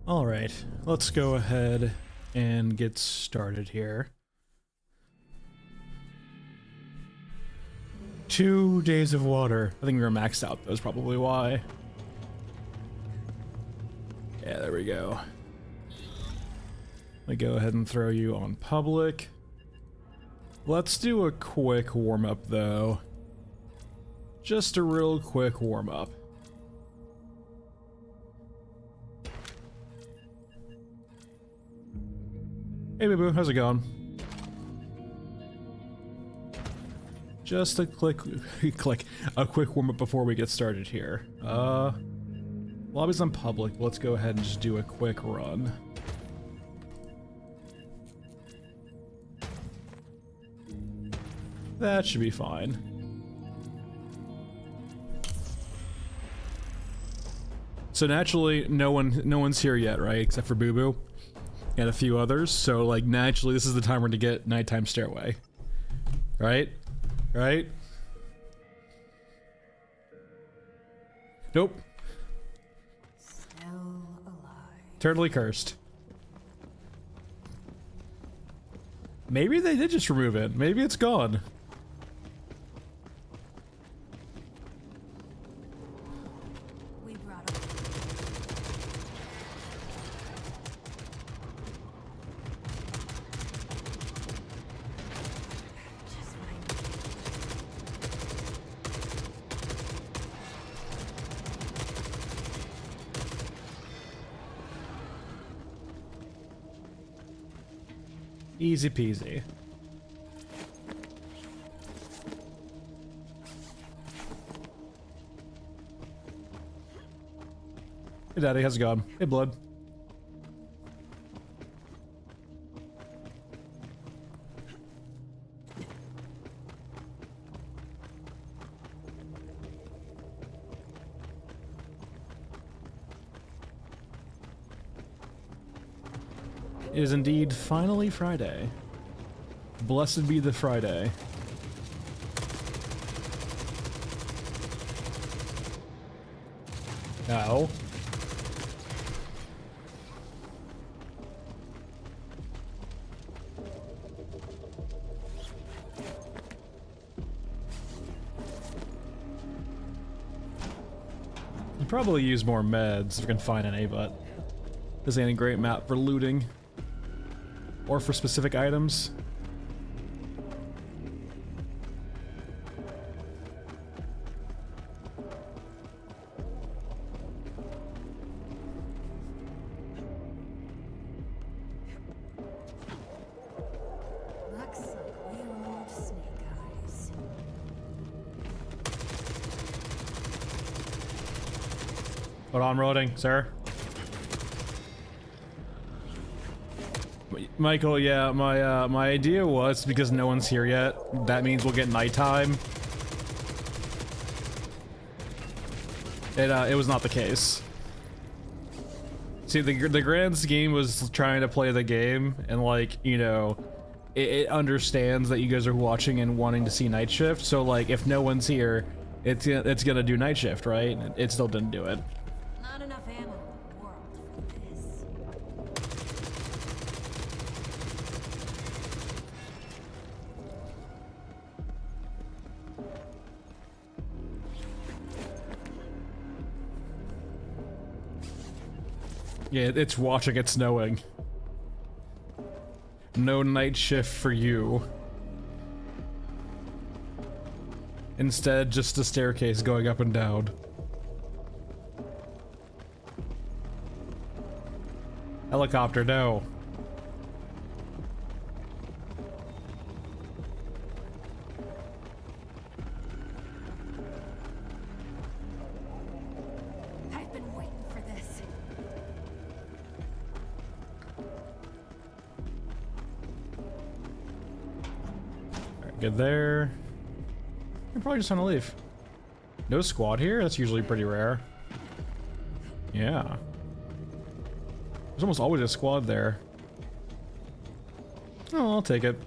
Alright, let's go ahead and get started here. 2 days of water. I think we were maxed out, that's probably why. Yeah, there we go. Let me go ahead and throw you on public. Let's do a quick warm-up though. Just a real quick warm-up. Hey boo boo, how's it going? Just a a quick warm-up before we get started here. Lobby's on public, let's go ahead and just do a quick run. That should be fine. So naturally, no one's here yet, right? Except for Boo Boo and a few others. So like naturally, this is the time we're to get nighttime stairway, right? Right? Nope. Still alive. Totally cursed. Maybe they did just remove it. Maybe it's gone. We brought him. Just fine. Easy peasy. Hey daddy, how's it going? Hey blood. It is indeed finally Friday. Blessed be the Friday. Ow. I'll probably use more meds if we can find any, but this ain't a great map for looting. Or for specific items. Looks like we old snake eyes. Hold on, loading, sir. Michael, yeah, my idea was because no one's here yet, that means we'll get nighttime. It was not the case. See, the grand scheme was trying to play the game, and like, you know, it understands that you guys are watching and wanting to see night shift, so like, if no one's here, it's gonna do night shift, right? It still didn't do it. Not enough ammo in the world for this. Yeah, it's watching it snowing. No night shift for you. Instead, just a staircase going up and down. Helicopter, no. I've been waiting for this. Alright, good there. You're probably just gonna leave. No squad here? That's usually pretty rare. Yeah. There's almost always a squad there. Oh, I'll take it.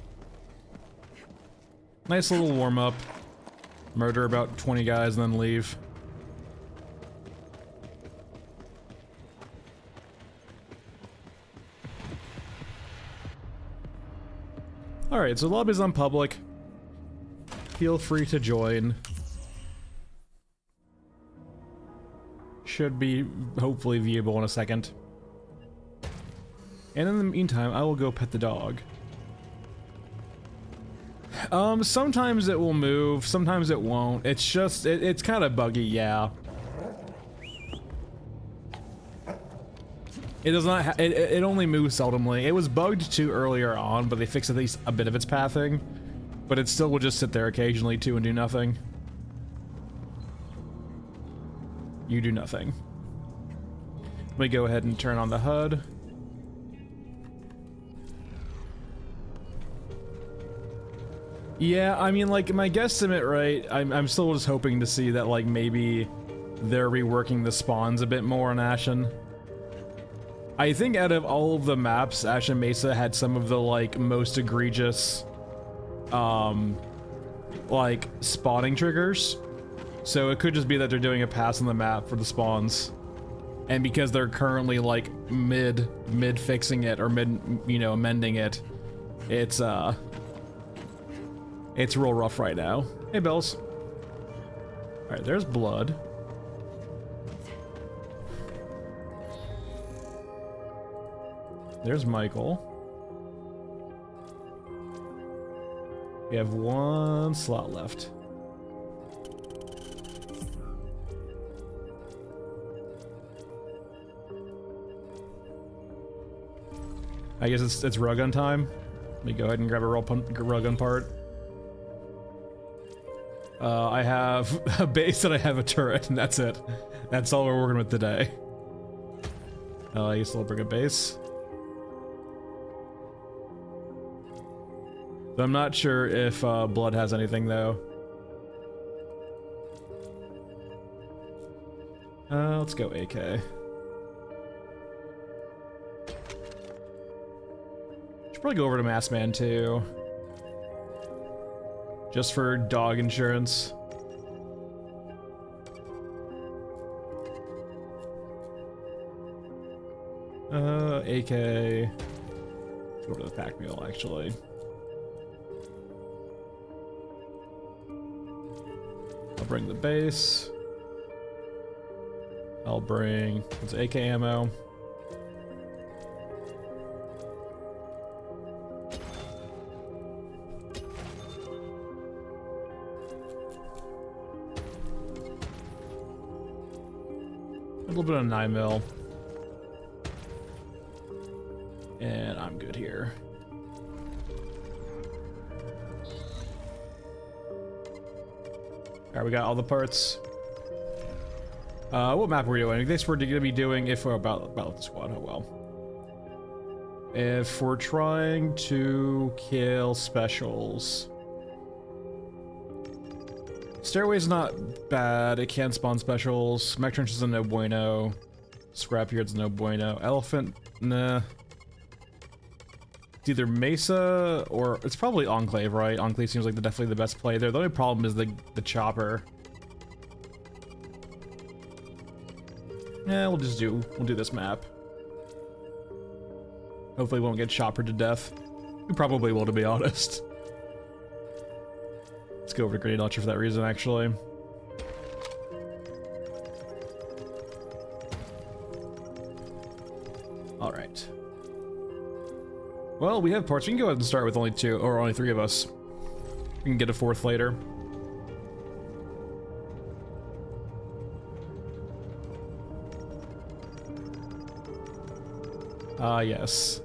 Nice little warm-up. Murder about 20 guys and then leave. Alright, so lobby's on public. Feel free to join. Should be hopefully viewable in a second. And in the meantime, I will go pet the dog. Sometimes it will move, sometimes it won't. It's just, it's kind of buggy, yeah. It does not, it only moves seldomly. It was bugged too earlier on, but they fixed at least a bit of its pathing. But it still will just sit there occasionally too and do nothing. You do nothing. Let me go ahead and turn on the HUD. Yeah, I mean, like, my guesstimate, right, I'm still just hoping to see that, like, maybe they're reworking the spawns a bit more on Ashen. I think out of all of the maps, Ashen Mesa had some of the, like, most egregious, like, spawning triggers. So it could just be that they're doing a pass on the map for the spawns. And because they're currently, like, mid fixing it, or you know, amending it, it's real rough right now. Hey, Bells. Alright, there's blood. There's Michael. We have one slot left. I guess it's rug gun time. Let me go ahead and grab a rug gun part. I have a base and I have a turret, and that's it. That's all we're working with today. I guess I'll bring a base. So I'm not sure if Blood has anything though. Let's go AK. Should probably go over to Massman too. Just for dog insurance. AK. Let's go over to the pack mule actually. I'll bring the base. I'll bring, it's AK ammo. A little bit of 9mm. And I'm good here. Alright, we got all the parts. What map are we doing? I guess we're gonna be doing, if we're about the squad, oh well. If we're trying to kill specials. Stairway's not bad, it can spawn specials. Mech Trench is a no bueno. Scrapyard's no bueno. Elephant, nah. It's either Mesa or it's probably Enclave, right? Enclave seems like definitely the best play there. The only problem is the chopper. Yeah, we'll do this map. Hopefully we won't get choppered to death. We probably will, to be honest. Let's go over to Grenade Launcher for that reason, actually. Alright. Well, we have parts. We can go ahead and start with only 2, or only 3 of us. We can get a 4th later. Yes.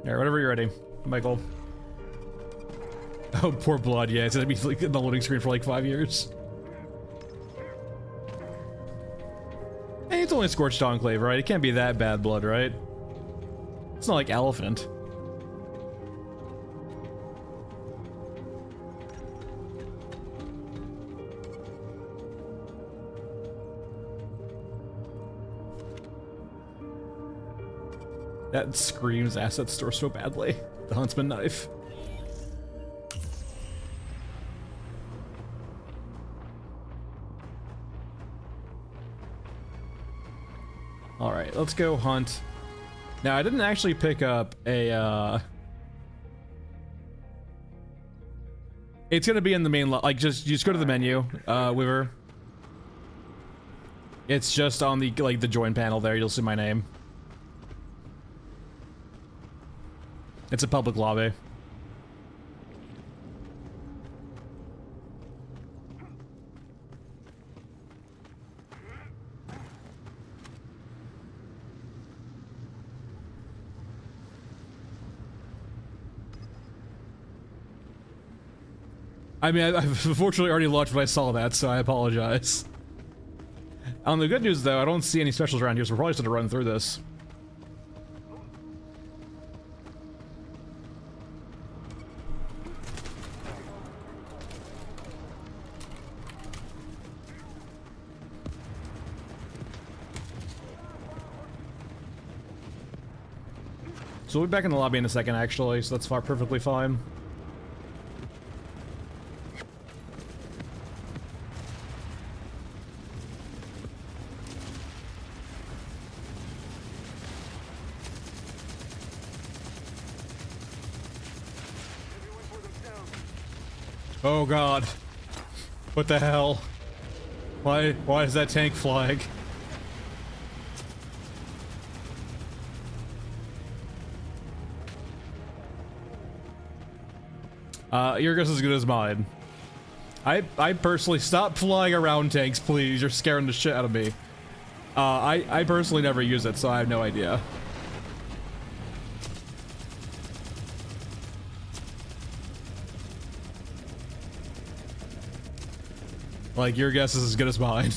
Alright, whenever you're ready, Michael. Oh, poor Blood, yeah, it's gonna be like in the loading screen for like 5 years. Hey, it's only Scorched Enclave, right? It can't be that bad, Blood, right? It's not like Elephant. That screams asset store so badly. The huntsman knife. All right, let's go hunt. Now I didn't actually pick up a. It's gonna be in the main like just go to the menu, Weaver. It's just on the the join panel there. You'll see my name. It's a public lobby. I mean, I've unfortunately already launched when I saw that, so I apologize. On the good news, though, I don't see any specials around here, so we're probably just gonna run through this. So we'll be back in the lobby in a second, actually, so that's perfectly fine. Oh god. What the hell? Why is that tank flag? Your guess is as good as mine. I personally stop flying around tanks, please. You're scaring the shit out of me. I personally never use it, so I have no idea. Like, your guess is as good as mine.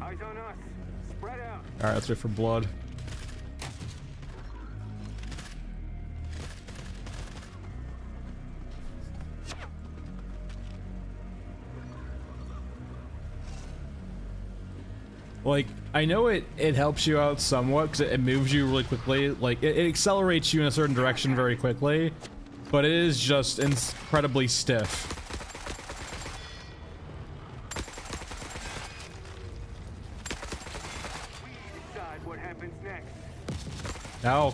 Eyes on us. Spread out. Alright, let's wait for blood. Like, I know it helps you out somewhat because it moves you really quickly. Like, it accelerates you in a certain direction very quickly, but it is just incredibly stiff. We decide what happens next. Now.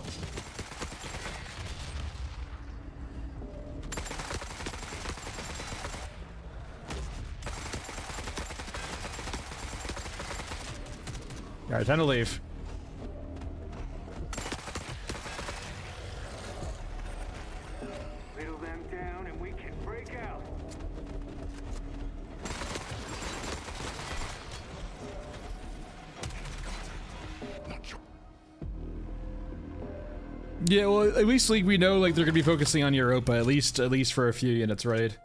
Alright, time to leave. Whittle them down and we can break out. Yeah, well, at least like we know like they're gonna be focusing on Europa at least for a few units, right?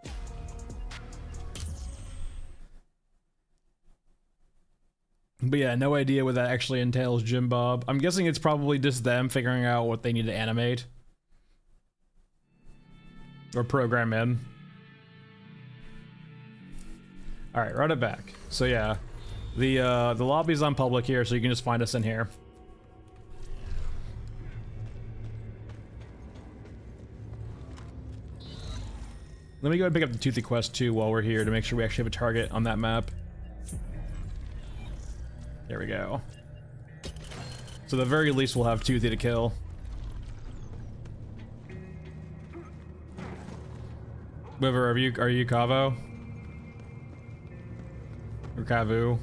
But yeah, no idea what that actually entails, Jim Bob. I'm guessing it's probably just them figuring out what they need to animate or program in. All right, run it back. So yeah, the lobby's on public here, so you can just find us in here. Let me go ahead and pick up the Toothy quest too while we're here to make sure we actually have a target on that map. There we go. So at the very least we'll have Toothy to kill. River, are you Cavo? Or Cavu?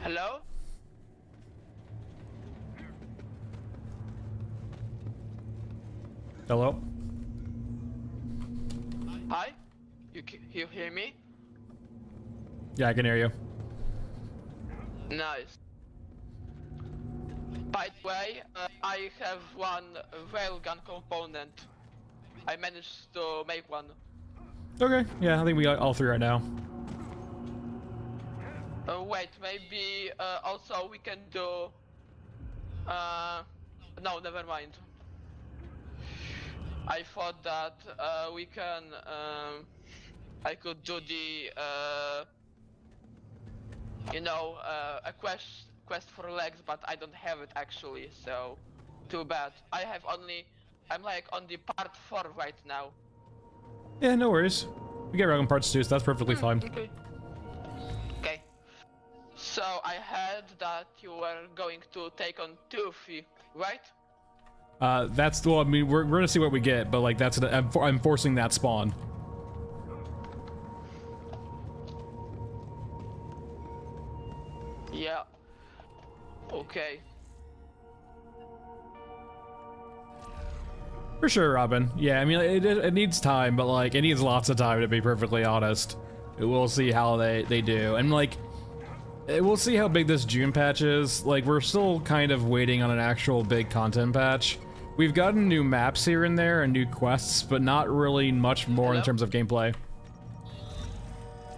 Hello? Hello? Hi? You hear me? Yeah, I can hear you. Nice. By the way, I have one railgun component. I managed to make one. Okay, yeah, I think we got all three right now. Wait, maybe also we can do... no, never mind. I thought that we can. I could do the a quest for legs, but I don't have it actually, so too bad. I'm like on the part 4 right now. Yeah, no worries. We get Dragon parts too, so that's perfectly fine. Okay. Okay. So I heard that you were going to take on Toothy, right? That's well. I mean, we're gonna see what we get, but like that's I'm forcing that spawn. Yeah. Okay. For sure, Robin. Yeah, I mean, it needs time, but like, it needs lots of time to be perfectly honest. We'll see how they do, and like, we'll see how big this June patch is. Like, we're still kind of waiting on an actual big content patch. We've gotten new maps here and there and new quests, but not really much more in terms of gameplay.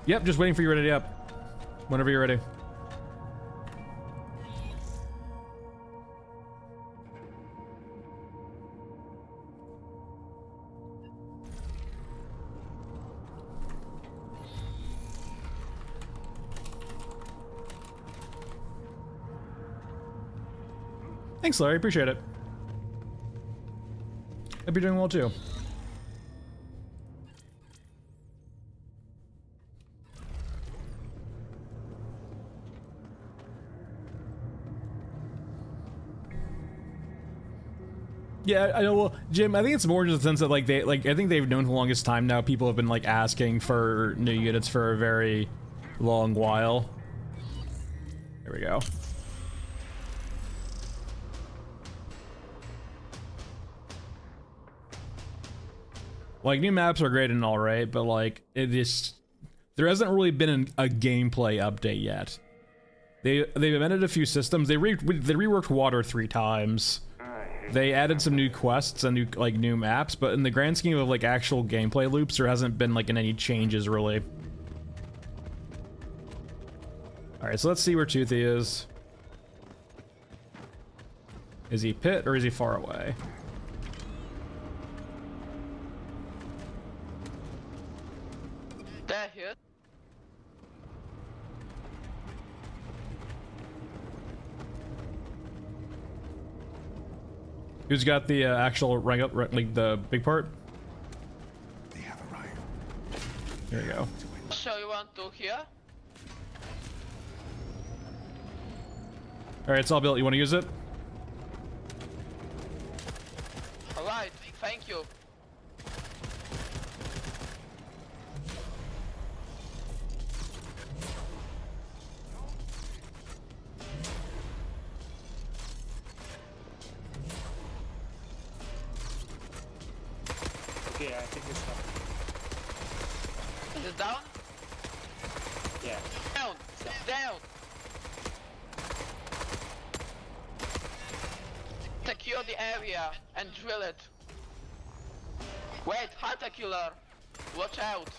Yep, just waiting for you ready up. Whenever you're ready. Thanks, Larry. Appreciate it. Hope you're doing well too. Yeah, I know. Well, Jim, I think it's more just the sense that like I think they've known for the longest time now. People have been like asking for new units for a very long while. There we go. Like, new maps are great and all right, but like, there hasn't really been a gameplay update yet. They've amended a few systems. They reworked water 3 times. They added some new quests and new maps, but in the grand scheme of like actual gameplay loops, there hasn't been like any changes really. All right, so let's see where Toothy is. Is he pit or is he far away? They're here. Who's got the actual rank up, like the big part? They have arrived. There you go. So you want to hear? All right, it's all built. You want to use it? Alright, thank you. Okay, I think it's done. Is it down? Yeah. Down! Down! Secure the area and drill it. Wait, hunter killer! Watch out!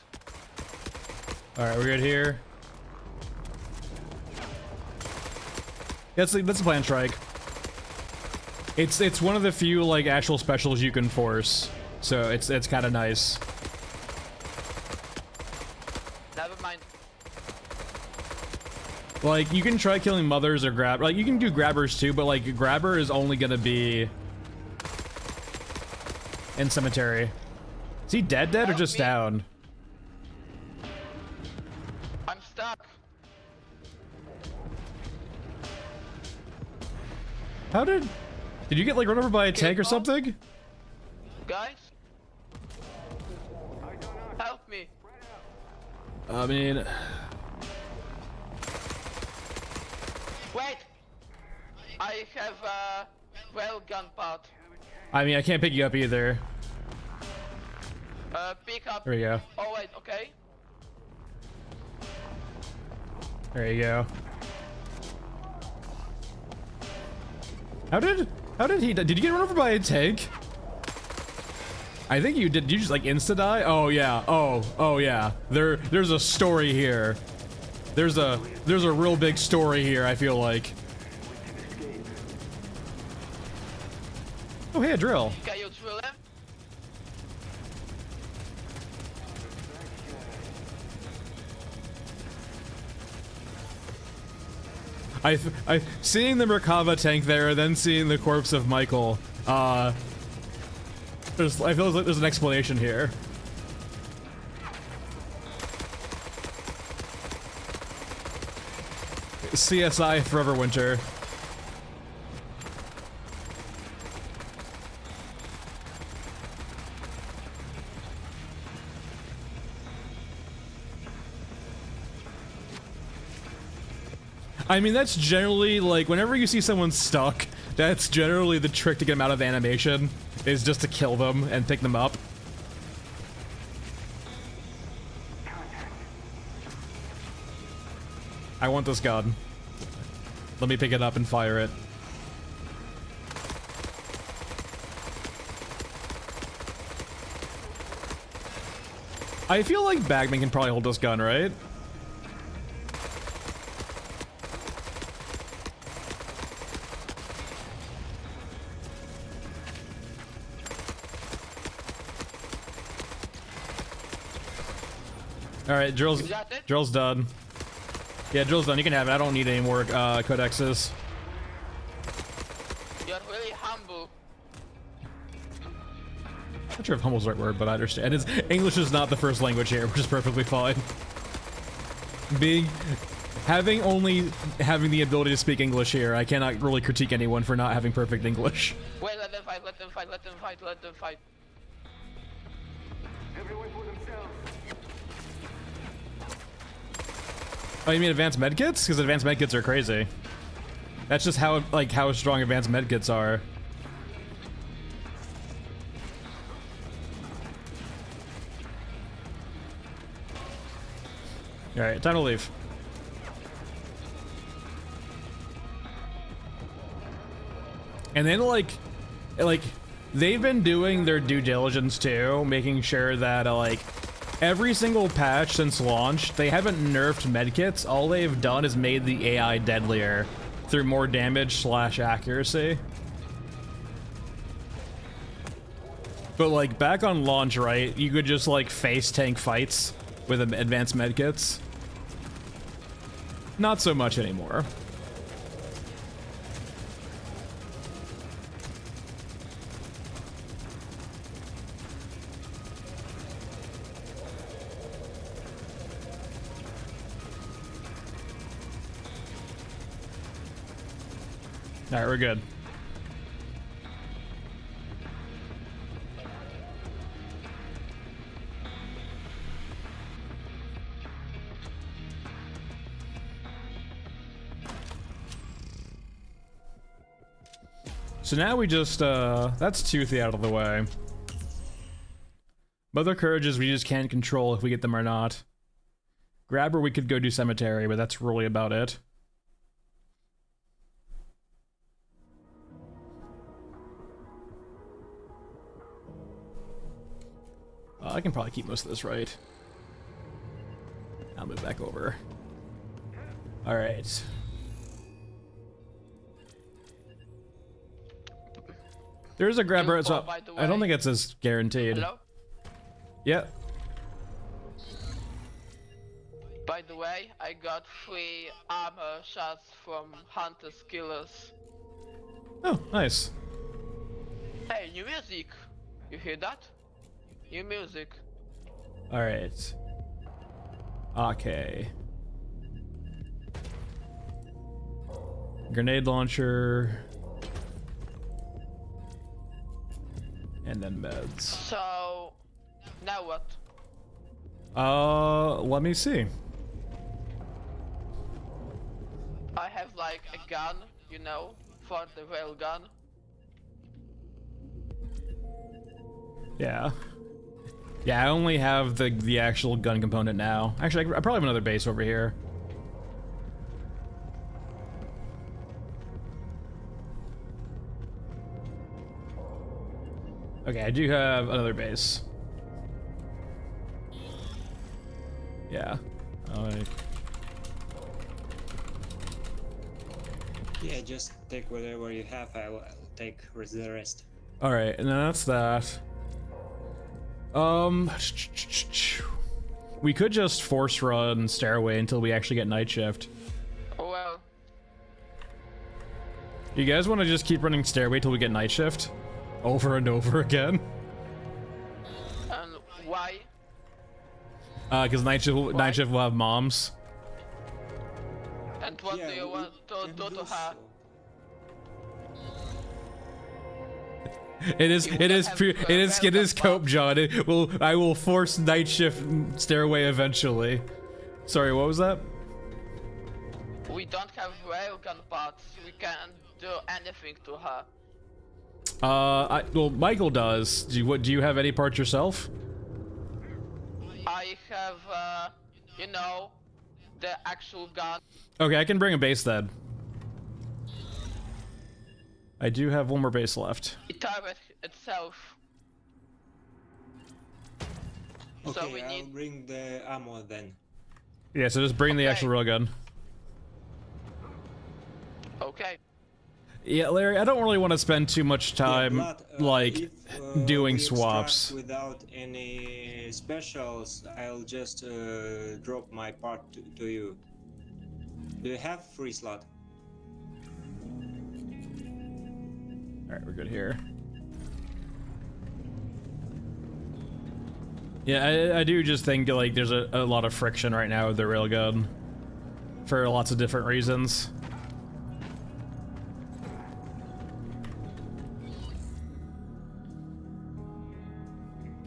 All right, we're good here. That's a plan strike. It's one of the few like actual specials you can force, so it's kind of nice. Never mind. Like, you can try killing mothers or grab, like you can do grabbers too, but like grabber is only gonna be in cemetery. Is he dead or Help just me. down? I'm stuck. How did you get like run over by a tank or Mom? something? Guys? Help me. I mean, Wait! I have a railgun part. I can't pick you up either. Pick up. There we go. Oh wait, okay. There you go. How did he die? Did you get run over by a tank? I think you did. Did you just like insta die? Oh yeah. Oh yeah. There's a story here. There's a real big story here, I feel like. Oh hey, a drill. Can you drill him? I seeing the Merkava tank there, then seeing the corpse of Michael. I feel like there's an explanation here. CSI Forever Winter. I mean, that's generally, like, whenever you see someone stuck, that's generally the trick to get them out of animation, is just to kill them and pick them up. I want this gun. Let me pick it up and fire it. I feel like Bagman can probably hold this gun, right? Alright, Drill's done. Yeah, Drill's done. You can have it. I don't need any more codexes. You're really humble. Not sure if humble's the right word, but I understand. English is not the first language here, which is perfectly fine. Having the ability to speak English here, I cannot really critique anyone for not having perfect English. Wait, let them fight, let them fight, let them fight, let them fight. Everyone for themselves. Oh, you mean advanced medkits? Because advanced medkits are crazy. That's just how strong advanced medkits are. Alright, time to leave. And then like they've been doing their due diligence too, making sure that every single patch since launch, they haven't nerfed medkits. All they've done is made the AI deadlier through more damage / accuracy. But like back on launch, right, you could just like face tank fights with advanced medkits. Not so much anymore. All right, we're good. So now we just, that's Toothy out of the way. Mother Courages we just can't control if we get them or not. Grabber we could go do Cemetery, but that's really about it. I can probably keep most of this right. I'll move back over. Alright. There's a grabber, so I don't think it's as guaranteed. Hello? Yeah. By the way, I got 3 armor shots from Hunter's Killers. Oh, nice. Hey, new music! You hear that? New music. Alright. Okay. Grenade launcher. And then meds. So, now what? Let me see. I have like a gun, you know, for the railgun. Yeah. Yeah, I only have the actual gun component now. Actually, I probably have another base over here. Okay, I do have another base. Yeah. Yeah, just take whatever you have. I'll take the rest. All right, and then that's that. We could just force run Stairway until we actually get night shift. Well, You guys want to just keep running stairway till we get night shift? Over and over again? And why? Because night shift will have moms. And what do you want to do to her? It is cope, John. I will force night shift stairway eventually. Sorry, what was that? We don't have railgun parts. We can't do anything to her. Well, Michael does. Do you have any parts yourself? I have, you know, the actual gun. Okay, I can bring a base then. I do have one more base left. The turret itself. Okay, So we I'll need. bring the ammo then. Yeah, so just bring the actual railgun. Okay. Yeah, Larry, I don't really want to spend too much time, like, doing we swaps. extract without any specials, I'll just drop my part to you. Do you have free slot? Alright, we're good here. Yeah, I do just think, like, there's a lot of friction right now with the railgun. For lots of different reasons.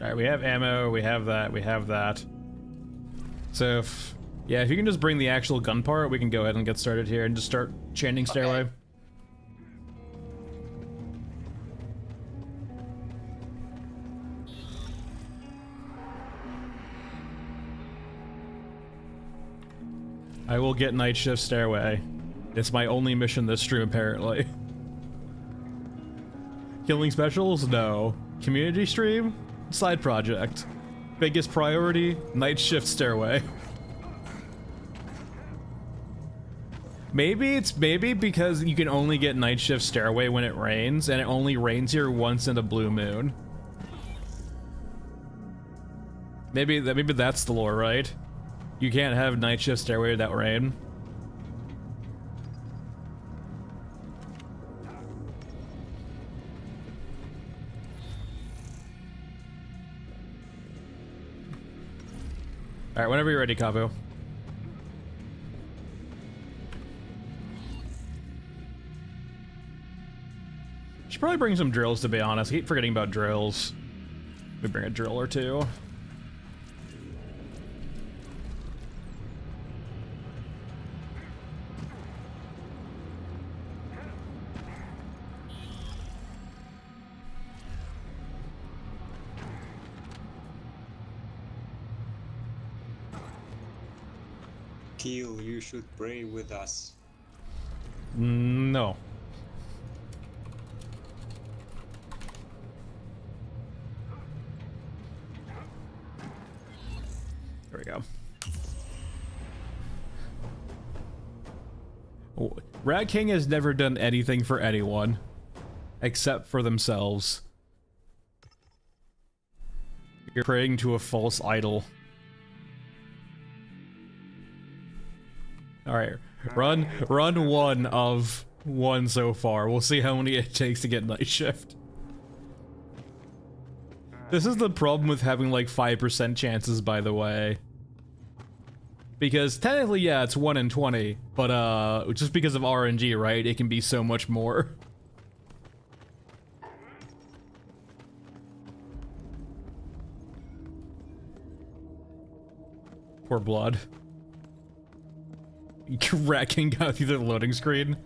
Alright, we have ammo, we have that. So, if you can just bring the actual gun part, we can go ahead and get started here and just start chanting stairway. Okay. I will get night shift stairway. It's my only mission this stream, apparently. Killing specials? No. Community stream? Side project. Biggest priority? Night shift stairway. Maybe because you can only get night shift stairway when it rains, and it only rains here once in a blue moon. Maybe that's the lore, right? You can't have night shift stairway without rain. Alright, whenever you're ready, Kavu. Should probably bring some drills, to be honest. I keep forgetting about drills. We bring a drill or two. Kill, you should pray with us. No. There we go. Oh, Rat King has never done anything for anyone except for themselves. You're praying to a false idol. Alright, run one of one so far. We'll see how many it takes to get night shift. This is the problem with having like 5% chances, by the way. Because technically, yeah, it's 1 in 20, but just because of RNG, right? It can be so much more. Poor Blood. Rat King got through the loading screen.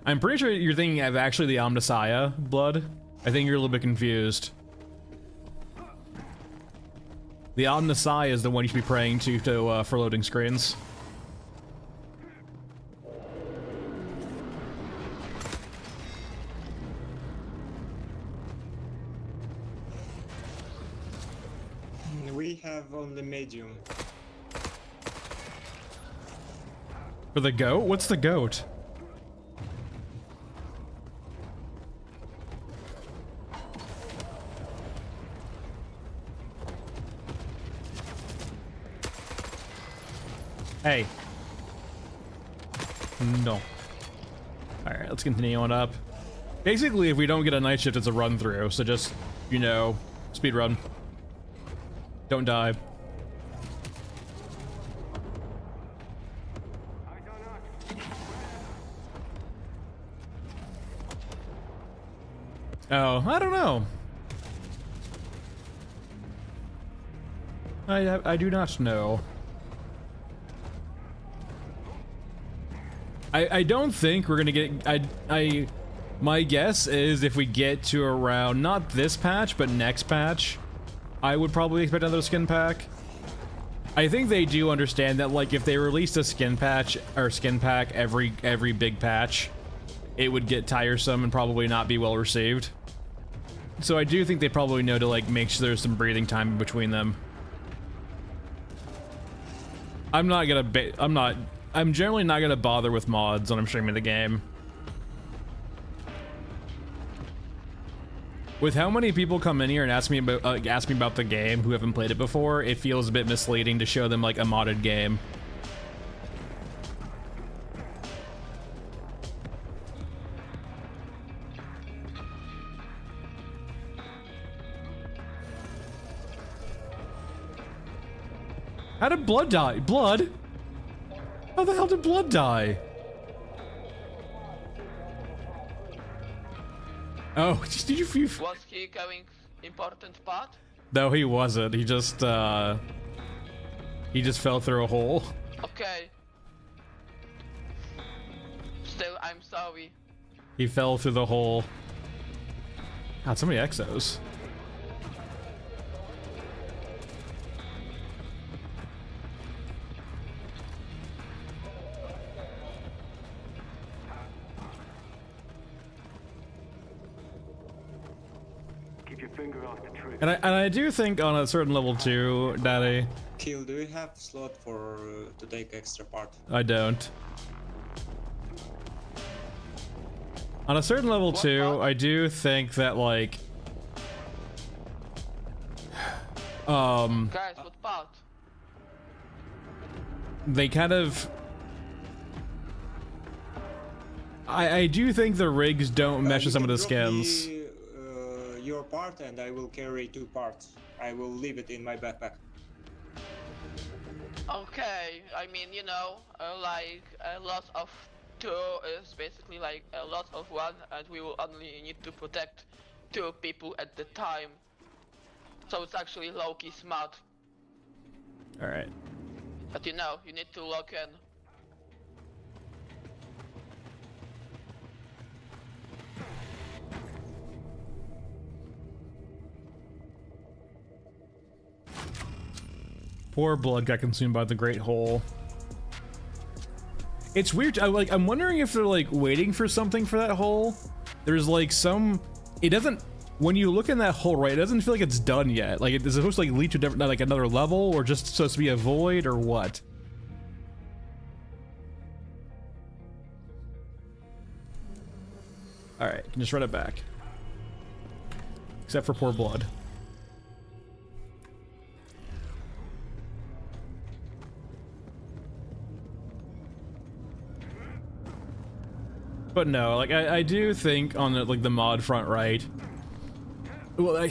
I'm pretty sure you're thinking of actually the Omnissiah, Blood. I think you're a little bit confused. The Omnissiah is the one you should be praying to for loading screens. We have only medium. For the goat? What's the goat? Hey. No. Alright, let's continue on up. Basically, if we don't get a night shift, it's a run through. So just, you know, speed run. Don't die. Eyes on us. Oh, I don't know. I do not know. I don't think we're gonna get. My guess is if we get to around not this patch but next patch, I would probably expect another skin pack. I think they do understand that, like, if they released a skin patch or skin pack every big patch, it would get tiresome and probably not be well received. So I do think they probably know to, like, make sure there's some breathing time in between them. I'm generally not gonna bother with mods when I'm streaming the game. With how many people come in here and ask me about the game who haven't played it before, it feels a bit misleading to show them like a modded game. How did Blood die? Blood? How the hell did Blood die? Oh, did you? Was he going important part? No, he wasn't. He just fell through a hole. Okay. Still, I'm sorry. He fell through the hole. God, so many exos. Keep your finger off the trigger. And I do think on a certain level too, Daddy. Kill, do you have slot for to take extra part? I don't. On a certain level too, I do think that, like, Guys, what part? they kind of. I do think the rigs don't mesh with some of the skins. Me, your part, and I will carry 2 parts. I will leave it in my backpack. Okay, I mean, you know, like a lot of 2 is basically like a lot of 1, and we will only need to protect 2 people at the time. So it's actually low-key smart. Alright. But you know, you need to lock in. Poor Blood got consumed by the Great Hole. It's weird. I'm wondering if they're like waiting for something for that hole. There's like some. It doesn't. When you look in that hole, right, it doesn't feel like it's done yet. Like, is it supposed to like lead to different, like another level, or just supposed to be a void, or what? All right, can just run it back. Except for poor Blood. But no, like I do think on the, like the mod front, right? Well,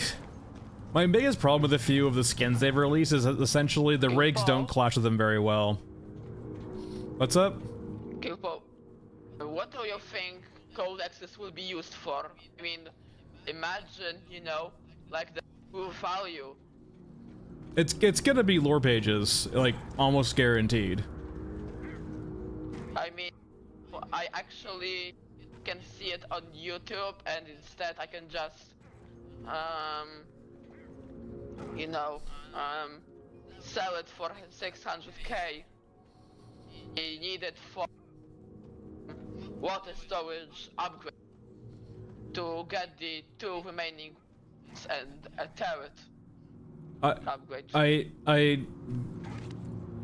my biggest problem with a few of the skins they've released is that essentially the rigs don't clash with them very well. What's up? Kilpo, what do you think codexes will be used for? I mean, imagine, you know, like the true value. It's gonna be lore pages, like almost guaranteed. I mean, I actually can see it on YouTube, and instead I can just, you know, sell it for 600k. I need it for water storage upgrade to get the 2 remaining and a turret upgrade.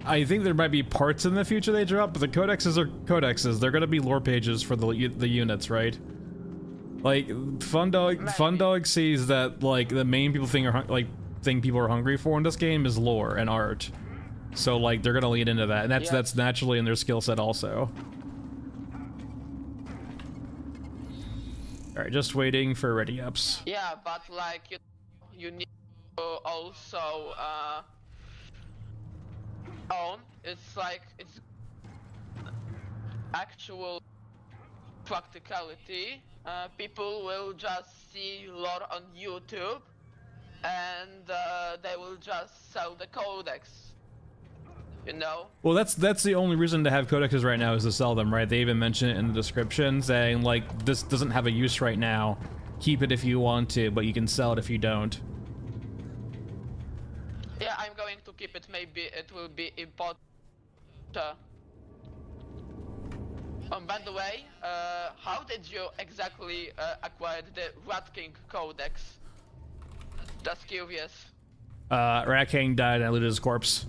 I think there might be parts in the future they drop, but the codexes are codexes. They're gonna be lore pages for the units, right? Like Fundog sees that like the main people thing people are hungry for in this game is lore and art. So like they're gonna lead into that, and that's naturally in their skill set also. All right, just waiting for ready ups. Yeah, but like you need to also own. It's like it's actual practicality. People will just see lore on YouTube, and they will just sell the codex. You know? Well, that's the only reason to have codexes right now is to sell them, right? They even mention it in the description saying like this doesn't have a use right now. Keep it if you want to, but you can sell it if you don't. Yeah, I'm going to keep it. Maybe it will be important. By the way, how did you exactly acquire the Rat King Codex? Just curious. Rat King died and I looted his corpse.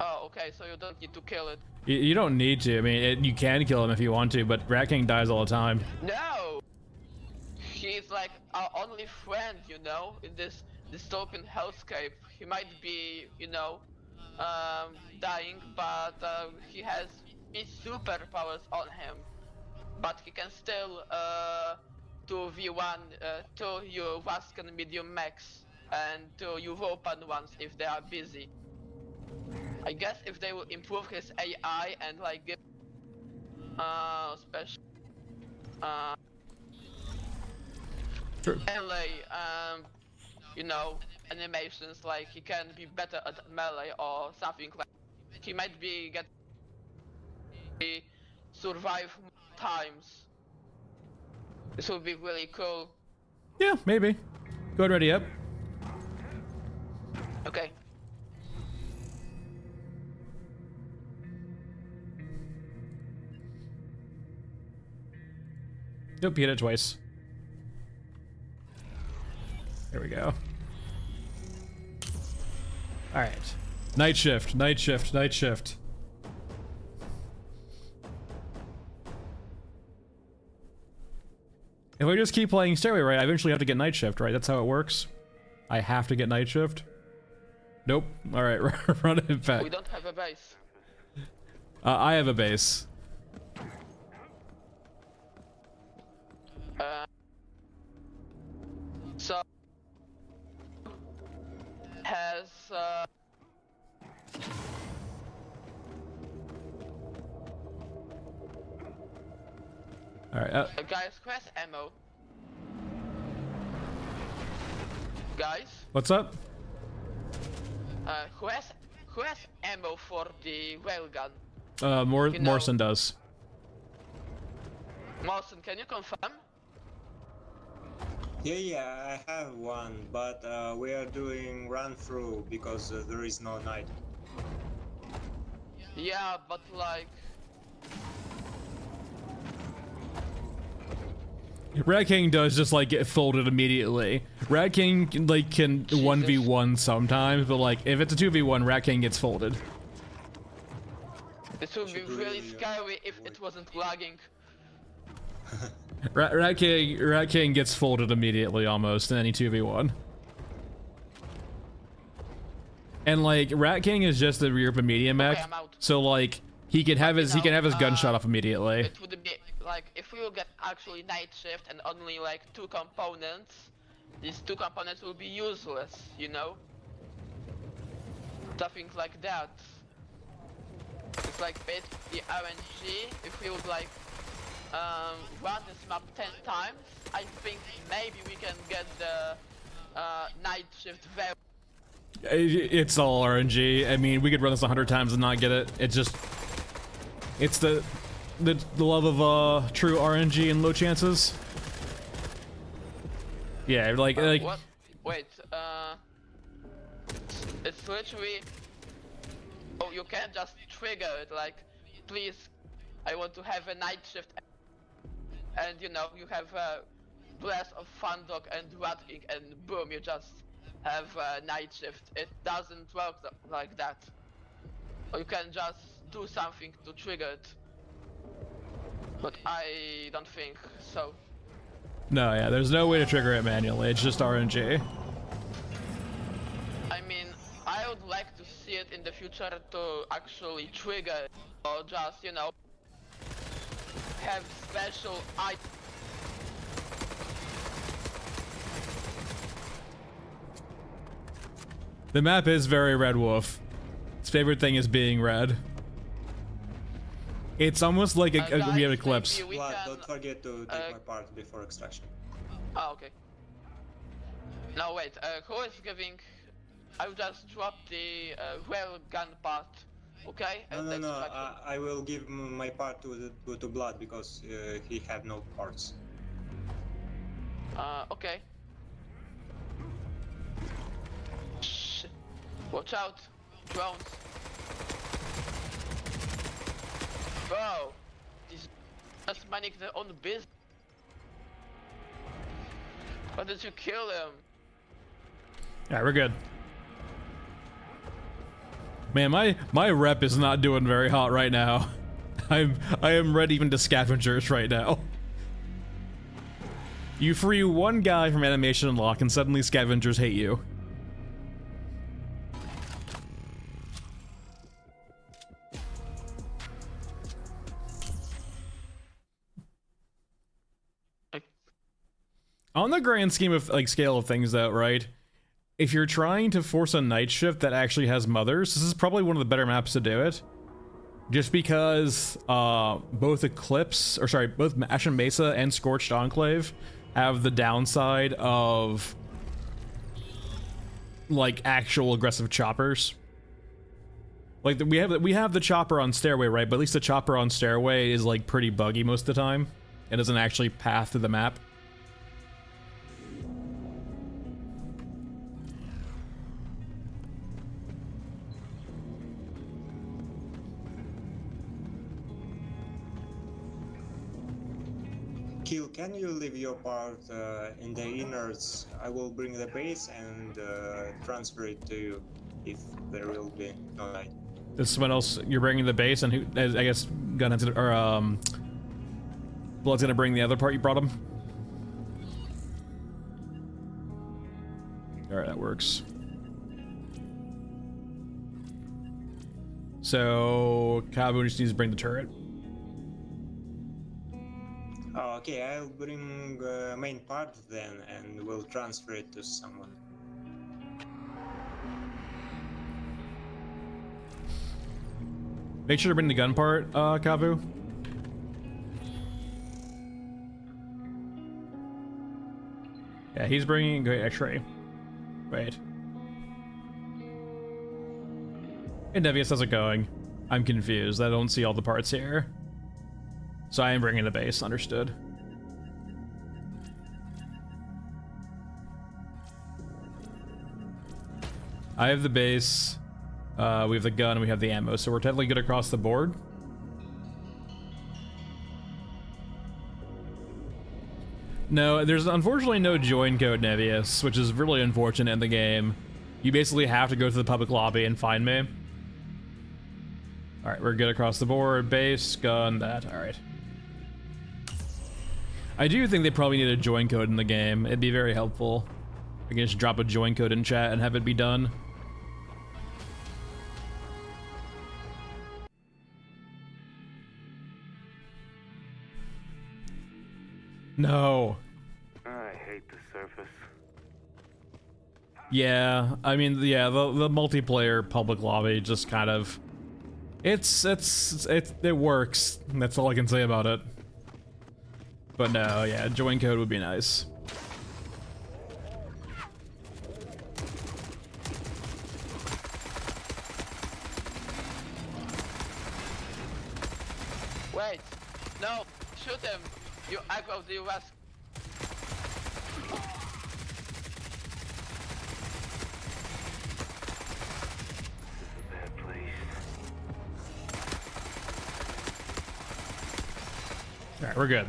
Oh, okay, so you don't need to kill it. You don't need to. I mean, you can kill him if you want to, but Rat King dies all the time. No! He's like our only friend, you know, in this dystopian hellscape. He might be, you know, dying, but he has his superpowers on him. But he can still 2v1 to your Vascan medium max and to European ones if they are busy. I guess if they will improve his AI and like give special True. melee you know, animations, like he can be better at melee or something like he might be survive more times. This would be really cool. Yeah, maybe. Go ahead, ready up. Okay. Nope, you hit it twice. There we go. All right. Night shift, night shift, night shift. If I just keep playing Stairway right, I eventually have to get night shift, right? That's how it works. I have to get night shift. Nope. All right, run it back. We don't have a base. I have a base. So has All right. guys, who has ammo? Guys, What's up? who has ammo for the railgun? You know- Morrison does. Morrison, can you confirm? Yeah, I have one, but we are doing run through because there is no night. Yeah, but like Rat King does just like get folded immediately. Rat King like can 1v1 sometimes, but like if it's a 2v1, Rat King gets folded. this would be Should really we, scary if it wasn't lagging. Rat King gets folded immediately almost in any 2v1. And like Rat King is just the rear of a medium mech, I'm out. so like he can have his gun shot off immediately. It would be like if we will get actually night shift and only like 2 components, these 2 components will be useless, you know? Something like that. It's like basically RNG. If we would like run this map 10 times, I think maybe we can get the night shift very. It's all RNG. I mean, we could run this 100 times and not get it. It's the love of true RNG and low chances. Yeah, like What? Wait. It's literally. Oh, you can't just trigger it. Like, please, I want to have a night shift. And you know, you have a Blast of Fandok and Rat King, and boom, you just have a night shift. It doesn't work like that. Or you can just do something to trigger it. But I don't think so. no, yeah. There's no way to trigger it manually. It's just RNG. I mean, I would like to see it in the future to actually trigger it, or just, you know, have special items. The map is very Red Wolf. Its favorite thing is being red. It's almost like we have Eclipse. We Vlad, can, don't forget to take my part before extraction. oh, okay. Now wait, who is giving... I'll just drop the rare gun part, okay? No, And no, no. extraction. I will give my part to Blood because he have no parts. Okay. Shit. Watch out, drones. Bro, these just minding their own business. Why did you kill him? Yeah, we're good. Man, my rep is not doing very hot right now. I am red even to scavengers right now. You free one guy from animation unlock and suddenly scavengers hate you. On the grand scheme of scale of things though, right? If you're trying to force a night shift that actually has mothers, this is probably one of the better maps to do it. Just because both Ashen Mesa and Scorched Enclave have the downside of like actual aggressive choppers. Like we have the chopper on Stairway, right? But at least the chopper on Stairway is like pretty buggy most of the time. It doesn't actually path through the map. Kill, can you leave your part in the innards? I will bring the base and transfer it to you if there will be no night. This is what else you're bringing the base, and who? I guess Gunhead's or Blood's gonna bring the other part you brought him. All right, that works. So Kabu just needs to bring the turret. Oh, okay, I'll bring main part then and we'll transfer it to someone. Make sure to bring the gun part, Kavu. Yeah, he's bringing great X-ray. Wait. Hey, Nevius, how's it going? I'm confused. I don't see all the parts here. So I am bringing the base, understood. I have the base, we have the gun, and we have the ammo, so we're technically good across the board. No, there's unfortunately no join code, Nevius, which is really unfortunate in the game. You basically have to go to the public lobby and find me. Alright, we're good across the board. Base, gun, that, alright. I do think they probably need a join code in the game. It'd be very helpful. I can just drop a join code in chat and have it be done. No. I hate the surface. Yeah, I mean, yeah, the multiplayer public lobby just kind of... It works. That's all I can say about it. But no, yeah, join code would be nice. Wait, no, shoot him. You aggro the US. Bad place. Alright, we're good.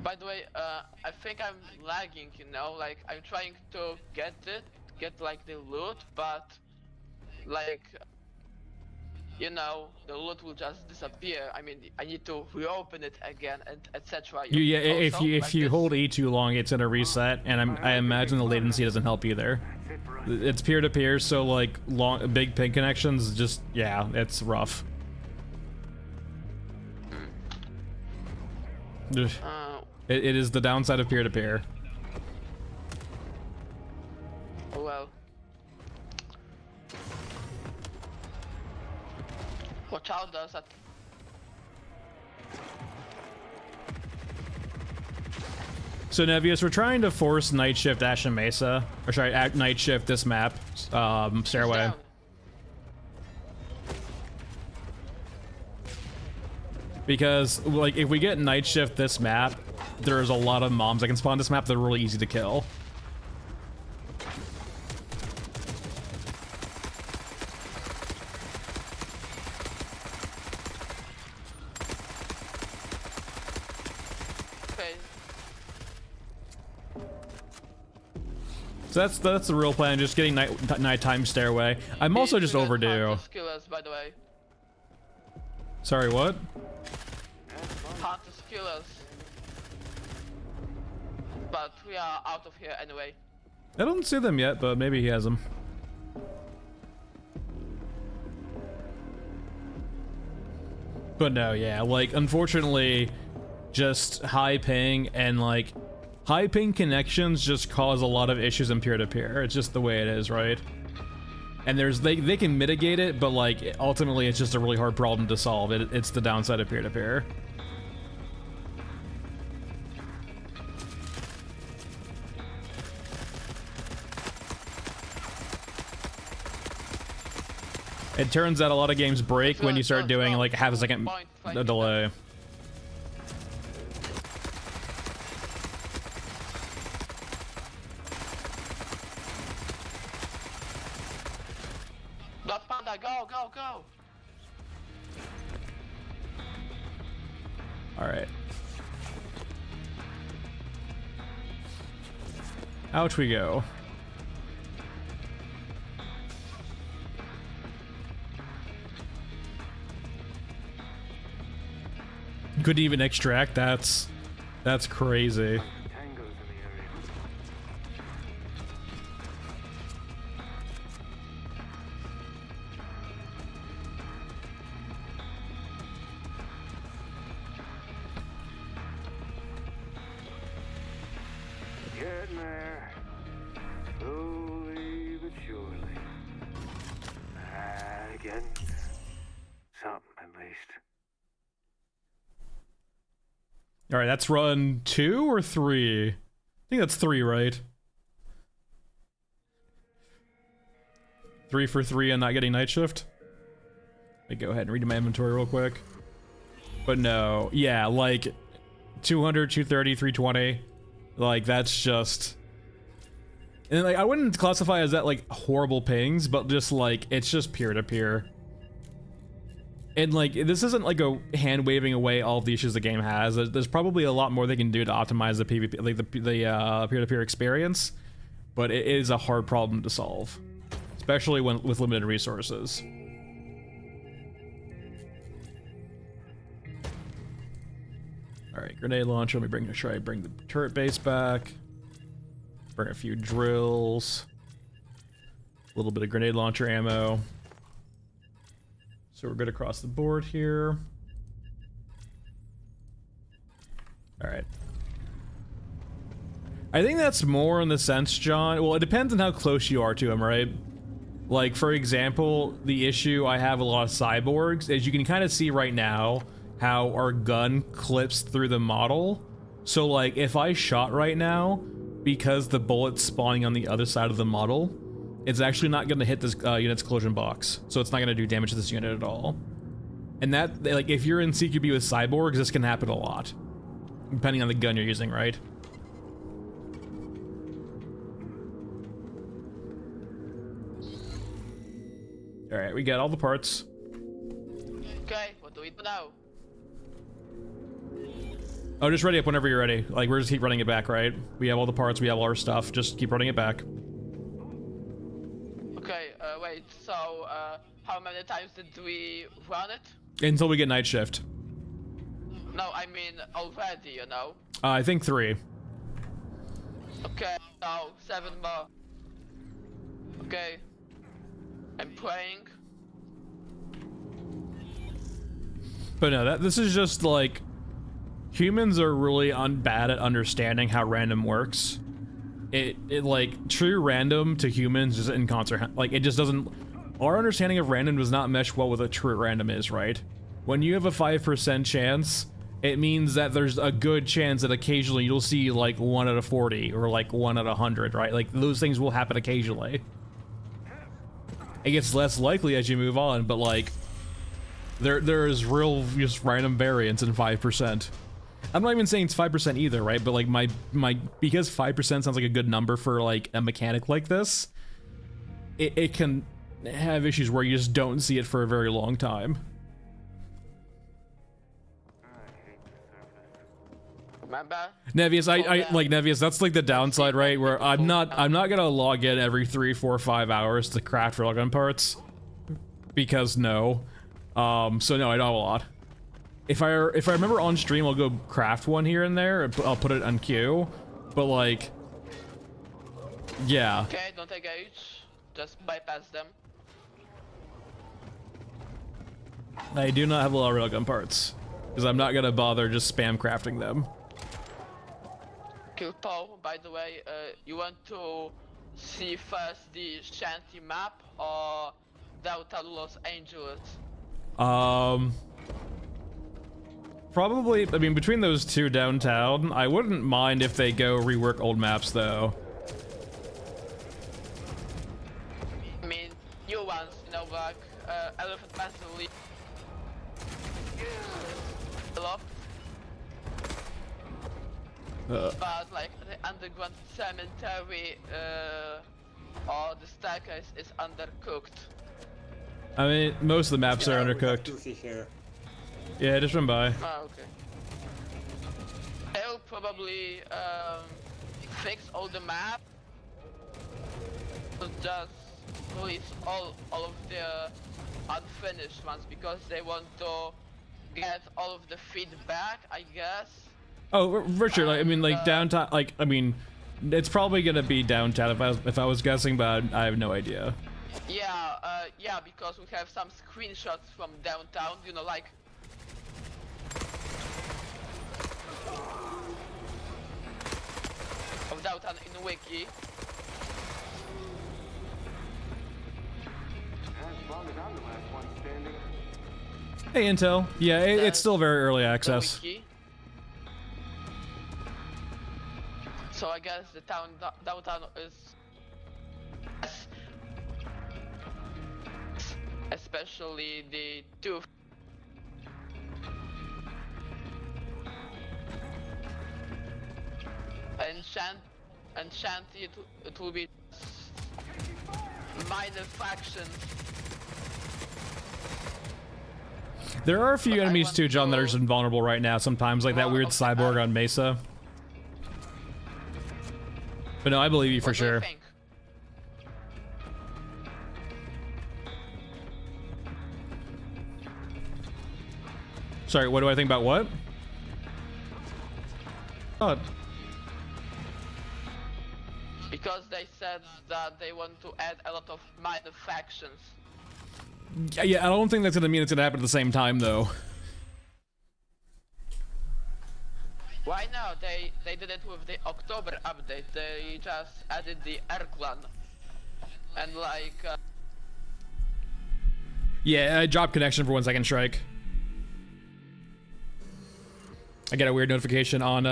By the way, I think I'm lagging, you know, like I'm trying to get like the loot, but like you know, the loot will just disappear. I mean, I need to reopen it again and etc. Yeah, if you hold E too long, it's gonna reset, and I imagine the latency doesn't help either. It's peer-to-peer, so like big ping connections, just yeah, it's rough. It is the downside of peer-to-peer. Well, watch out, does that? So Nevius, we're trying to force night shift Ashen Mesa, or sorry, night shift this map, stairway. Down. Because like if we get night shift this map, there's a lot of mobs that can spawn this map that are really easy to kill. Okay. So that's the real plan, just getting nighttime stairway. I'm also just overdue. Skillers, by the way. Sorry, what? Hard to skill us. But we are out of here anyway. I don't see them yet, but maybe he has them. But no, yeah, like unfortunately, just high ping and like high ping connections just cause a lot of issues in peer-to-peer. It's just the way it is, right? And they can mitigate it, but like ultimately it's just a really hard problem to solve. It's the downside of peer-to-peer. It turns out a lot of games break when you start doing like half a second delay. Blood Panda, go, go, go! All right. Out we go. Couldn't even extract. That's crazy. Tangos in the area. Getting there. Slowly but surely. Again. Something at least. All right, that's run 2 or 3. I think that's 3, right? 3 for 3 and not getting night shift. Let me go ahead and read my inventory real quick. But no, yeah, like 200, 230, 320. Like that's just, and like I wouldn't classify as that like horrible pings, but just like it's just peer-to-peer. And like this isn't like a hand waving away all of the issues the game has. There's probably a lot more they can do to optimize the PvP, like the peer-to-peer experience, but it is a hard problem to solve, especially when with limited resources. All right, grenade launcher. Let me try bring the turret base back. Bring a few drills. A little bit of grenade launcher ammo. So we're good across the board here. All right. I think that's more in the sense, John. Well, it depends on how close you are to him, right? Like, for example, the issue I have with a lot of cyborgs is you can kind of see right now how our gun clips through the model. So, like, if I shot right now, because the bullet's spawning on the other side of the model, it's actually not going to hit this unit's collision box, so it's not going to do damage to this unit at all. And that, like, if you're in CQB with cyborgs, this can happen a lot, depending on the gun you're using, right? All right, we got all the parts. Okay, what do we do now? Oh, just ready up whenever you're ready. Like, we're just keep running it back, right? We have all the parts, we have all our stuff. Just keep running it back. Okay, wait, so, how how many times did we run it? Until we get night shift. No, I mean already, you know. I think 3. Okay, now 7 more. Okay. I'm praying. But no, this is just like humans are really bad at understanding how random works. It like true random to humans is in concert. Like it just doesn't. Our understanding of random does not mesh well with what true random is, right? When you have a 5% chance, it means that there's a good chance that occasionally you'll see like 1 out of 40 or like 1 out of 100, right? Like those things will happen occasionally. It gets less likely as you move on, but like there is real just random variance in 5%. I'm not even saying it's 5% either, right? But like my because 5% sounds like a good number for like a mechanic like this, it can have issues where you just don't see it for a very long time. Remember? Nevius, I yeah. like Nevius, that's like the downside, right? Where I'm not gonna log in every 3, 4, 5 hours to craft railgun parts. Because no. So no, I don't have a lot. If I remember on stream, I'll go craft one here and there. I'll put it on queue. But like, yeah. Okay, don't engage. Just bypass them. I do not have a lot of railgun parts. Because I'm not gonna bother just spam crafting them. Kilto, by the way, you want to see first the Shanty map or downtown Los Angeles? Probably, I mean, between those two downtown, I wouldn't mind if they go rework old maps, though. I mean, new ones, you know, like Elephant Massively. Hello? But like the underground cemetery or the staircase is undercooked. I mean, most of the maps are undercooked. Toothy here. Yeah, just run by. Ah, okay. They'll probably fix all the map. Just release all of the unfinished ones because they want to get all of the feedback, I guess. Oh, Richard, I mean, like downtown, like I mean, it's probably gonna be downtown if I was guessing, but I have no idea. Yeah, yeah, because we have some screenshots from downtown, you know, like. Of downtown in Wiki. As long as I'm the last one standing. Hey, Intel. Yeah, it's still very early access. Wiki. So I guess the downtown is. Especially the Toothy. And Shanty, it will be minor factions. There are a few But enemies too, John, that are just invulnerable right now. Sometimes, like that weird cyborg on Mesa. But no, I believe you for What do you sure. think? Sorry, what do I think about what? Oh, Because they said that they want to add a lot of minor factions. yeah, I don't think that's gonna mean it's gonna happen at the same time, though. Why now? They did it with the October update. They just added the Air Clan. And like... Yeah, I dropped connection for 1 second, Strike. I got a weird notification on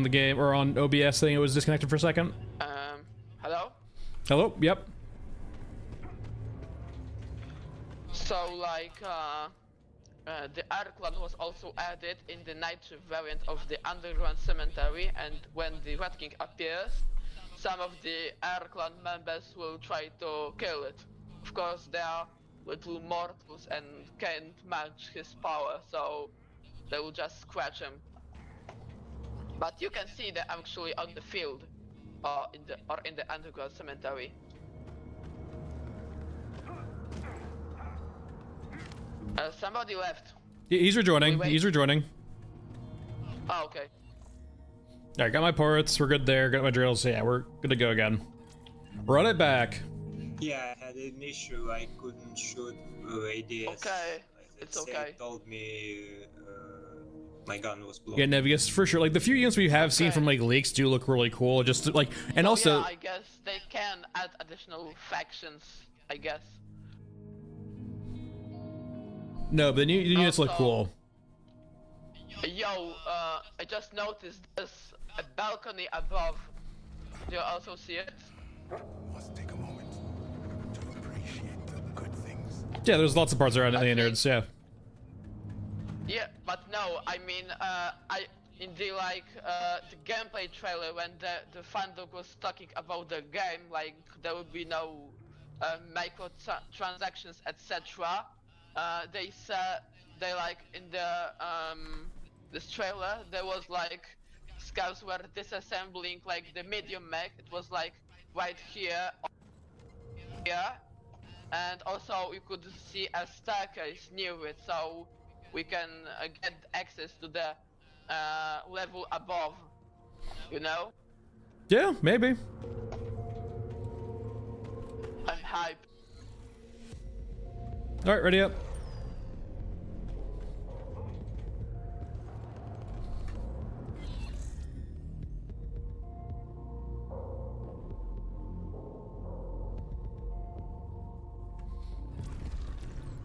the game, or on OBS saying it was disconnected for a second. Hello? Hello? Yep. So like, the Air Clan was also added in the night shift variant of the underground cemetery, and when the Rat King appears, some of the Air Clan members will try to kill it. Of course, they are little mortals and can't match his power, so they will just scratch him. But you can see them actually on the field, or in the underground cemetery. Somebody left. He's rejoining. Wait. He's rejoining. Oh, okay. Alright, got my parts. We're good there. Got my drills. Yeah, we're good to go again. Run it back. Yeah, I had an issue. I couldn't shoot ADS. Okay, it's It okay. told me my gun was blown. Yeah, Nevius, for sure. Like, the few units we have seen Okay. from, like, leaks do look really cool. Just, like, and So, also... yeah, I guess they can add additional factions, I guess. No, but the new units look Also- cool. Yo, I just noticed there's a balcony above. Do you also see it? Must take a moment to appreciate the good things. Yeah, there's lots of parts around the innards, yeah. Yeah, but no, I mean, in the the gameplay trailer when the fandom was talking about the game, like there would be no micro transactions, etc. They said in the this trailer there was like scouts were disassembling like the medium mech. It was like right here, and also you could see a staircase near it, so we can get access to the level above, you know? Yeah, maybe. I'm hyped. Alright, ready up.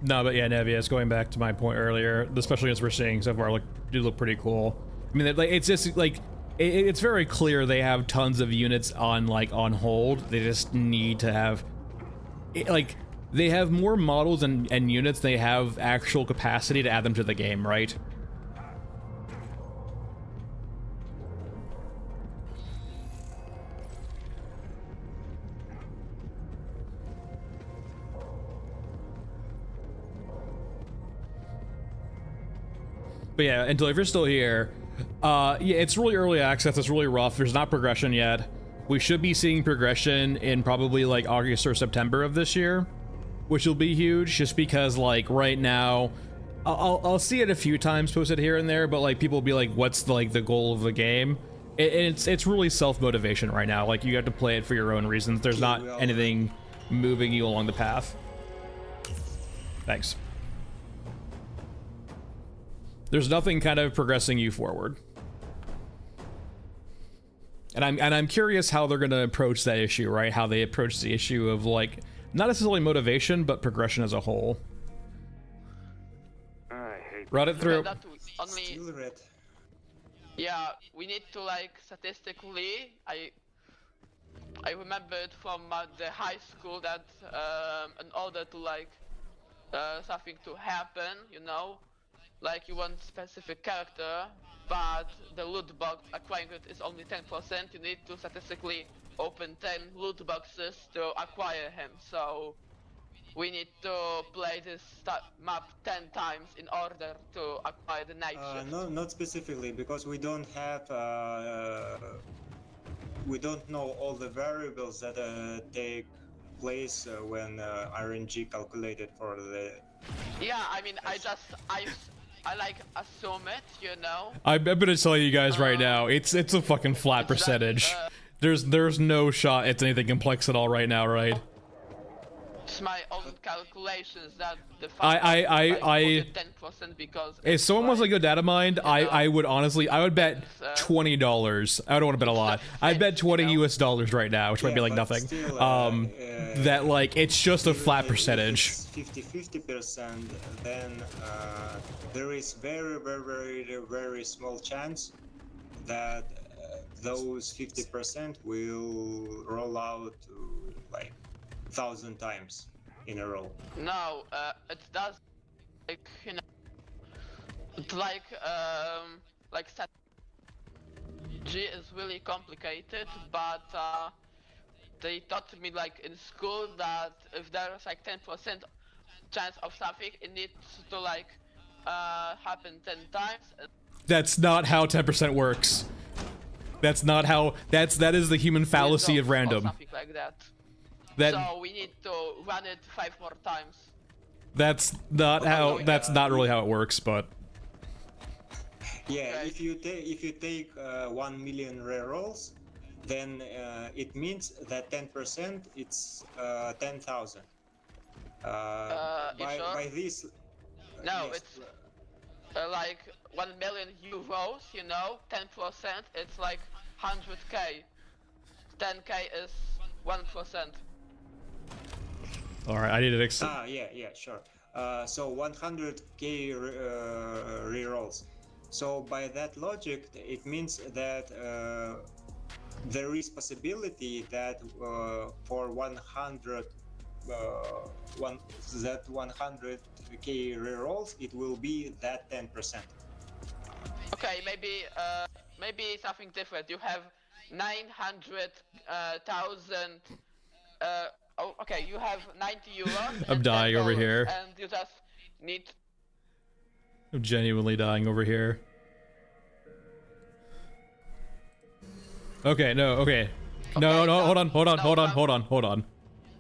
No, but yeah, Nevius, going back to my point earlier, the special units we're seeing so far do look pretty cool. I mean, like, it's just like it's very clear they have tons of units on on hold. They just need to have they have more models and units. They have actual capacity to add them to the game, right? But yeah, until if you're still here, yeah, it's really early access. It's really rough. There's not progression yet. We should be seeing progression in probably like August or September of this year, which will be huge. Just because like right now, I'll see it a few times posted here and there, but like people will be like, "What's the goal of the game?" It's really self-motivation right now. Like you have to play it for your own reasons. There's not anything moving you along the path. Thanks. There's nothing kind of progressing you forward. And I'm curious how they're going to approach that issue, right? How they approach the issue of like not necessarily motivation, but progression as a whole. I hate Run it through. That only, Still red. yeah, we need to like statistically. I remembered from the high school that in order to like something to happen, you know, like you want specific character, but the loot box acquiring it is only 10%. You need to statistically open 10 loot boxes to acquire him. So we need to play this map 10 times in order to acquire the night shift. No, not specifically, because we don't have we don't know all the variables that take place when RNG calculated for the. Yeah, I mean, I like assume it, you know. I'm gonna tell you guys right now, it's a fucking flat percentage. There's no shot it's anything complex at all right now, right? It's my own calculations that the I 10% because if someone wants a good data mined, I would honestly bet $20. I don't want to bet a lot. I bet 20 US dollars right now, which might be like but nothing. still, That like it's just a flat percentage. 50-50%, then there is very small chance that those 50% will roll out to like 1,000 times in a row. No, it does, like, you know, it's like G is really complicated, but they taught me like in school that if there's like 10% chance of something, it needs to like happen 10 times. That's not how 10% works. That's not how. That is the human fallacy of Or random. something like that. That So we need to run it 5 more times. That's not how. That's not really how it works, but Yeah, Okay. if you take 1 million rerolls, then it means that 10% it's 10,000. You sure? By this, No, yes, it's like 1 million euros, you know, 10%, it's like 100k. 10k is 1%. all right. I need to. yeah, sure. So 100k rerolls. So by that logic, it means that there is possibility that for 100 that 100k rerolls, it will be that 10%. Okay, maybe something different. You have 900,000. Oh, okay. You have 90 euros. I'm and dying over $10, here. and you just need. I'm genuinely dying over here. Okay, no, okay. No, Okay, no, hold on, hold on, no, hold on, no. hold on, hold on.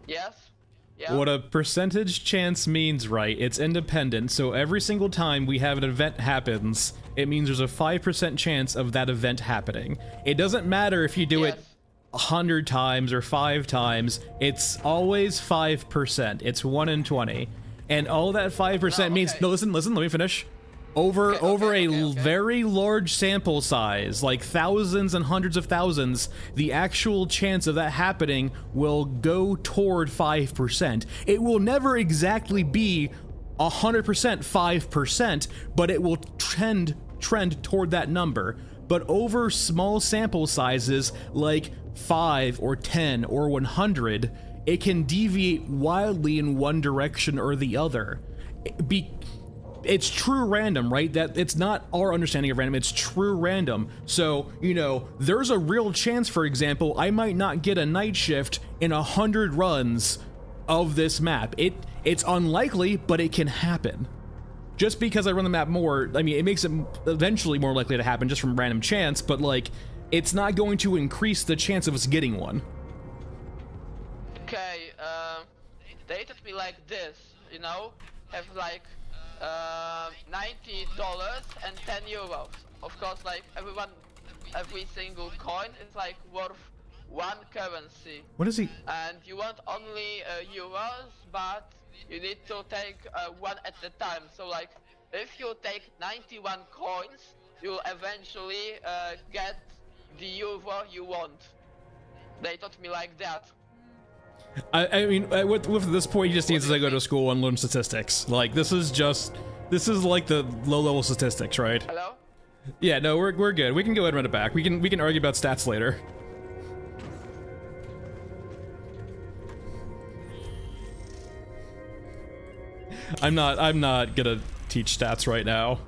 Yes. Yeah. What a percentage chance means, right? It's independent, so every single time we have an event happens, it means there's a 5% chance of that event happening. It doesn't matter if you do it Yes. 100 times or 5 times, it's always 5%. It's 1 in 20. And all that 5% No, means, okay. no, listen, let me finish. Over Okay, okay. very large sample size, like thousands and hundreds of thousands, the actual chance of that happening will go toward 5%. It will never exactly be 100% 5%, but it will trend toward that number. But over small sample sizes, like 5 or 10 or 100, it can deviate wildly in one direction or the other. It's true random, right? That it's not our understanding of random, it's true random. So, you know, there's a real chance, for example, I might not get a night shift in 100 runs of this map. It's unlikely, but it can happen. Just because I run the map more, I mean, it makes it eventually more likely to happen just from random chance, but like, it's not going to increase the chance of us getting one. Okay. They taught me like this. You know, have like $90 and 10 euros. Of course, like every single coin is like worth one currency. What is he? And you want only euros, but you need to take one at a time. So like, if you take 91 coins, you'll eventually get the euro you want. They taught me like that. I mean, with this point, he just needs to go to school and learn statistics. Like, this is like the low-level statistics, right? Hello? Yeah, no, we're good. We can go ahead and run it back. We can argue about stats later. I'm not gonna teach stats right now.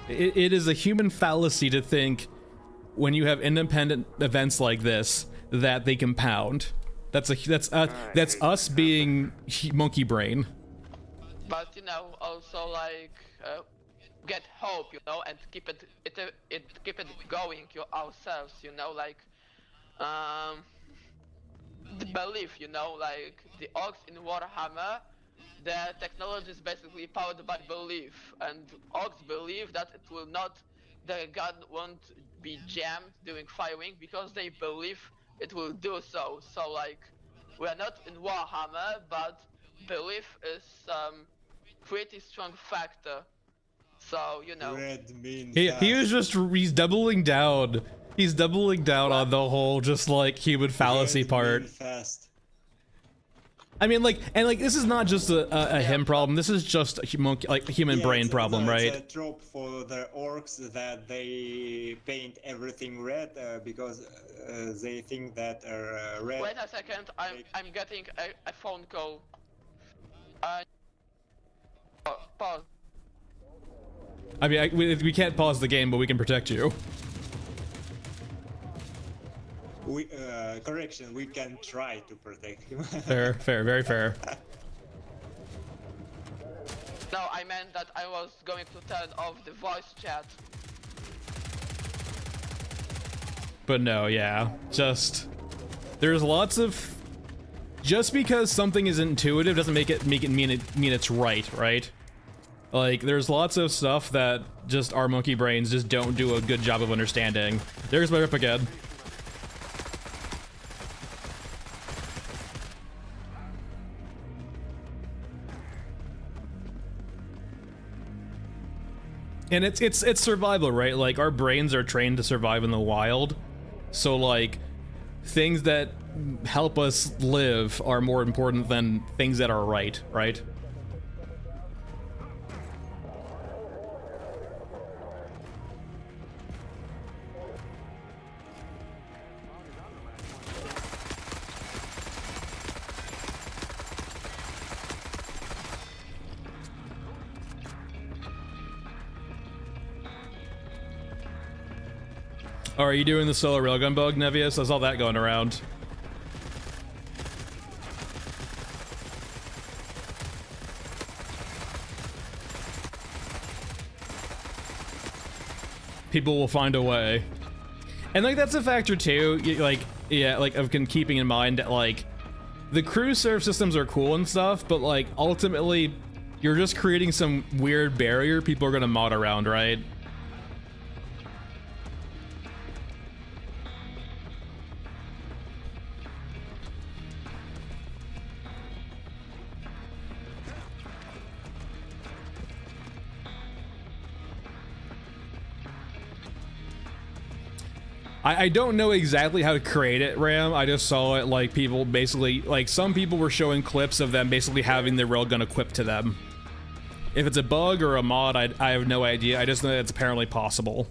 It is a human fallacy to think when you have independent events like this that they compound. That's us being monkey brain. But you know, also like get hope, you know, and keep it going ourselves, you know, like the belief, you know, like the orcs in Warhammer, their technology is basically powered by belief, and orcs believe that their gun won't be jammed during firing because they believe it will do so. So like, we're not in Warhammer, but belief is pretty strong factor. So you know. Red means He's doubling down. He's doubling down on the whole just like human fallacy part. Fast. I mean, like, and like, this is not just a him problem. This is just a human brain problem, right? It's a trope for the orcs that they paint everything red because they think that red. Wait a second, I'm getting a phone call. Pause. I mean, we can't pause the game, but we can protect you. Correction, we can try to protect him. Fair, very fair. No, I meant that I was going to turn off the voice chat. But no, yeah, just there's lots of, just because something is intuitive doesn't make it mean it's right? Like there's lots of stuff that just our monkey brains just don't do a good job of understanding. There's my rip again. And it's survival, right? Like our brains are trained to survive in the wild. So like things that help us live are more important than things that are right? Oh, are you doing the solo railgun bug, Nevius? I saw that going around. People will find a way. And like that's a factor too, of keeping in mind that like the cruise serve systems are cool and stuff, but like ultimately you're just creating some weird barrier people are gonna mod around, right? I don't know exactly how to create it, Ram. I just saw it like people basically, like some people were showing clips of them basically having the railgun equipped to them. If it's a bug or a mod, I have no idea. I just know that it's apparently possible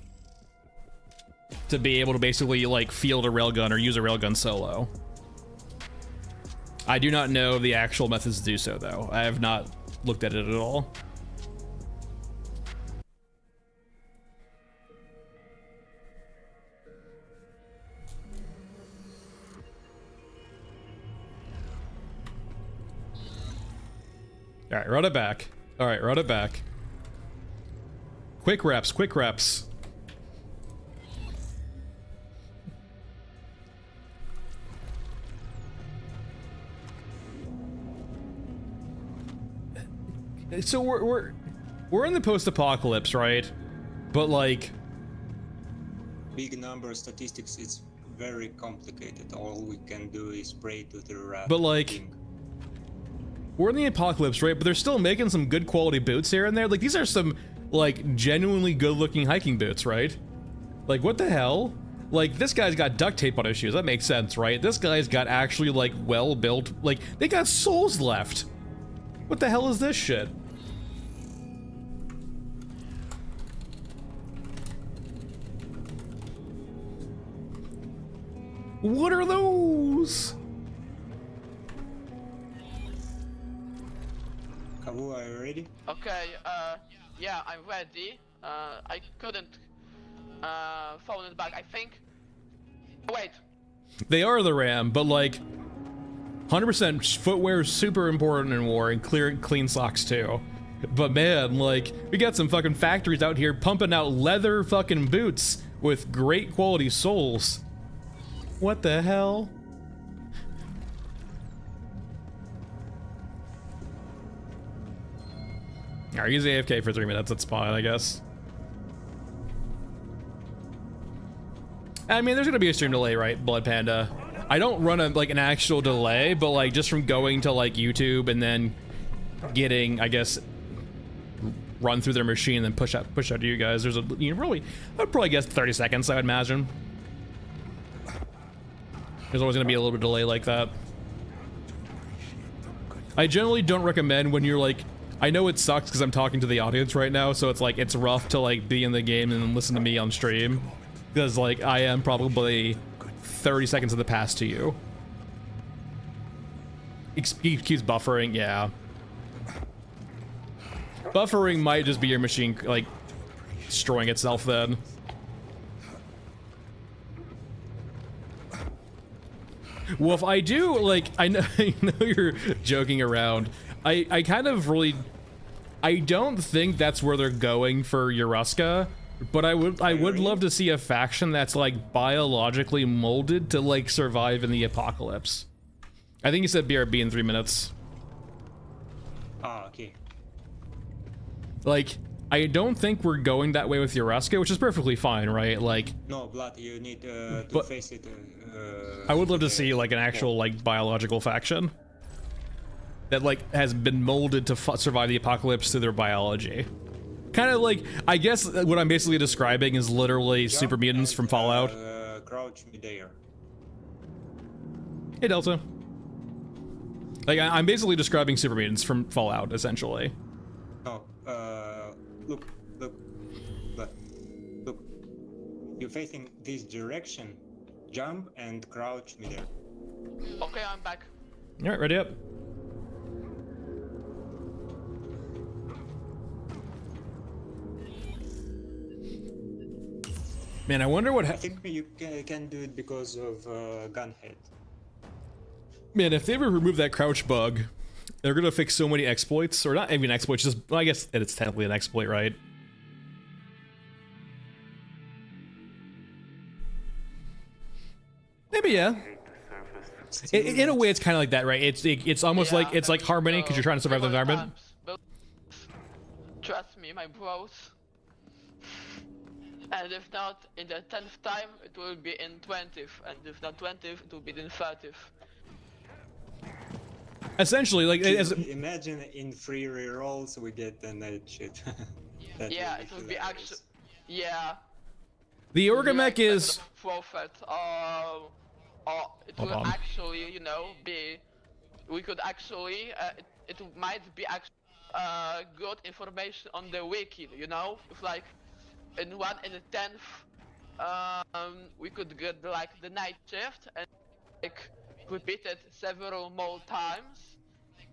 to be able to basically like field a railgun or use a railgun solo. I do not know the actual methods to do so though. I have not looked at it at all. All right, run it back. All right, run it back. Quick reps, quick reps. So we're in the post-apocalypse, right? But like Big number statistics, it's very complicated. All we can do is pray to the wrath. But like we're in the apocalypse, right? But they're still making some good quality boots here and there. Like these are some like genuinely good looking hiking boots, right? Like what the hell? Like this guy's got duct tape on his shoes. That makes sense, right? This guy's got actually like well built, like they got soles left. What the hell is this shit? What are those? Kavu, are you ready? Okay, yeah, I'm ready. I couldn't phone it back, I think. Wait. They are the RAM, but like 100% footwear is super important in war, and clean socks too. But man, like we got some fucking factories out here pumping out leather fucking boots with great quality soles. What the hell? Alright, use AFK for 3 minutes, that's fine, I guess. I mean, there's gonna be a stream delay, right, Blood Panda? I don't run an actual delay, but like just from going to like YouTube and then getting, I guess, run through their machine and then push out to you guys. There's I'd probably guess 30 seconds, I would imagine. There's always gonna be a little bit of delay like that. I generally don't recommend when you're like, I know it sucks because I'm talking to the audience right now, so it's like it's rough to like be in the game and then listen to me on stream, because like I am probably 30 seconds of the past to you. He keeps buffering, yeah. Buffering might just be your machine like destroying itself then. Well, if I do, like, I know you're joking around. I kind of really, I don't think that's where they're going for Yoruska. But I would love to see a faction that's like biologically molded to like survive in the apocalypse. I think you said BRB in 3 minutes. Ah, okay. Like, I don't think we're going that way with Yoraska, which is perfectly fine, right? Like, No, Blood, you need to But- face it. I would love to see like an actual like biological faction that like has been molded to survive the apocalypse through their biology. Kind of like, I guess what I'm basically describing is literally super Jump mutants and, from Fallout. Crouch midair. Hey Delta. Like I'm basically describing super mutants from Fallout, essentially. No, look, Blood. Look. You're facing this direction. Jump and crouch midair. Okay, I'm back. All right, ready up. Man, I wonder what. I think you can do it because of gunhead. Man, if they ever remove that crouch bug, they're gonna fix so many exploits, or not even exploits. Just, well, I guess it's technically an exploit, right? Maybe yeah. In a way, it's kind of like that, right? It's almost Yeah, like it's like Harmony because you're trying to survive the several environment. times, but trust me, my bros. And if not in the 10th time, it will be in 20th, and if not 20th, it will be in 30th. Essentially, like as, Imagine in 3 rerolls we get the night shit. That Yeah, would it will be hilarious. actually. Yeah. the it will be Orgamech like is. Prophet, or it Hold will on. actually, you know, be. We could actually. It might be actually good information on the wiki, you know, if like in 1 in the 10th, we could get like the night shift and like repeat it several more times.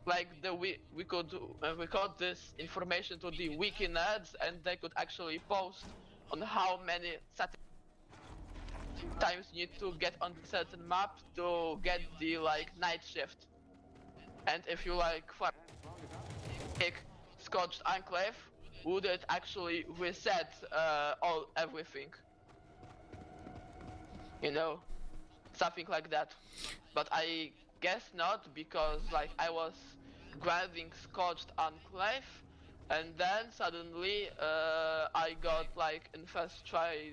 Like we could record this information to the wiki nerds, and they could actually post on how many times you need to get on the certain map to get the like night shift. And if you like pick Scorched Enclave, would it actually reset everything? You know, something like that. But I guess not, because like I was grinding Scorched Enclave, and then suddenly I got like in first try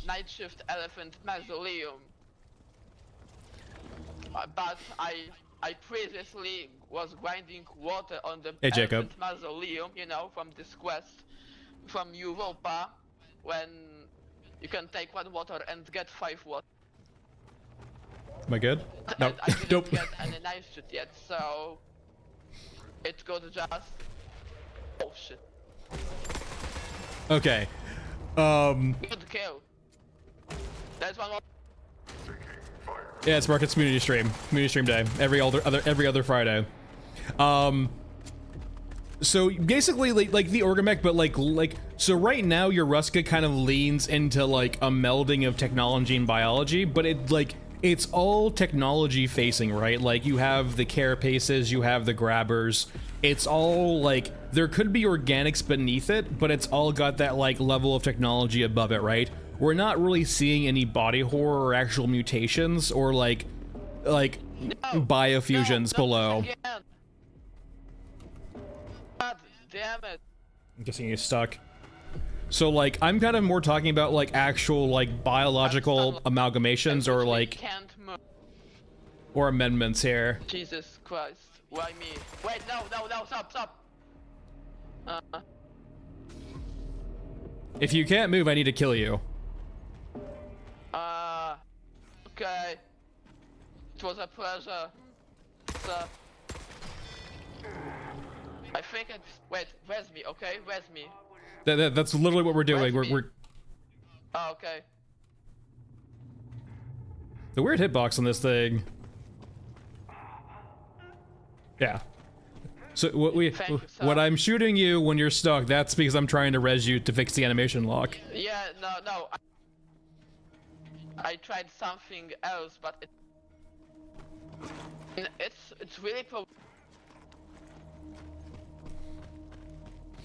Night Shift Elephant Mausoleum. But I previously was grinding water on the Hey, Jacob. Elephant Mausoleum, you know, from this quest from Europa, when you can take 1 water and get 5 water. Am I good? No. And I didn't Nope. get any night shit yet, so it could just. Oh shit! Okay. Good kill. There's one more. Yeah, it's Market's community stream day, every other Friday. So basically, like the Orgamech, but like so right now your Ruska kind of leans into like a melding of technology and biology, but it's all technology facing, right? Like you have the carapaces, you have the grabbers. It's all like there could be organics beneath it, but it's all got that like level of technology above it, right? We're not really seeing any body horror or actual mutations or like biofusions No, below. again. God damn it! I'm guessing he's stuck. So like I'm kind of more talking about like actual like biological amalgamations or like Can't move. or amendments here. Jesus Christ! Why me? Wait, no, stop! If you can't move, I need to kill you. Okay. It was a pleasure. So, I think it's. Wait, where's me? Okay, where's me? That's literally what we're doing. Where's me? We're Oh, okay. the weird hitbox on this thing. Yeah. So Thank you, sir. what I'm shooting you when you're stuck, that's because I'm trying to res you to fix the animation lock. Yeah, no. I tried something else, but it's really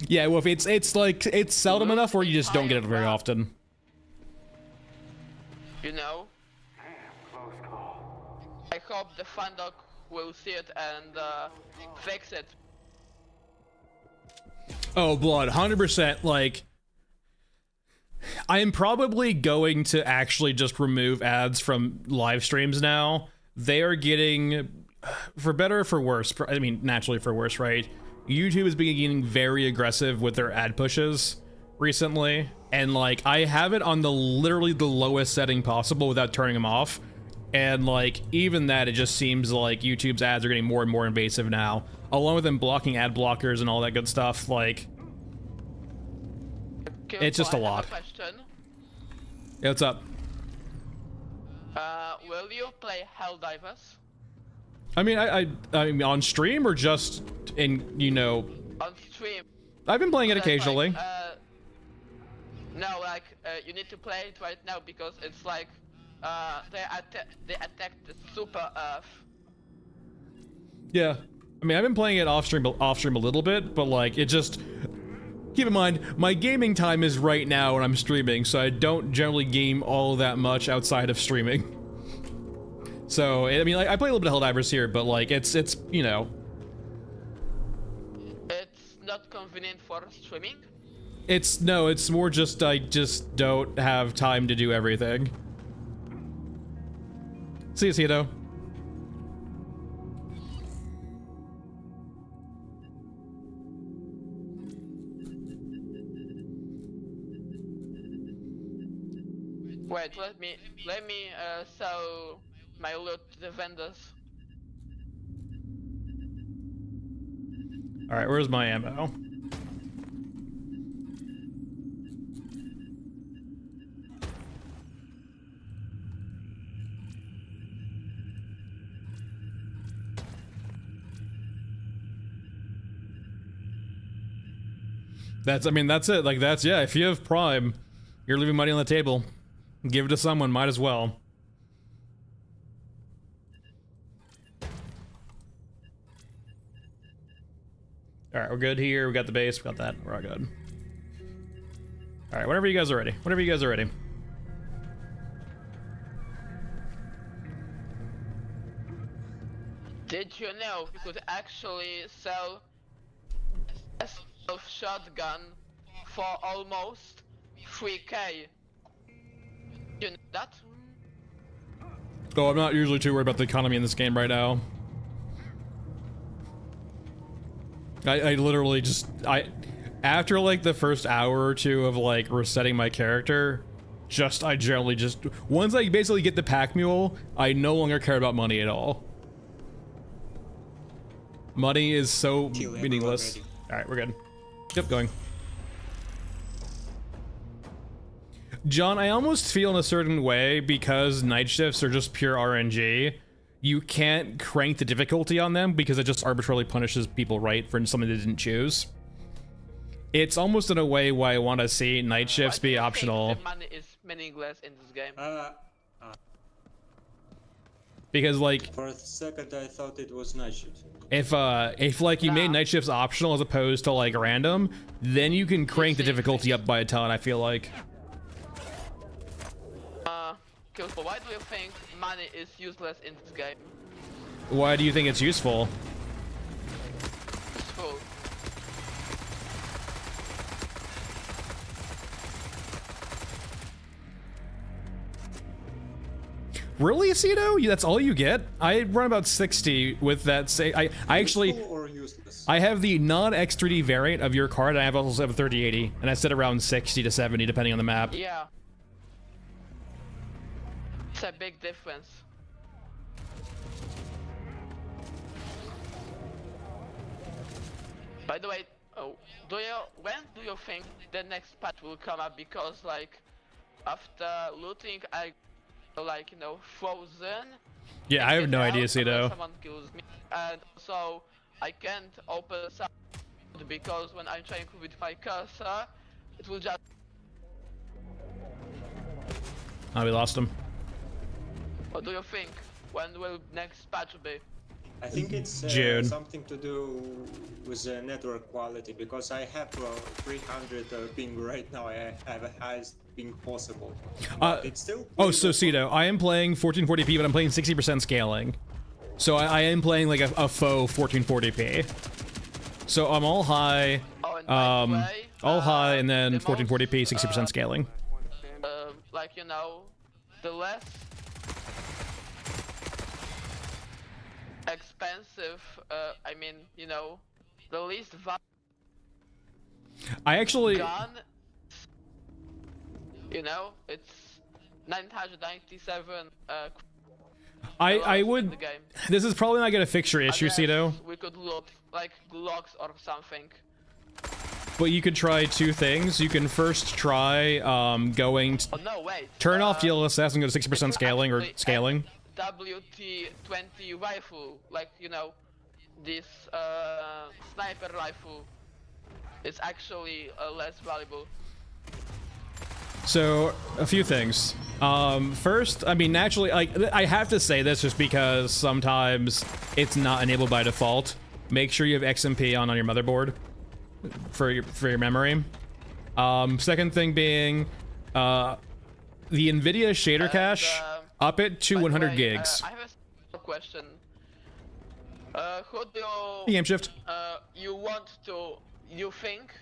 Yeah, well, if it's like it's seldom enough where you just don't get it very often. You know? Close call. I hope the fan dog will see it and fix it. Oh, blood, 100%. Like, I am probably going to actually just remove ads from live streams now. They are getting, for better or for worse, I mean, naturally for worse, right? YouTube has been getting very aggressive with their ad pushes recently. And like, I have it on the literally the lowest setting possible without turning them off. And like, even that, it just seems like YouTube's ads are getting more and more invasive now. Along with them blocking ad blockers and all that good stuff, like, Okay, it's just so a I have lot. question. Yeah, what's up? Will you play Helldivers? I mean, I mean, on stream or just in, you know, On stream? I've been playing it That's occasionally. Like, no, like, you need to play it right now because it's like, they attacked the Super Earth. Yeah, I mean, I've been playing it off stream a little bit, but like, it just, keep in mind, my gaming time is right now when I'm streaming, so I don't generally game all that much outside of streaming. So, I mean, like, I play a little bit of Helldivers here, but like, it's, you know. It's not convenient for streaming? No, it's more just, I just don't have time to do everything. See you, Cito. Wait, let me sell my loot to the vendors. Alright, where's my ammo? I mean, that's it. Like, that's, yeah, if you have Prime, you're leaving money on the table. Give it to someone, might as well. Alright, we're good here. We got the base, we got that. We're all good. Alright, whenever you guys are ready. Whenever you guys are ready. Did you know you could actually sell a shotgun for almost 3k? You know that? Oh, I'm not usually too worried about the economy in this game right now. I literally just, after like the first hour or two of like resetting my character, I generally just, once I basically get the pack mule, I no longer care about money at all. Money is so meaningless. Alright, we're good. Keep going. John, I almost feel in a certain way, because night shifts are just pure RNG, you can't crank the difficulty on them because it just arbitrarily punishes people, right, for something they didn't choose. It's almost in a way why I want to see night shifts be optional. Money is meaningless in this game. Because like, For a second I thought it was night shift. if like you made night shifts optional as opposed to like random, then you can crank the difficulty up by a ton, I feel like. Killful, why do you think money is useless in this game? Why do you think it's useful? Useful. Really, Cito? That's all you get? I run about 60 with that. Say, I actually, Useful or useless? I have the non-X3D variant of your card, and I also have a 3080, and I sit around 60 to 70 depending on the map. Yeah. It's a big difference. By the way, when do you think the next patch will come up? Because like, after looting, I like, you know, frozen. Yeah, I have no idea, Cito. Someone kills me, and so I can't open some because when I'm trying with my cursor, it will just. Oh, we lost him. What do you think? When will next patch be? I think it's June. something to do with the network quality because I have 300 ping right now. I have the highest ping possible. But it's still. Oh, so Cito, I am playing 1440p, but I'm playing 60% scaling. So I am playing like a faux 1440p. So I'm all high, Oh, and by the way, all high, and then the 1440p, most, 60% scaling. like, you know, the less expensive, I mean, you know, the least I actually, gun, you know, it's 997 I in would. the game. This is probably not gonna fix your issue, Unless Cito. we could loot like Glocks or something. But you could try two things. You can first try going to Oh no, wait. turn off DLSS and go to 60% scaling or scaling. WT-20 rifle, like, you know, this sniper rifle, is actually less valuable. So a few things. First, I mean, naturally, like I have to say this just because sometimes it's not enabled by default. Make sure you have XMP on your motherboard for your memory. Second thing being, the NVIDIA shader cache, up it to 100 gigs. I have a question. Who do Game shift. you think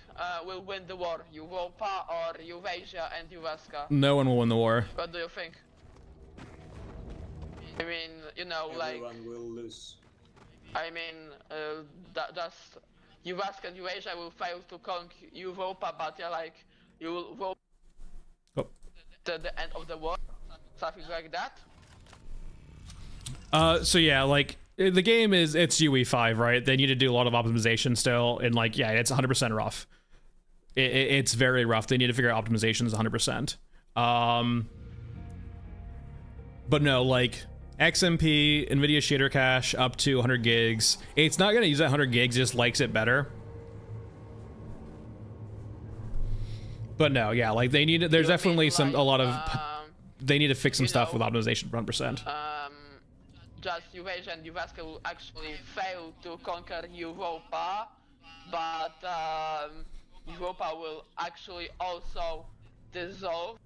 will win the war? Europa or Eurasia and Euraska? No one will win the war. What do you think? I mean, you know, Everyone will lose. I mean, does Euraska and Eurasia will fail to conquer Europa, but yeah, like, you will go to the end of the war, something like that? So yeah, like the game it's UE5, right? They need to do a lot of optimization still, and like yeah, it's 100% rough. It's very rough. They need to figure out optimizations 100%. But no, like XMP, NVIDIA shader cache up to 100 gigs. It's not gonna use that 100 gigs, it just likes it better. But no, yeah, like they need. There's definitely like, a lot of. They need to fix some stuff with know, optimization 100%. Just Eurasia and Euraska will actually fail to conquer Europa, but Europa will actually also dissolve.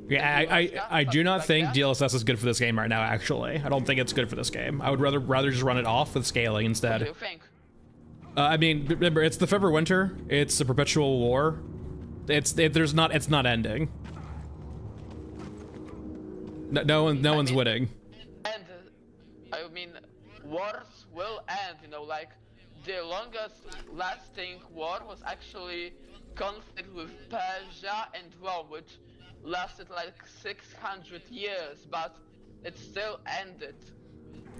Yeah, I do not think DLSS is good for this game right now, actually. I don't think it's good for this game. I would rather just run it off with scaling instead. What do you think? I mean, remember, it's the forever winter. It's a perpetual war. It's not ending. No one's winning. And I mean, wars will end. You know, like the longest lasting war was actually conflict with Persia and Rome, which lasted like 600 years, but it still ended.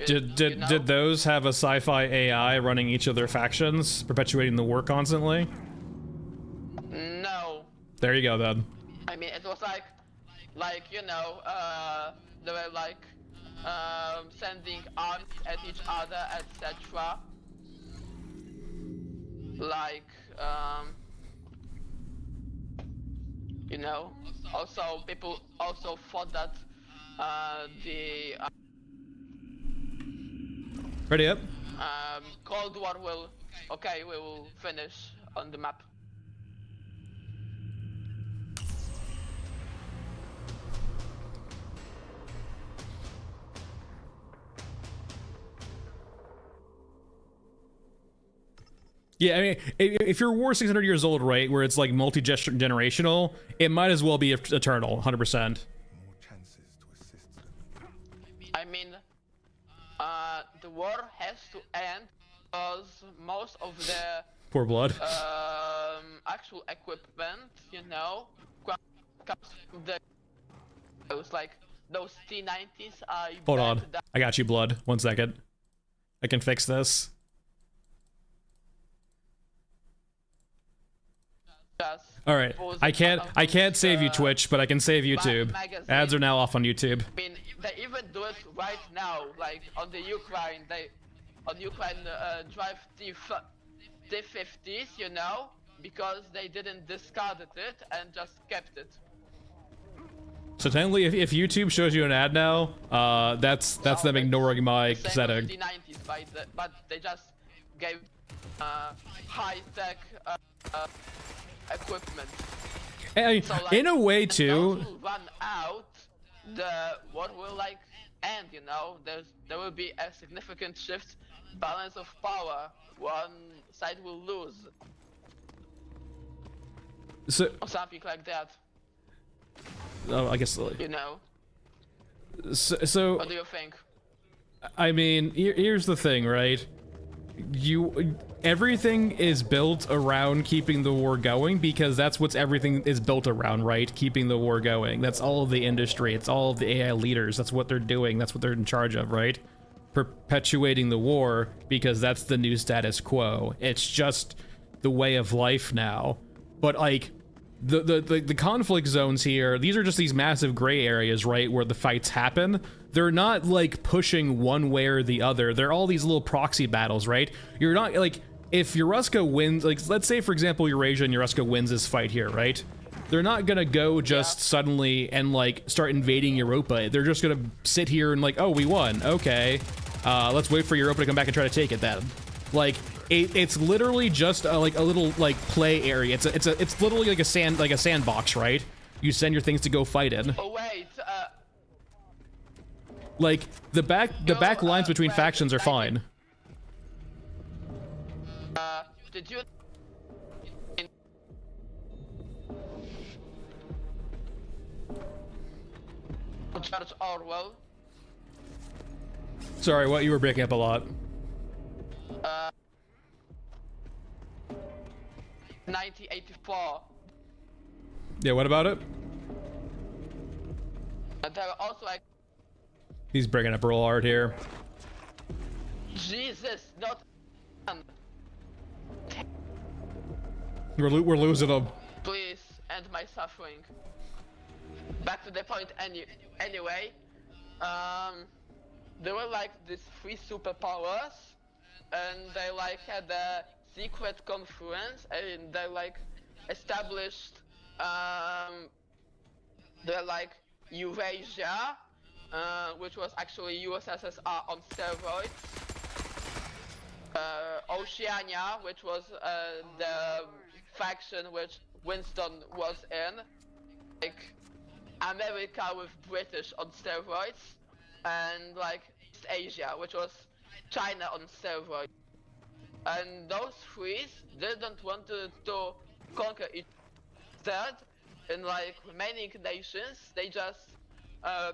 Did those have a sci-fi AI running each of their factions, perpetuating the war constantly? No. There you go, then. I mean, it was like you know, they were like sending arms at each other, etc. Like you know. Also, people also thought that the Ready up? Cold War will finish on the map. Yeah, I mean, if your war 600 years old, right, where it's like multi-generational, it might as well be eternal, 100%. More chances to assist them. I mean, the war has to end because most of the Poor blood. actual equipment, you know, comes from the those T90s are. Hold on, I got you, blood. 1 second. I can fix this. All right, I can't save you, Twitch, but I can save YouTube. Ads are now off on YouTube. I mean, they even do it right now, like on the Ukraine. Ukraine drive T50s, you know, because they didn't discard it and just kept it. So technically, if YouTube shows you an ad now, that's them ignoring my Same setting. in the 90s, but they just gave high-tech equipment. And, So, like, in a way those too. will run out, the what will like end, you know? There will be a significant shift, balance of power. One side will lose, So or something like that. oh, I guess. You know? So What do you think? I mean, here's the thing, right? Everything is built around keeping the war going because that's what everything is built around, right? Keeping the war going. That's all of the industry. It's all of the AI leaders. That's what they're doing. That's what they're in charge of, right? Perpetuating the war because that's the new status quo. It's just the way of life now. But like the conflict zones here, these are just these massive gray areas, right, where the fights happen. They're not like pushing one way or the other. They're all these little proxy battles, right? You're not like, if Yoruska wins, like let's say for example Eurasia and Yoruska wins this fight here, right? They're not gonna go just suddenly and like start invading Europa. They're just gonna sit here and like, oh, we won, okay. Let's wait for Europa to come back and try to take it then. Like, it's literally just like a little like play area. It's literally like a sandbox, right? You send your things to go fight in. Oh wait, Like the back lines between factions are fine. did you? George Orwell. Sorry, what? You were breaking up a lot. 1984. Yeah, what about it? There were also like, He's breaking up real hard here. Jesus, not. We're losing him. Please end my suffering. Back to the point. Anyway, there were like these three superpowers, and they like had a secret conference, and they like established the like Eurasia, which was actually USSR on steroids. Oceania, which was the faction which Winston was in, like America with British on steroids, and like East Asia, which was China on steroids. And those three didn't want to conquer each other. In like remaining nations, they just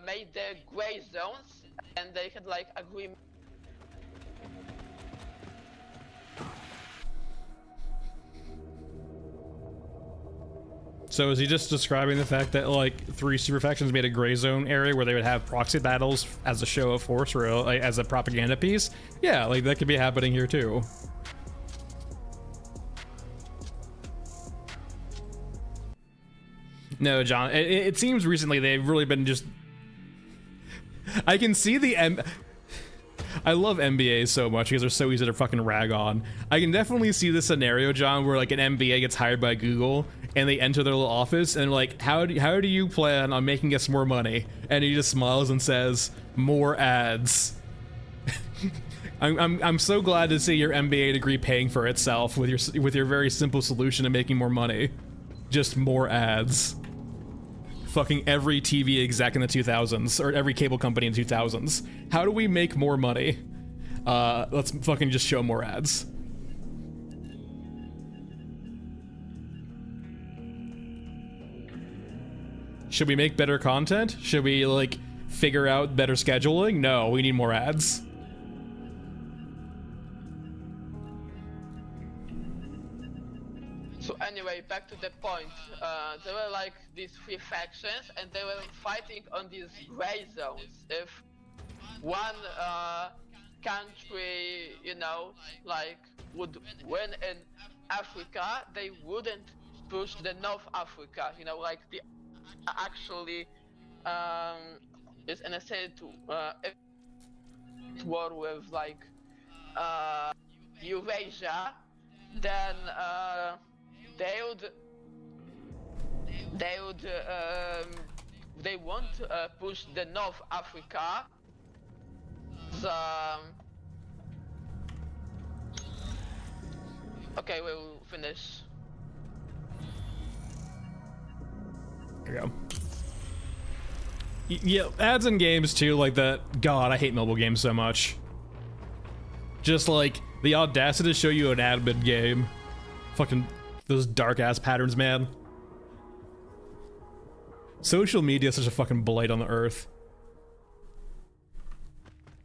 made their gray zones, and they had like agreement. So is he just describing the fact that like three super factions made a gray zone area where they would have proxy battles as a show of force or like, as a propaganda piece? Yeah, like that could be happening here too. No, John, it seems recently they've really been just... I can see the I love MBAs so much because they're so easy to fucking rag on. I can definitely see the scenario, John, where like an MBA gets hired by Google and they enter their little office and like, how do you plan on making us more money? And he just smiles and says, more ads. I'm so glad to see your MBA degree paying for itself with your very simple solution to making more money. Just more ads. Fucking every TV exec in the 2000s, or every cable company in the 2000s. How do we make more money? Let's fucking just show more ads. Should we make better content? Should we, like, figure out better scheduling? No, we need more ads. So anyway, back to the point. There were like these three factions, and they were fighting on these gray zones. If one country, you know, like would win in Africa, they wouldn't push the North Africa. You know, like the actually is in a sense war with like Eurasia, then they would they won't push the North Africa. Okay, we'll finish. There you go. Yeah, ads in games too, like that. God, I hate mobile games so much. Just like the audacity to show you an ad mid game. Fucking those dark ass patterns, man. Social media is such a fucking blight on the earth.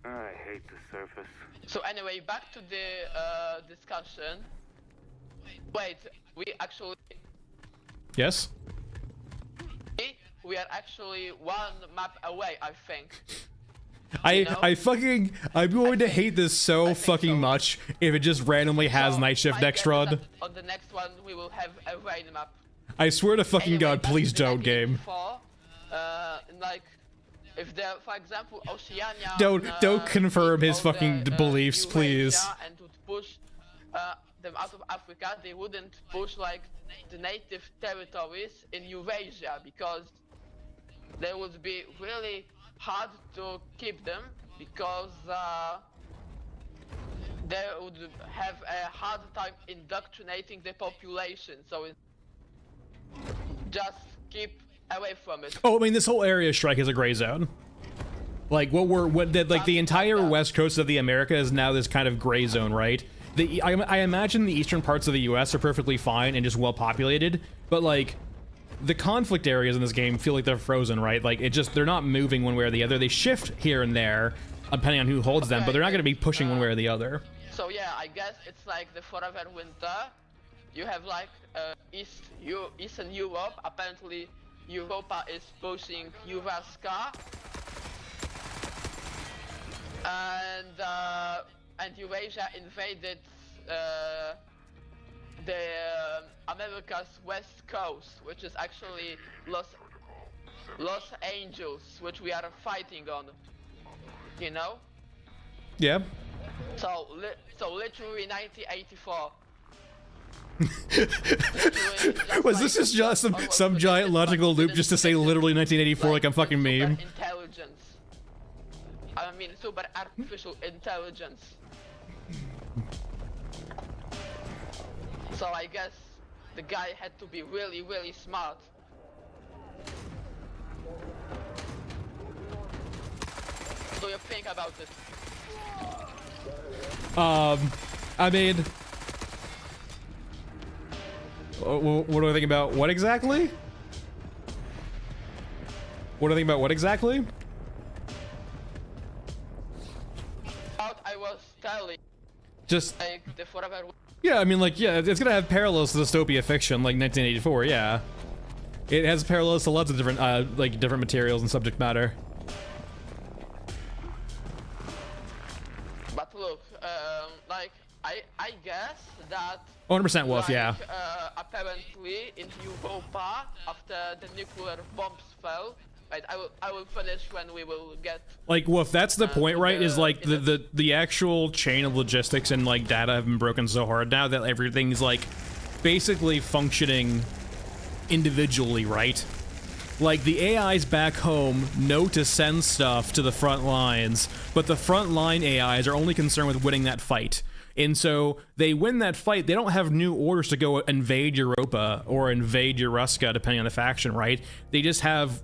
I hate the surface. So anyway, back to the discussion. Wait, we actually... Yes? We are actually one map away, I think. I'm going to hate this so fucking much if it just randomly has So, night shift my next guess is run. that on the next one, we will have a rain map. I swear to fucking Anyway, God, back please to the don't, game. 1984, like, if there, for example, Oceania... Don't confirm his or fucking the, beliefs, Eurasia please. And would push them out of Africa, they wouldn't push, like, the native territories in Eurasia, because they would be really hard to keep them, because they would have a hard time indoctrinating the population, so just keep away from it. Oh, I mean, this whole area strike is a gray zone. Like the entire west coast of the America is now this kind of gray zone, right? I imagine the eastern parts of the U.S. are perfectly fine and just well populated, but like the conflict areas in this game feel like they're frozen, right? Like they're not moving one way or the other. They shift here and there depending on who holds them, but they're not going to be pushing one way or the other. So yeah, I guess it's like the forever winter. You have like Eastern Europe. Apparently, Europa is pushing Euraska, and Eurasia invaded the America's west coast, which is actually Los Angeles, which we are fighting on. You know? Yeah. So literally 1984. Was this just some giant logical loop just to say literally 1984 like I'm fucking meme? Intelligence. I mean, super artificial intelligence. So I guess the guy had to be really, really smart. What do you think about it? I mean, what do I think about what exactly? What do I think about what exactly? I was telling. Just Like the forever. yeah, I mean, like yeah, it's gonna have parallels to dystopia fiction like 1984. Yeah, it has parallels to lots of different like different materials and subject matter. But look, like I guess that 100% wolf, like, yeah. Apparently in Europa, after the nuclear bombs fell, right? I will finish when we will get. Like, wolf, that's the point, right? Is like the actual chain of logistics and like data have been broken so hard now that everything's like basically functioning individually, right? Like the AIs back home know to send stuff to the front lines, but the front line AIs are only concerned with winning that fight. And so they win that fight, they don't have new orders to go invade Europa or invade Euraska, depending on the faction, right? They just have,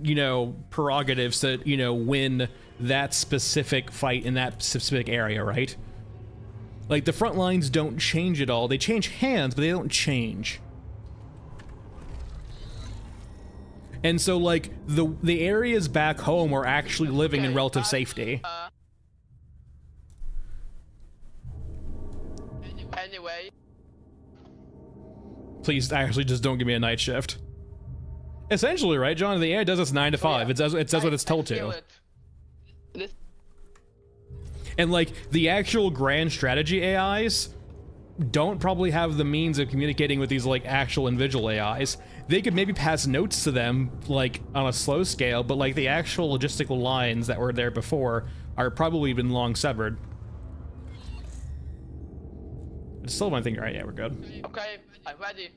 you know, prerogatives to, you know, win that specific fight in that specific area, right? Like the front lines don't change at all. They change hands, but they don't change. And so, like, the areas back home are actually living in relative safety. Anyway. Please, actually, just don't give me a night shift. Essentially, right, John? The AI does its 9 to 5. It does what it's told to. And, like, the actual grand strategy AIs don't probably have the means of communicating with these, like, actual individual AIs. They could maybe pass notes to them, like, on a slow scale, but, like, the actual logistical lines that were there before are probably been long severed. It's still my thing, right? Yeah, we're good. Okay, I'm ready.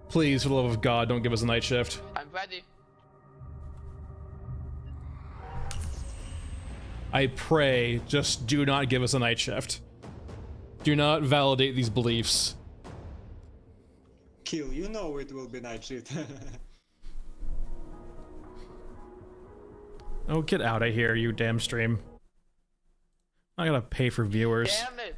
Please, for the love of God, don't give us a night shift. I'm ready. I pray, just do not give us a night shift. Do not validate these beliefs. Kill, you know it will be night shift. Oh, get out of here, you damn stream. I gotta pay for viewers. Damn it!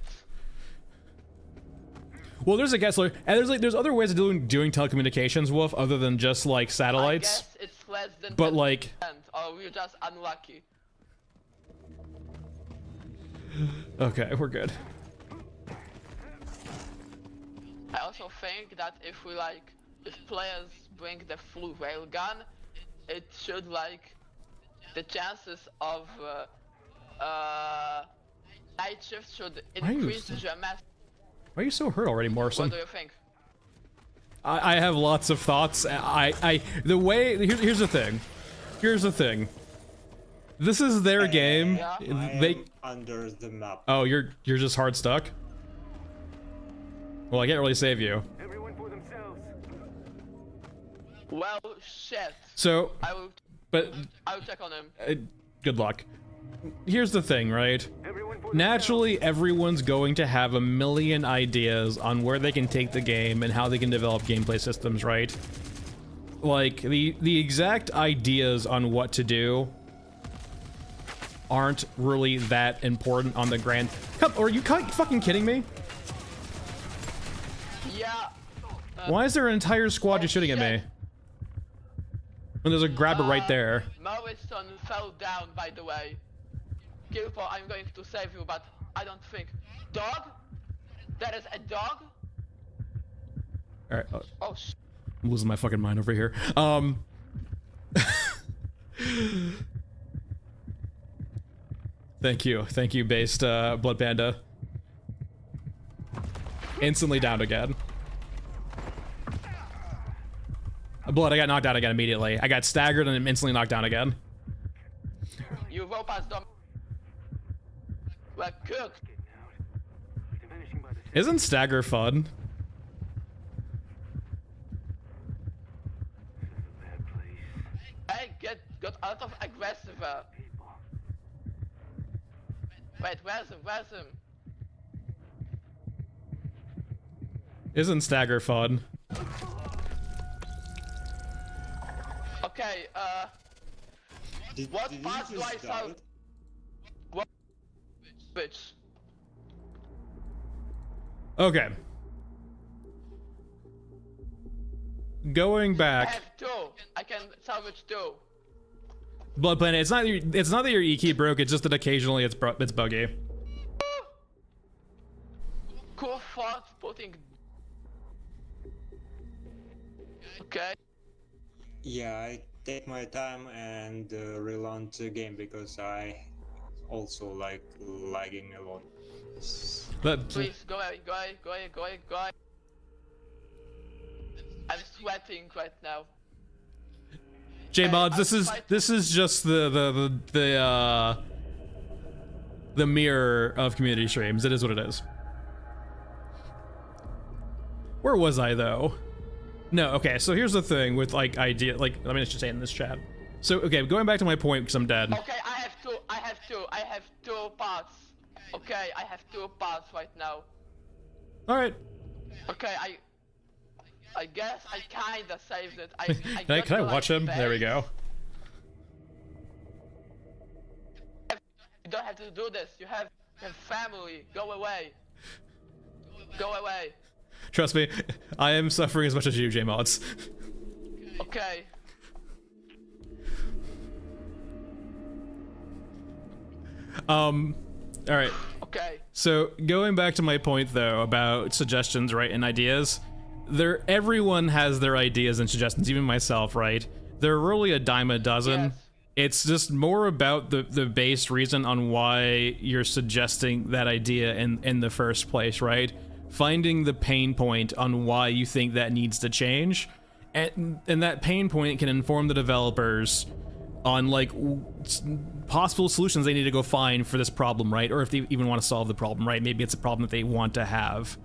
Well, there's a guess, and there's other ways of doing telecommunications, Wolf, other than just like satellites. I guess it's less than But 10%, like, or we're just unlucky. okay, we're good. I also think that if players bring the full railgun, it should the chances of night shift should increase dramatically. Why are you so hurt already, Morrison? What do you think? I have lots of thoughts. Here's the thing. Here's the thing. This is their game. Yeah. I'm under the map. Oh, you're just hard stuck? Well, I can't really save you. Everyone for themselves. Well, shit. So, I'll check on him. good luck. Here's the thing, right? Everyone for Naturally, everyone's going to have a million ideas on where they can take the game and how they can develop gameplay systems, right? Like, the exact ideas on what to do aren't really that important on the grand... Are you fucking kidding me? Yeah. Why is there an entire squad just shooting at me? When there's a grabber right there. Morrison fell down, by the way. Kilpo, I'm going to save you, but I don't think. Dog? That is a dog? Alright, Oh, I'm losing my fucking mind over here. Thank you, based Blood Panda. Instantly downed again. Blood, I got knocked down again immediately. I got staggered and I'm instantly knocked down again. you rope us down. We're cooked. Diminishing by the Isn't stagger fun? bad place. Hey, get out of aggressive. Wait, where's him? Isn't stagger fun? Okay, what Did part you do I just sound? die? What? Bitch. Okay. Going I back, have two. I can salvage two. Blood Planet. It's not that your E key broke. It's just that occasionally it's buggy. Cool thought putting. Okay. Yeah, I take my time and relaunch the game because I also like lagging a lot. But Please go away. I'm sweating right now. J-Mods, this is just the mirror of community streams. It is what it is. Where was I though? No, okay, so here's the thing with like idea, like, let me just say it in this chat. So, okay, going back to my point because I'm dead. Okay, I have two parts. Okay, I have two parts right now. Alright. Okay, I guess I kinda saved it. I got Can I to, watch like, him? There we go. You don't have to do this. You have family. Go away. Go away. Trust me, I am suffering as much as you, J-Mods. Okay. Alright. Okay. So, going back to my point though about suggestions, right, and ideas, everyone has their ideas and suggestions, even myself, right? They're really a dime a dozen. Yes. It's just more about the base reason on why you're suggesting that idea in the first place, right? Finding the pain point on why you think that needs to change, and that pain point can inform the developers on like possible solutions they need to go find for this problem, right? Or if they even want to solve the problem, right? Maybe it's a problem that they want to have.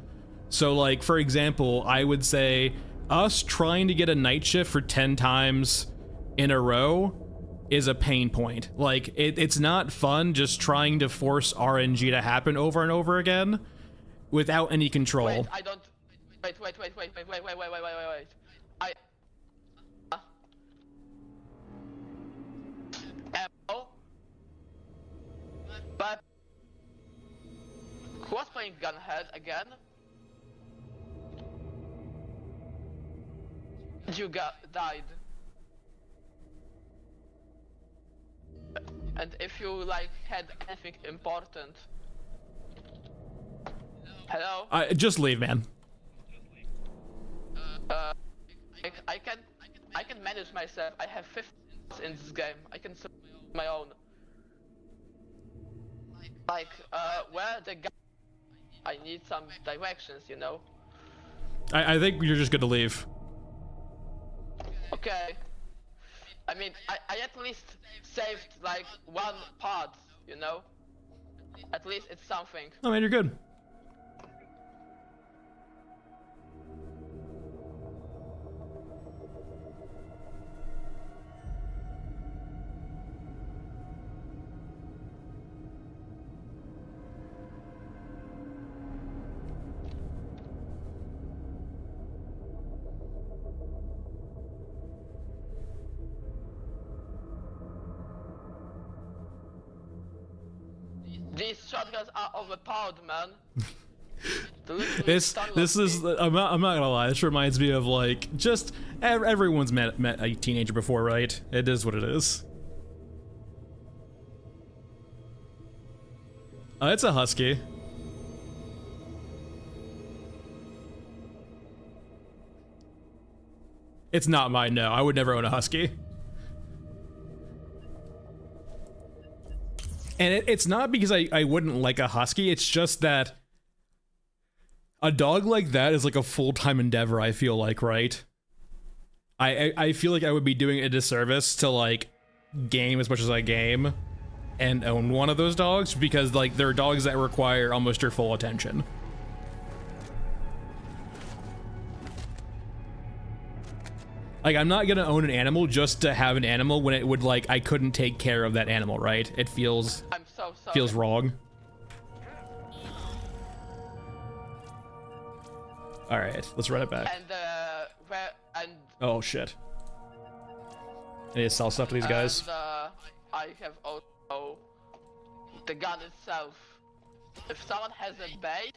So like, for example, I would say us trying to get a night shift for 10 times in a row is a pain point. Like, it's not fun just trying to force RNG to happen over and over again without any control. Wait, I don't. Wait. I. Ammo. But who was playing Gunhead again? You died. And if you like had anything important. Hello? Just leave, man. I can manage myself. I have 50 in this game. I can survive my own. Like, where the guy? I need some directions, you know. I think you're just gonna leave. Okay. I mean, I at least saved like one part, you know. At least it's something. Oh man, you're good. These shotguns are overpowered, man. This is I'm not gonna lie. This reminds me of like just everyone's met a teenager before, right? It is what it is. It's a husky. It's not mine. No, I would never own a husky. And it's not because I wouldn't like a husky. It's just that a dog like that is like a full-time endeavor, I feel like, right? I feel like I would be doing a disservice to like game as much as I game and own one of those dogs, because like there are dogs that require almost your full attention. Like, I'm not gonna own an animal just to have an animal when it would, like, I couldn't take care of that animal, right? It feels... I'm so sorry. Feels wrong. Alright, let's run it back. And oh, shit. I need to sell stuff to these guys. And, I have also the gun itself. If someone has a base,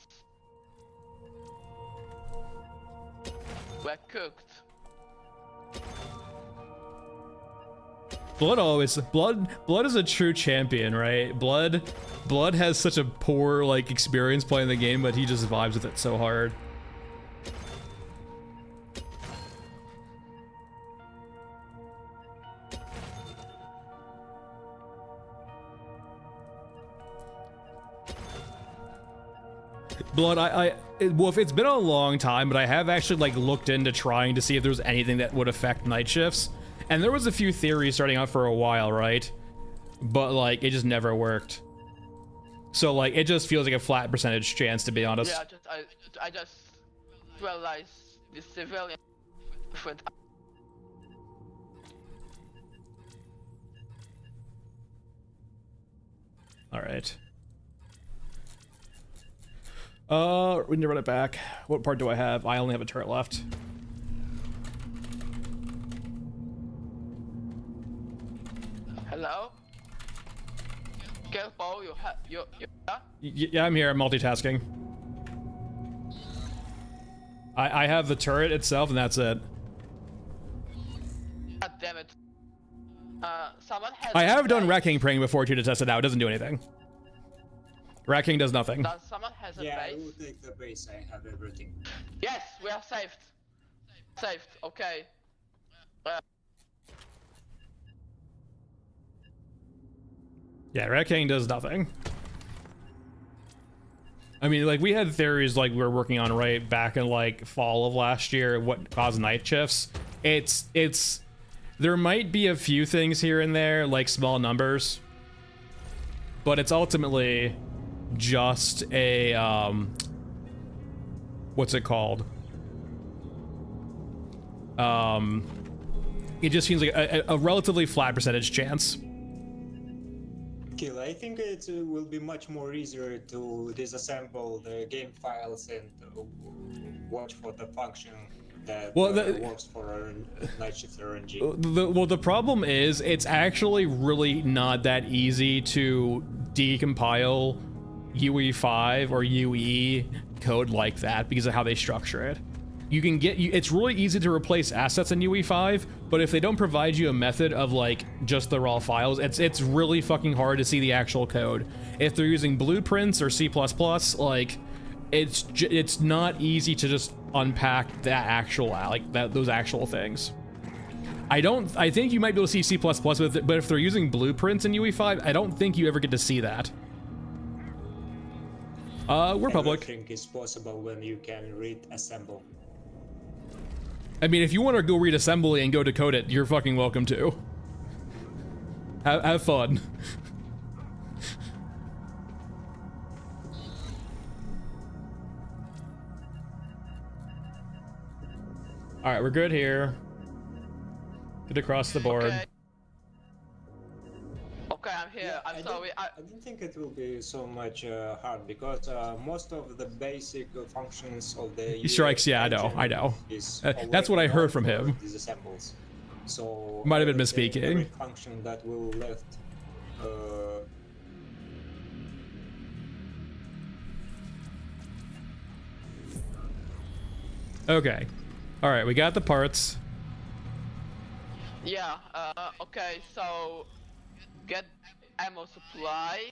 we're cooked. Blood is a true champion, right? Blood has such a poor like experience playing the game, but he just vibes with it so hard. Blood, well, if it's been a long time, but I have actually like looked into trying to see if there's anything that would affect night shifts, and there was a few theories starting out for a while, right? But like it just never worked. So like it just feels like a flat percentage chance, to be honest. Yeah, I just realized the civilian different. All right. We need to run it back. What part do I have? I only have a turret left. Hello? Careful, Yeah, I'm here. I'm multitasking. I have the turret itself, and that's it. God damn it. Someone has I have done wrecking praying before too to test it out. It doesn't do anything. Wrecking does nothing. Does someone has a Yeah, I base? will take the base. I have everything. Yes, we are saved. Saved, okay. Yeah, wrecking does nothing. I mean, like, we had theories like we were working on right back in like fall of last year, what caused night shifts. It's there might be a few things here and there, like small numbers, but it's ultimately just a what's it called? it just seems like a relatively flat percentage chance. Kill, I think it will be much more easier to disassemble the game files and watch for the function that works for our night shift RNG. The problem is it's actually really not that easy to decompile UE5 or UE code like that because of how they structure it. You can get it's really easy to replace assets in UE5, but if they don't provide you a method of like just the raw files, it's really fucking hard to see the actual code. If they're using blueprints or C++, like it's not easy to just unpack that actual those actual things. I think you might be able to see C++ with it, but if they're using blueprints in UE5, I don't think you ever get to see that. We're public. Everything is possible when you can read assemble. I mean, if you want to go read assembly and go decode it, you're fucking welcome to. Have fun. All right, we're good here. Good across the board. Okay, I'm here. Yeah, I'm sorry. I don't think it will be so much hard because most of the basic functions of the He strikes. Yeah, I know. That's what I heard from him. Disassembles. So might have been misspeaking. Every function that will left. Okay. All right, we got the parts. Yeah. Okay. So get ammo supply.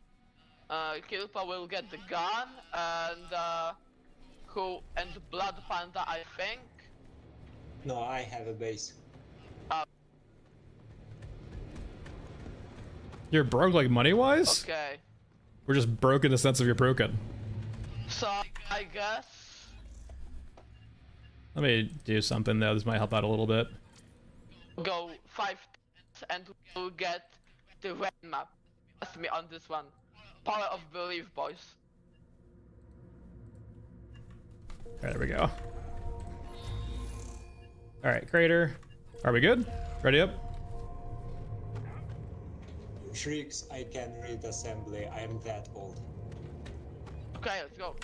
Kilpa will get the gun and the Blood Panda, I think. No, I have a base. You're broke like money-wise? Okay. We're just broke in the sense of you're broken. So I guess. Let me do something though. This might help out a little bit. Go 5 and we'll get the red map. Trust me on this one. Power of belief, boys. Alright, there we go. Alright, crater. Are we good? Ready up? Shrieks, I can read assembly. I am that old. Okay, let's go.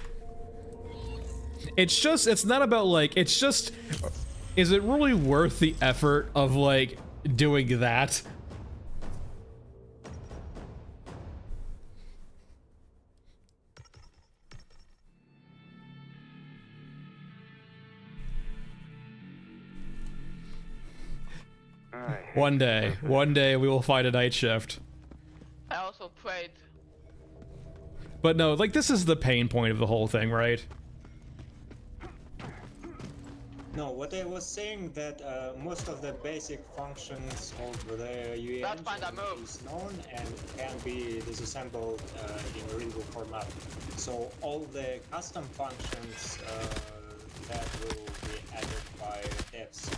It's not about like, it's just, is it really worth the effort of like doing that? One day we will fight a night shift. I also prayed. But no, like this is the pain point of the whole thing, right? No, what I was saying that most of the basic functions of the UE engine is known and can be disassembled in readable format. So all the custom functions that will be added by devs,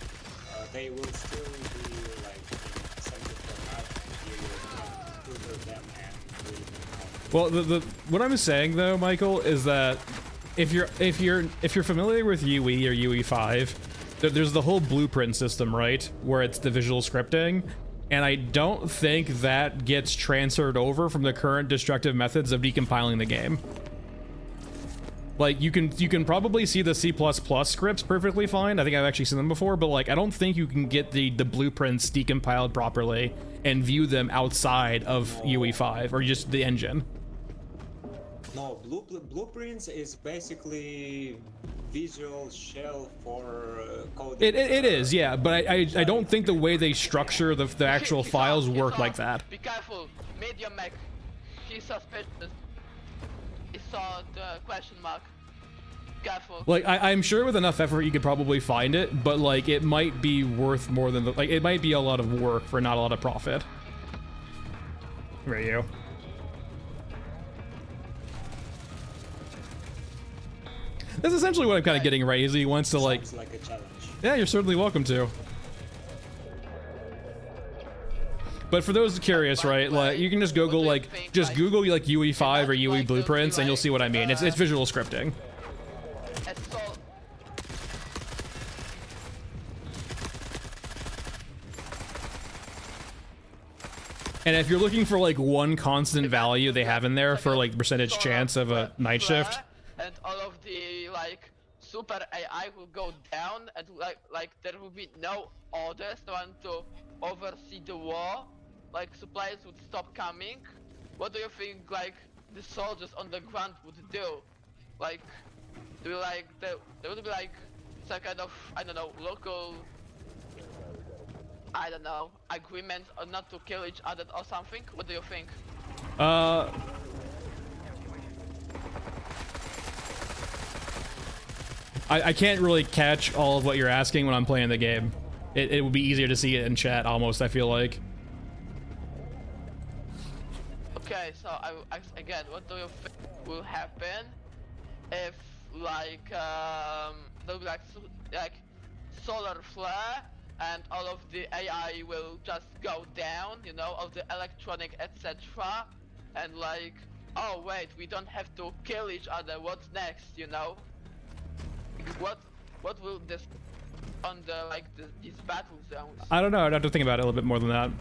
they will still be like in assembly format, and you can filter them and read them out. Well, what I'm saying though, Michael, is that if you're familiar with UE or UE5, there's the whole blueprint system, right? Where it's the visual scripting, and I don't think that gets transferred over from the current destructive methods of decompiling the game. Like you can probably see the C++ scripts perfectly fine. I think I've actually seen them before, but like I don't think you can get the blueprints decompiled properly and view them outside of UE5 or just the engine. No, blueprints is basically visual shell for coding. It is, yeah, but I don't think the way they structure the actual files work like that. Be careful, medium mech. He's suspicious. He saw the question mark. Careful. Like I'm sure with enough effort you could probably find it, but like it might be worth more than like it might be a lot of work for not a lot of profit. Where are you? That's essentially what I'm kind of getting right. Is he wants to like. Sounds like a challenge. Yeah, you're certainly welcome to. But for those curious, right, like you can just Google like Google like UE5 or UE blueprints, and you'll see what I mean. It's visual scripting. And if you're looking for like one constant value they have in there for like percentage chance of a night shift, and all of the like super AI will go down, and like there will be no orders, no one to oversee the war, like supplies would stop coming. What do you think like the soldiers on the ground would do? Like, there would be like some kind of, I don't know, local, I don't know, agreement or not to kill each other or something? What do you think? I can't really catch all of what you're asking when I'm playing the game. It would be easier to see it in chat almost, I feel like. Okay, so I will ask again, what do you think will happen if like there'll be like solar flare and all of the AI will just go down, you know, of the electronic etc. and like, oh wait, we don't have to kill each other, what's next, you know? What will this on the like these battle zones? I don't know, I'd have to think about it a little bit more than that.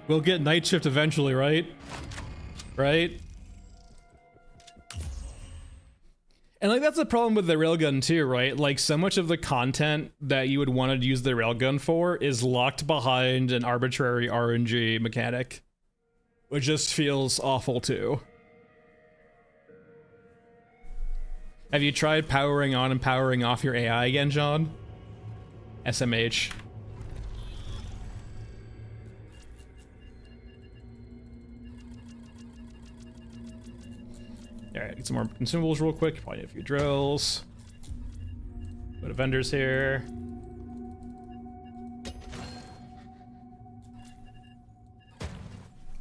We'll get night shift eventually, right? Right? And like that's the problem with the railgun too, right? Like so much of the content that you would want to use the railgun for is locked behind an arbitrary RNG mechanic, which just feels awful too. Have you tried powering on and powering off your AI again, John? SMH. Alright, get some more consumables real quick. Probably need a few drills. Go to vendors here.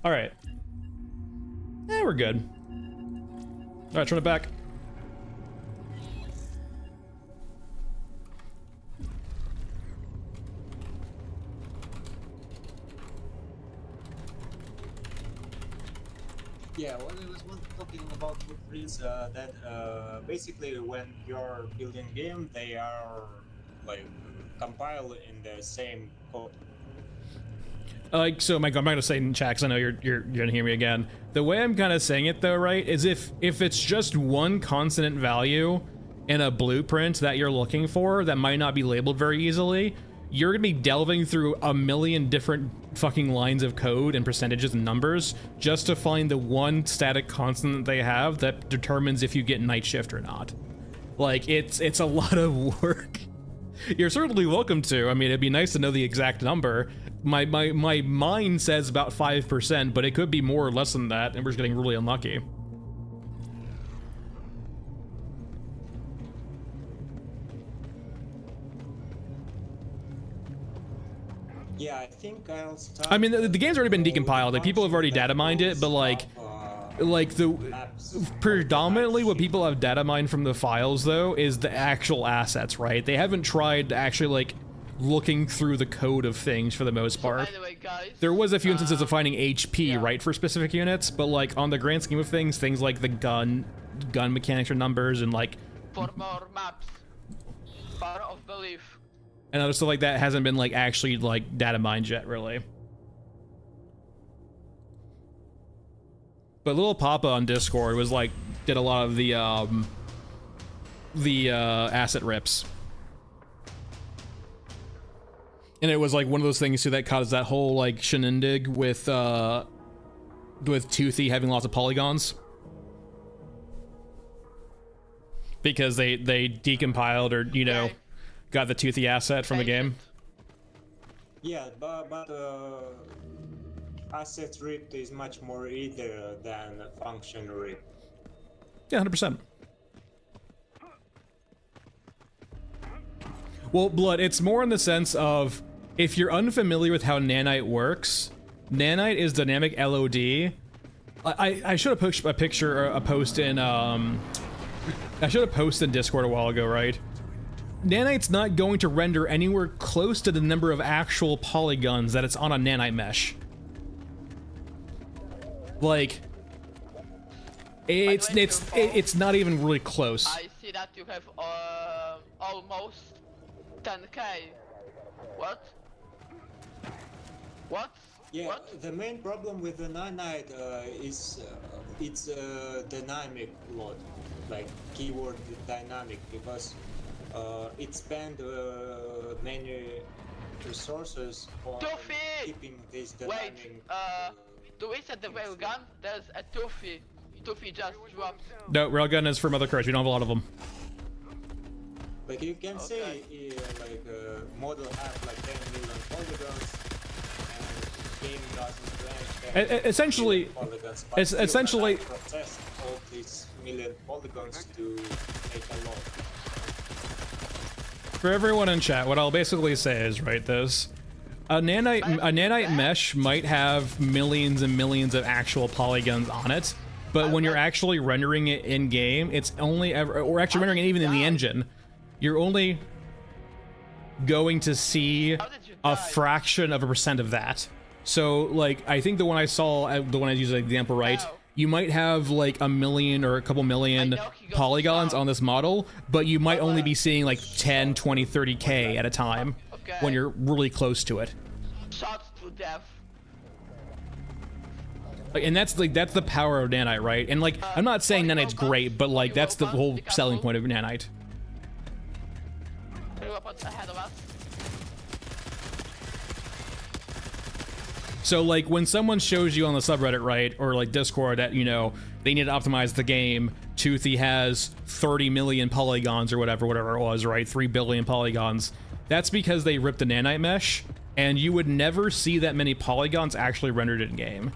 Alright. We're good. Alright, turn it back. Yeah, what I was talking about is that basically when you're building game, they are like compiled in the same code. Like, so Mike, I'm not gonna say in chat 'cause I know you're gonna hear me again. The way I'm kind of saying it though, right, is if it's just one consonant value in a blueprint that you're looking for that might not be labeled very easily, you're gonna be delving through a million different fucking lines of code and percentages and numbers just to find the one static constant they have that determines if you get night shift or not. Like, it's a lot of work. You're certainly welcome to. I mean, it'd be nice to know the exact number. My mind says about 5%, but it could be more or less than that, and we're just getting really unlucky. Yeah, I think I'll start. I mean, the game's already been decompiled. Like, people have already data mined it, but like the predominantly what people have data mined from the files though is the actual assets, right? They haven't tried actually like looking through the code of things for the most part. Anyway, guys, There was a few instances of finding HP, right, for specific units, but like on the grand scheme of things like the gun mechanics or numbers and like for more maps, power of belief. and other stuff like that hasn't been like actually like data mined yet, really. But Little Papa on Discord was like did a lot of the asset rips. And it was like one of those things too that caused that whole like shenanigans with Toothy having lots of polygons. Because they decompiled or, you know, got the Toothy asset from the game. Yeah, but asset rip is much more easier than function rip. Yeah, 100%. Well, Blood, it's more in the sense of, if you're unfamiliar with how Nanite works, Nanite is dynamic LOD. I should have pushed a picture or a post in, I should have posted in Discord a while ago, right? Nanite's not going to render anywhere close to the number of actual polygons that it's on a nanite mesh. Like, it's not even really close. I see that that you have almost 10k. What? What? Yeah, What? the main problem with the nanite is it's dynamic load, like keyword dynamic, because it spend many resources on Toothy! keeping this Wait, dynamic. do we set the railgun? There's a Toothy. Toothy just dropped. No, railgun is from other cards. We don't have a lot of them. Like you can Okay. say, like model have like 10 million polygons, and game doesn't rank 10 Essentially, million polygons, but it's still essentially- cannot process all these million polygons to make a lot. For everyone in chat, what I'll basically say is, right, this. A nanite mesh might have millions and millions of actual polygons on it, but when you're actually rendering it in game, it's only ever, or actually rendering it even in the engine, you're only going to see a fraction of a percent of that. So, like, I think the one I saw, the one I used as an example, right? You might have like a million or a couple million polygons on this model, but you might only be seeing like 10, 20, 30k at a time when you're really close to it. Shots to death. Like, and that's the power of nanite, right? And like, I'm not saying nanite's great, but like that's the whole selling point of nanite. Ahead of us. So like when someone shows you on the subreddit, right, or like Discord that, you know, they need to optimize the game, Toothy has 30 million polygons or whatever it was, right, 3 billion polygons, that's because they ripped the nanite mesh, and you would never see that many polygons actually rendered in game.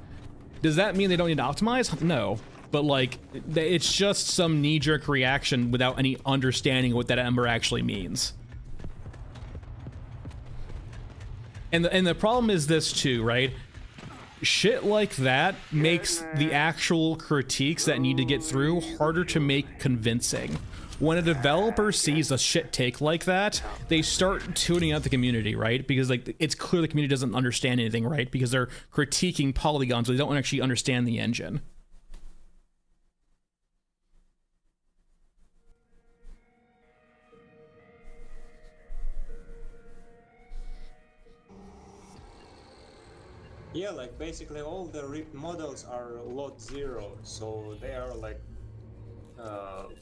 Does that mean they don't need to optimize? No, but like it's just some knee-jerk reaction without any understanding what that number actually means. And the problem is this too, right? Shit like that makes the actual critiques that need to get through harder to make convincing. When a developer sees a shit take like that, they start tuning out the community, right? Because like it's clear the community doesn't understand anything, right? Because they're critiquing polygons, but they don't actually understand the engine. Yeah, like basically all the ripped models are lot 0, so they are like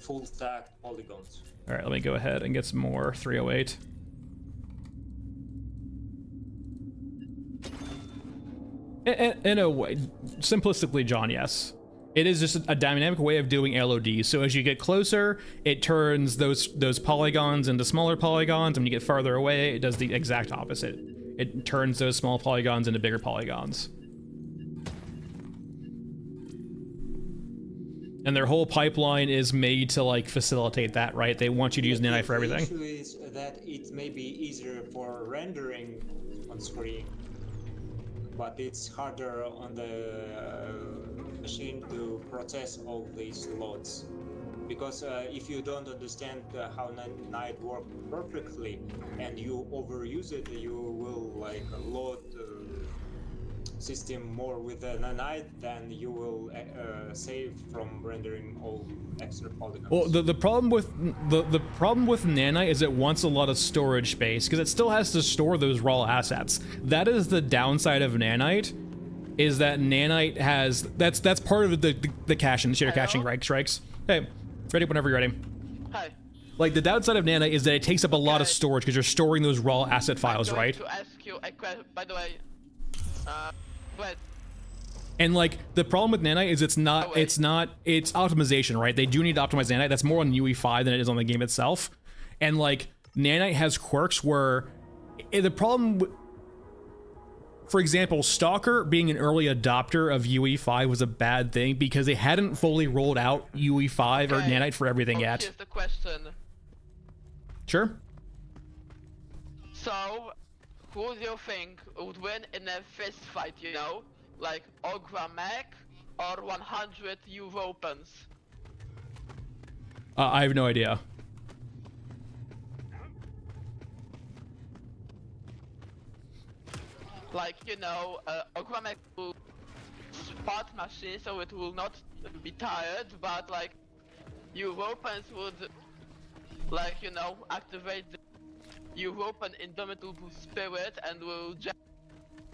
full stacked polygons. All right, let me go ahead and get some more 308. In a way, simplistically, John, yes. It is just a dynamic way of doing LOD. So as you get closer, it turns those polygons into smaller polygons. And when you get farther away, it does the exact opposite. It turns those small polygons into bigger polygons. And their whole pipeline is made to like facilitate that, right? They want you to use nanite for everything. The issue is that it may be easier for rendering on screen, but it's harder on the machine to process all these loads. Because if you don't understand how nanite works perfectly and you overuse it, you will like load system more with the nanite than you will save from rendering all extra polygons. Well, the problem with the problem with nanite is it wants a lot of storage space because it still has to store those raw assets. That is the downside of nanite. Is that nanite has that's part of the caching, the shader caching strikes. Hey, ready whenever you're ready. Hi. Like the downside of nanite is that it takes up a lot of storage because you're storing those raw asset files, right? To ask you a question, by the way. But and like the problem with nanite is it's optimization, right? They do need to optimize nanite. That's more on UE5 than it is on the game itself. And like nanite has quirks where the problem, for example, Stalker being an early adopter of UE5 was a bad thing because they hadn't fully rolled out UE5 or nanite for everything yet. Here's the question. Sure. So, who do you think would win in a fist fight, you know? Like Ogra Mech or 100 Europans? I have no idea. Like, you know, Ogra Mech will spot machine so it will not be tired, but like Europans would like, you know, activate the European indomitable spirit and we'll just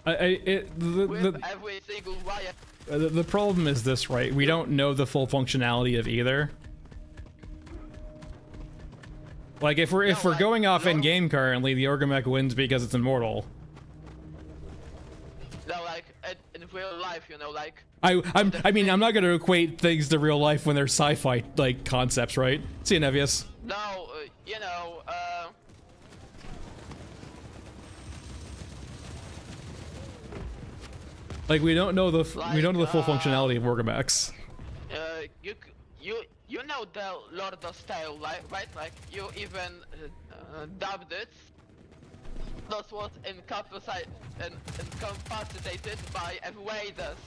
whip every single riot. The problem is this, right? We don't know the full functionality of either. Like if we're going off in game currently, the Orgamech wins because it's immortal. No, like in real life, you know, like I mean, I'm not gonna equate things to real life when they're sci-fi like concepts, right? See you, Nevius. no, you know, Like we don't know the full functionality of Orgamechs. you know the Lord of Style, right? Like you even dubbed it. That was incapacitated by evaders.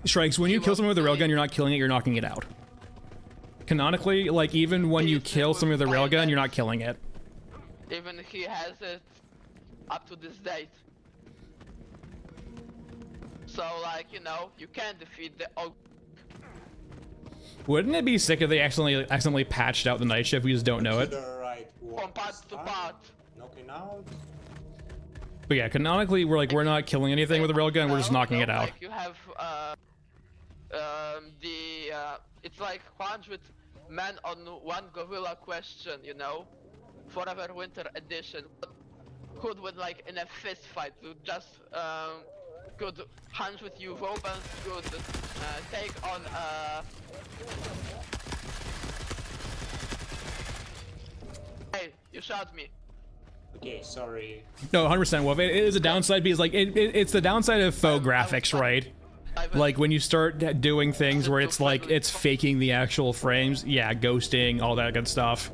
Strikes, when you kill someone with a railgun, you're not killing it, you're knocking it out. Canonically, like even when you kill someone with a railgun, you're not killing it. Even he has it up to this date. So like, you know, you can defeat the Wouldn't it be sick if they accidentally patched out the night shift? We just don't know it. from part to part. Knocking out. But yeah, canonically, we're not killing anything with a railgun. We're just knocking it out. Like you have it's like 100 men on one gorilla question, you know, Forever Winter Edition. Could win like in a fist fight? Just could 100 Europeans could take on Hey, you shot me. Okay, sorry. No, 100% Wolf. It is a downside because like it's the downside of faux graphics, right? Like when you start doing things where it's like it's faking the actual frames, yeah, ghosting, all that good stuff.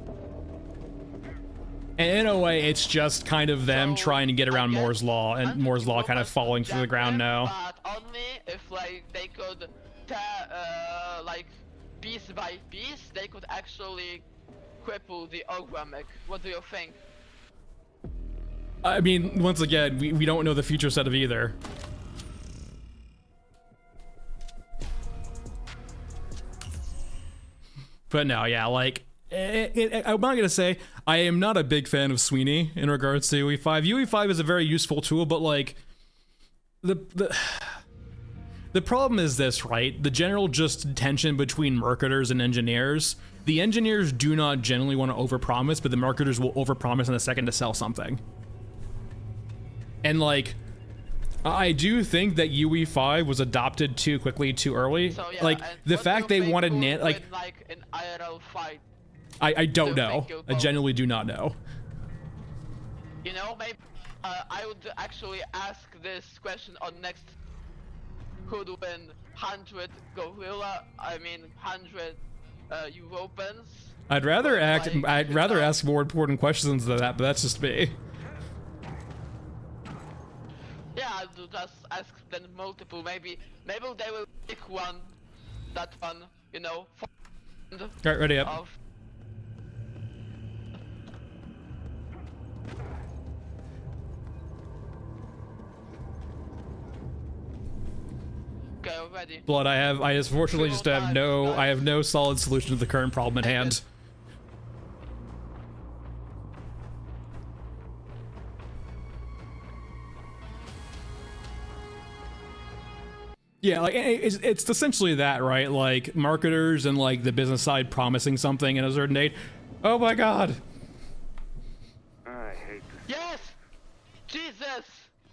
And in a way, it's just kind of them trying to get around Moore's Law, and Moore's Law kind of falling to the ground now. But only if like they could like piece by piece, they could actually cripple the Orgamech. What do you think? I mean, once again, we don't know the feature set of either. But no, yeah, like, I'm not gonna say, I am not a big fan of Sweeney in regards to UE5. UE5 is a very useful tool, but like, the problem is this, right? The general just tension between marketers and engineers. The engineers do not generally want to overpromise, but the marketers will overpromise in a second to sell something. And like, I do think that UE5 was adopted too quickly, too early. So, yeah, like the fact they wanted like an IRL fight. I don't know. I genuinely do not know. You know, maybe I would actually ask this question on next. Who'd win 100 gorilla? I mean 100 Europeans. I'd rather ask more important questions than that, but that's just me. Yeah, I'll just ask them multiple. Maybe they will pick one. That one, you know. Alright, ready up. Okay, already. Blood, I unfortunately just have no solid solution to the current problem at hand. Yeah, like it's essentially that, right? Like marketers and like the business side promising something in a certain date. Oh my god. I hate this. Yes! Jesus!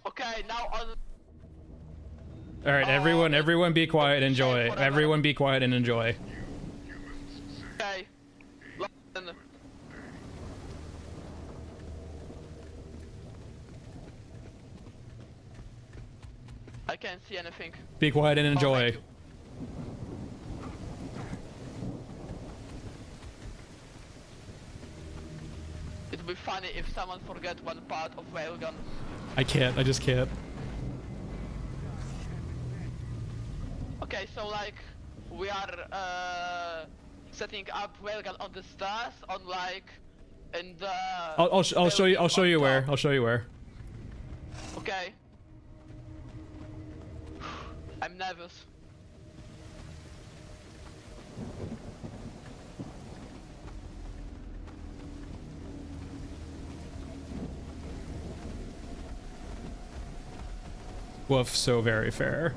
Okay, now on. All right, everyone be quiet and enjoy. Everyone be quiet and enjoy. Okay. I can't see anything. Be quiet and enjoy. It'd be funny if someone forget one part of railgun. I can't. I just can't. Okay, so like we are setting up railgun on the stars, on like in the. I'll show you. I'll show you where. I'll show you where. Okay. I'm nervous. Woof, so very fair.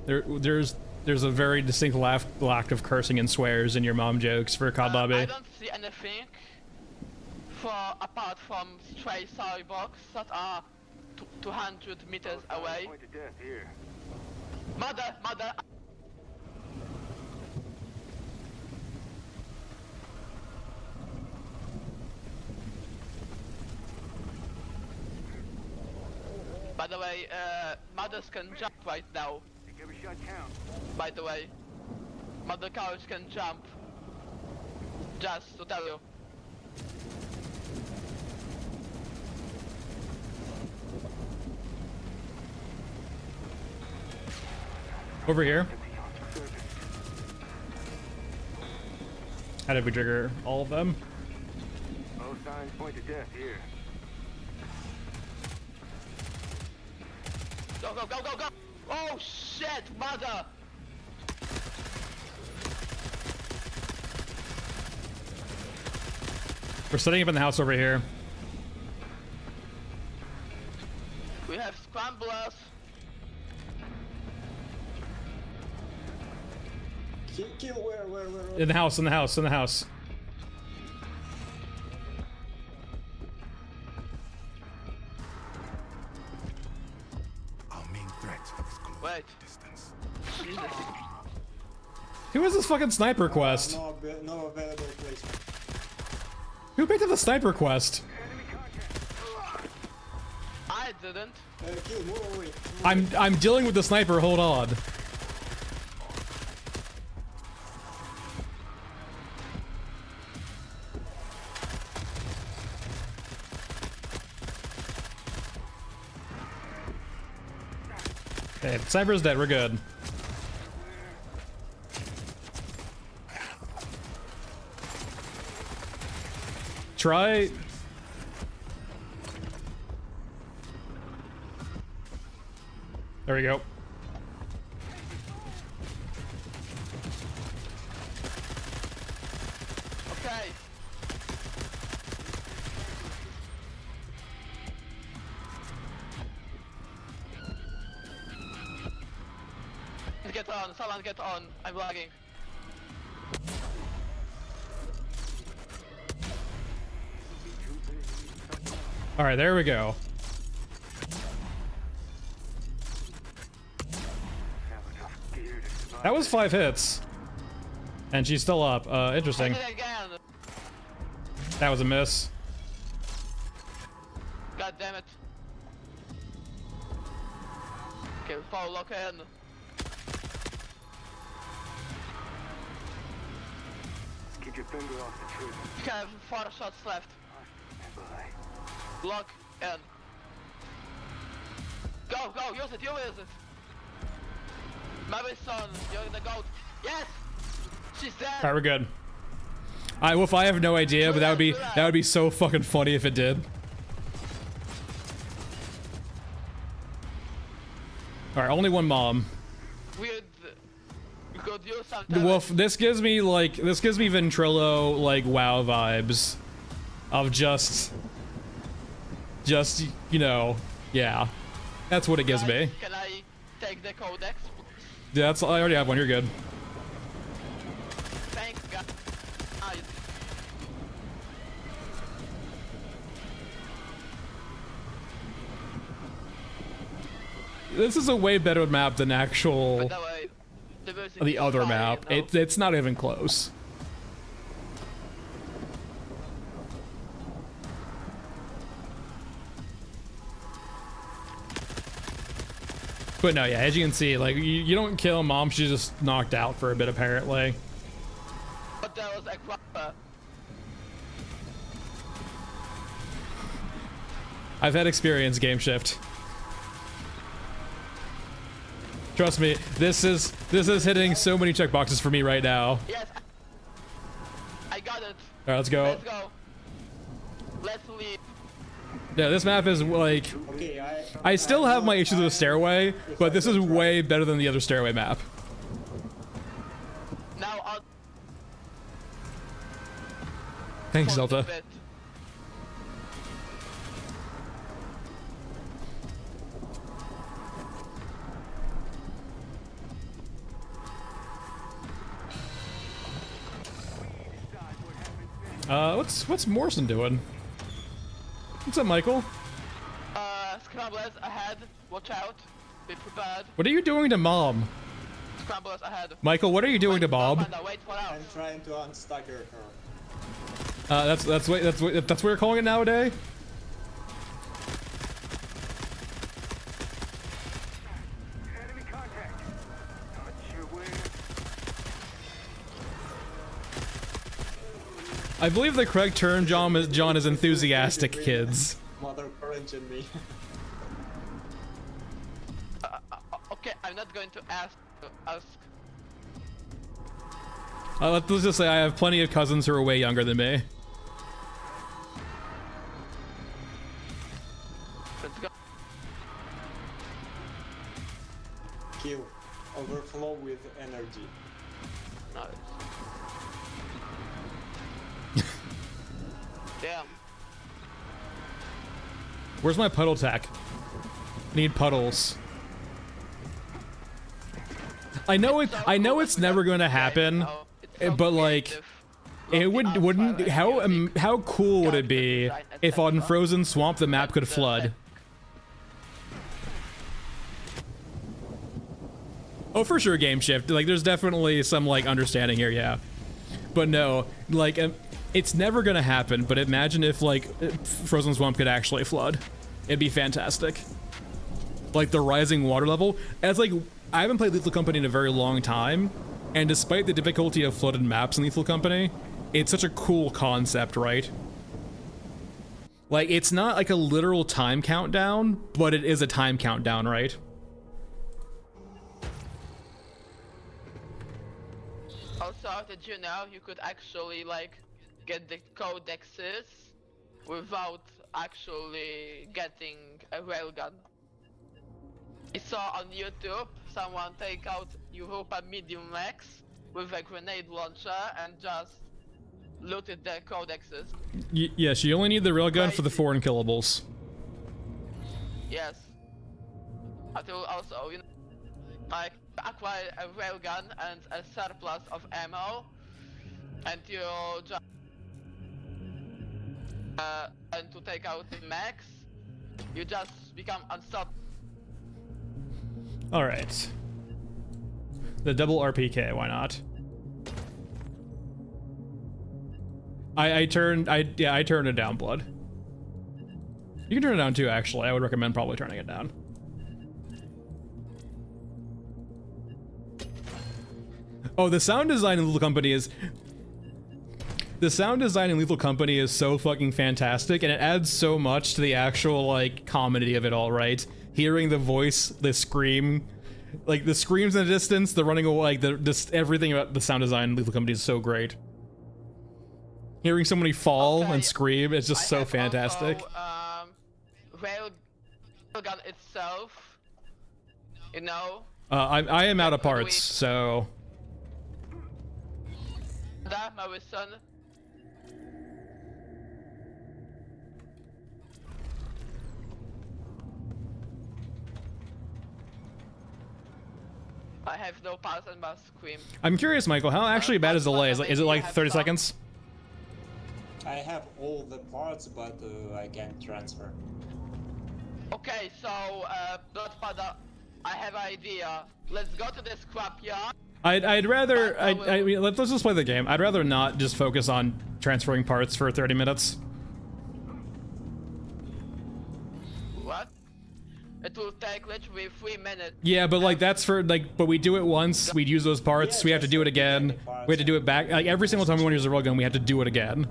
There's a very distinct lack of cursing and swears in your mom jokes for COD lobby. I don't see anything apart from stray cyborgs that are 200 meters away. Point to death here. Mother! By the way, mothers can jump right now. Make every shot count. By the way, mother cows can jump. Just to tell you. Over here. How did we trigger all of them? All signs point to death here. Go, go, go, go, go! Oh shit, mother! We're setting up in the house over here. We have scramblers. Kill where? In the house, in the house, in the house. Our main threat is close Wait. distance. Jesus. Who is this fucking sniper quest? No available placement. Who picked up the sniper quest? I didn't. Kill, move away. I'm dealing with the sniper, hold on. Okay, the sniper's dead, we're good. Try... There we go. Okay. Get on, someone get on. I'm lagging. All right, there we go. That was 5 hits. And she's still up. Interesting. Hit it again. That was a miss. God damn it. Okay, fall lock in. Keep your finger off the trigger. Okay, 4 shots left. Lock in. Go, go, use it, use it. Madison, you're the goat. Yes! She's dead! Alright, we're good. Wolf, I have no idea, but that would be so fucking funny if it did. Alright, only one mom. We could use some damage. Wolf, this gives me Ventrilo like WoW vibes of just you know, yeah. That's what it gives me. Can I take the codex? Yeah, I already have one, you're good. Thanks, guys. Nice. This is a way better map than actual By the way, the other fine, map. no? It's not even close. But no, yeah, as you can see, like, you don't kill mom, she's just knocked out for a bit, apparently. But there was a crapper. I've had experience, Game Shift. Trust me, this is hitting so many checkboxes for me right now. Yes. I got it. Alright, let's go. Let's go. Let's leave. Yeah, this map is like... Okay, I still have my issues with the stairway, but this is way better than the other stairway map. Now I'll... Thanks, Zelda. bit. What's Morrison doing? What's up, Michael? Scramblers ahead. Watch out. Be prepared. What are you doing to Mom? Scramblers ahead. Michael, what are you doing to Wait, Bob? Panda, wait for us. I'm trying to unstagger her. That's what you're calling it nowadays. Enemy contact. Not sure where. I believe the correct term, John, is enthusiastic, kids. Mother current in me. Okay, I'm not going to ask. Let's just say I have plenty of cousins who are way younger than me. Let's go. Kill. Overflow with energy. Nice. Damn. Where's my puddle tack? I need puddles. I know it's never going to happen, but like, it wouldn't. How cool would it be if on Frozen Swamp the map could flood? Oh, for sure, game shift. Like, there's definitely some like understanding here, yeah. But no, like, it's never gonna happen. But imagine if like Frozen Swamp could actually flood. It'd be fantastic. Like the rising water level. As like, I haven't played Lethal Company in a very long time, and despite the difficulty of flooded maps in Lethal Company, it's such a cool concept, right? Like, it's not like a literal time countdown, but it is a time countdown, right? Also, did you know you could actually like get the codexes without actually getting a railgun? I saw on YouTube someone take out Europa Medium Max with a grenade launcher and just looted the codexes. Yes, you only need the railgun for the foreign killables. Yes. I will also, you know, like acquire a railgun and a surplus of ammo, and you just and to take out the max, you just become unstoppable. All right. The double RPK, why not? I turned it down, Blood. You can turn it down too, actually. I would recommend probably turning it down. Oh, the sound design in Lethal Company is... The sound design in Lethal Company is so fucking fantastic, and it adds so much to the actual, like, comedy of it all, right? Hearing the voice, the scream, like, the screams in the distance, the running away, like, just everything about the sound design in Lethal Company is so great. Hearing somebody fall and scream, it's just so fantastic. Also, railgun itself, you know. I am out of parts, so... My son. I have no pulse and must scream. I'm curious, Michael, how actually bad is the delay? Is it like 30 seconds? I have all the parts, but I can't transfer. Okay, so, Bloodfather, I have an idea. Let's go to the scrapyard. I'd rather, I mean, let's just play the game. I'd rather not just focus on transferring parts for 30 minutes. What? It will take literally 3 minutes. Yeah, but like that's for like, but we do it once, we'd use those parts, we have to do it again, we have to do it back. Like every single time we want to use a railgun, we have to do it again.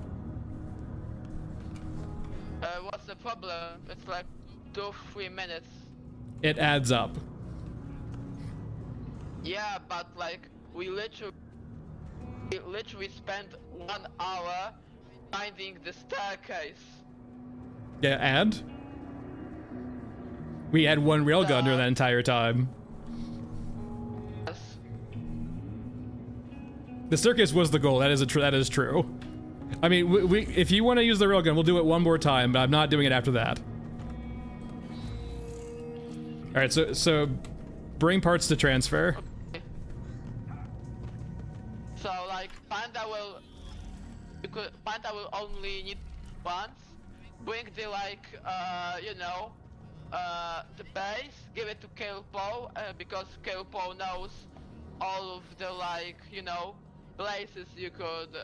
What's the problem? It's like 2-3 minutes. It adds up. Yeah, but like we literally spent 1 hour finding the staircase. Yeah, and we had one railgun during that entire time. Yes. The staircase was the goal. That is true. I mean, if you want to use the railgun, we'll do it one more time, but I'm not doing it after that. All right, so bring parts to transfer. So like Panda will Because Panta will only need once. Bring the you know, the base. Give it to Kelpo because Kelpo knows all of the you know, places you could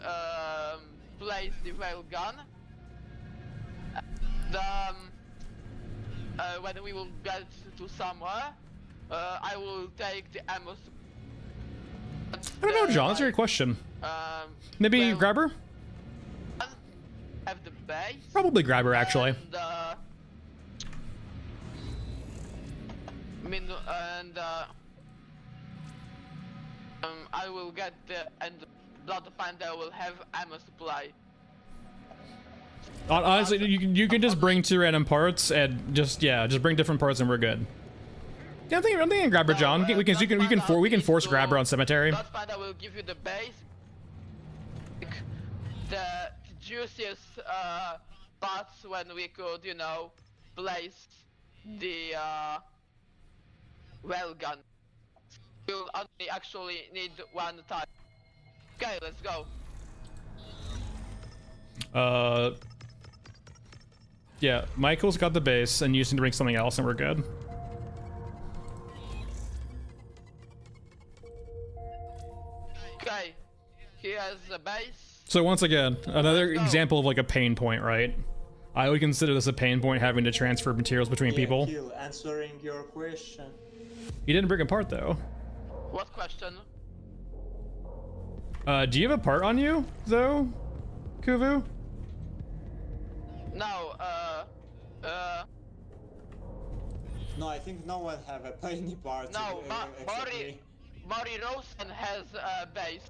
place the railgun. When we will get to somewhere, I will take the ammo. I don't know, John. That's a great question. Maybe well, grab her? Have the base. Probably grab her, actually. And, I will get and Blood Panda will have ammo supply. Honestly, you can just bring 2 random parts and just bring different parts and we're good. Yeah, I'm thinking grab her, John. We can force grab her on cemetery. Blood Panda will give you the base. The juiciest parts when we could, you know, place the railgun. You'll only actually need 1 time. Okay, let's go. Yeah, Michael's got the base, and you just need to bring something else, and we're good. Okay, he has the base. So once again, another example of like a pain point, right? I would consider this a pain point, having to transfer materials between people. Kill, answering your question. You didn't bring a part though. What question? Do you have a part on you, though, Kuvu? No, No, I think no one have a any part. no, except me. Mori Rosen has a base.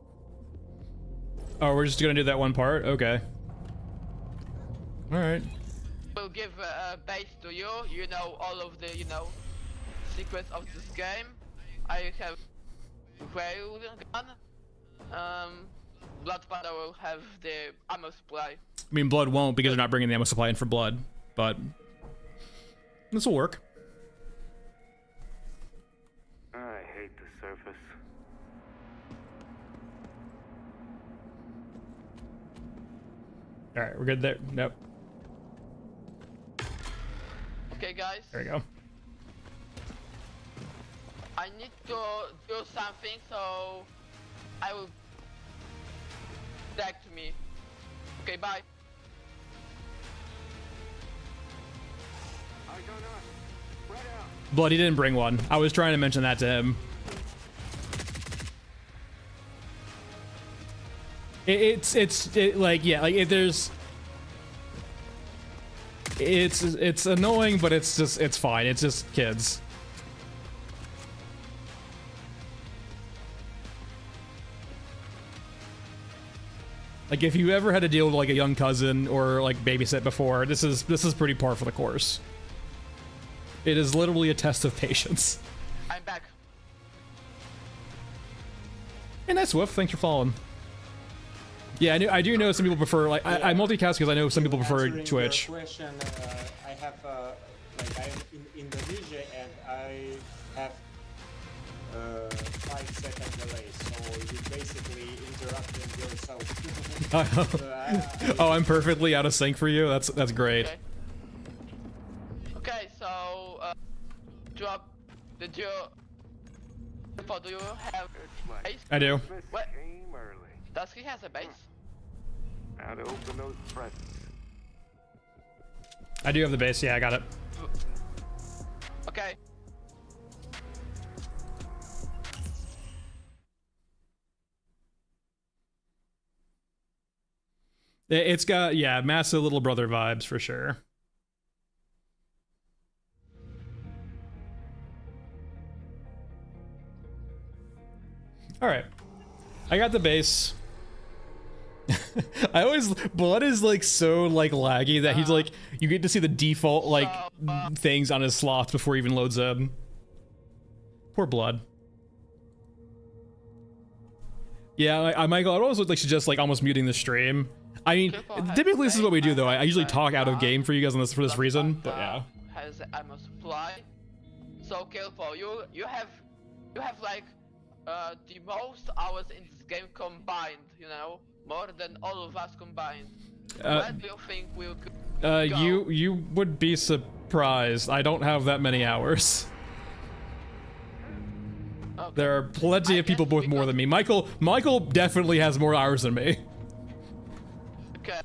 Oh, we're just gonna do that one part? Okay. Alright. We'll give a base to you. You know all of the, you know, secrets of this game. I have railgun. Blood Panda will have the ammo supply. I mean, Blood won't because they're not bringing the ammo supply in for Blood, but this will work. I hate the surface. Alright, we're good there. Nope. Okay, guys. There we go. I need to do something, so I will back to me. Okay, bye. I don't know. Spread out. Blood, he didn't bring one. I was trying to mention that to him. It's annoying, but it's fine. It's just kids. Like, if you ever had to deal with like a young cousin or like babysit before, this is pretty par for the course. It is literally a test of patience. I'm back. Hey, nice Woof. Thanks for following. Yeah, I do know some people prefer, like, I multicast because I know some people prefer Answering Twitch. Your question, I have like I'm in Indonesia and I have 5-second delay, so you basically interrupting yourself. Oh, I'm perfectly out of sync for you. That's great. Okay. Okay, so drop the do you have base? I do. What? Came early. Does he has a base? How to open those presents. I do have the base. Yeah, I got it. Okay. It's got, yeah, massive little brother vibes for sure. All right, I got the base. Blood is like so like laggy that he's like, you get to see the default like things on his slots before he even loads up. Poor Blood. Yeah, Michael, I'd always look like she's just like almost muting the stream. I mean, typically this is what we do though. I usually talk out of game for you guys on this for this reason, but yeah. Has ammo supply. So Kelpo, you have like the most hours in this game combined, you know? more than all of us combined. Where do you think we'll go? You would be surprised. I don't have that many hours. Okay. There are plenty of people with more than me. Michael definitely has more hours than me. Okay.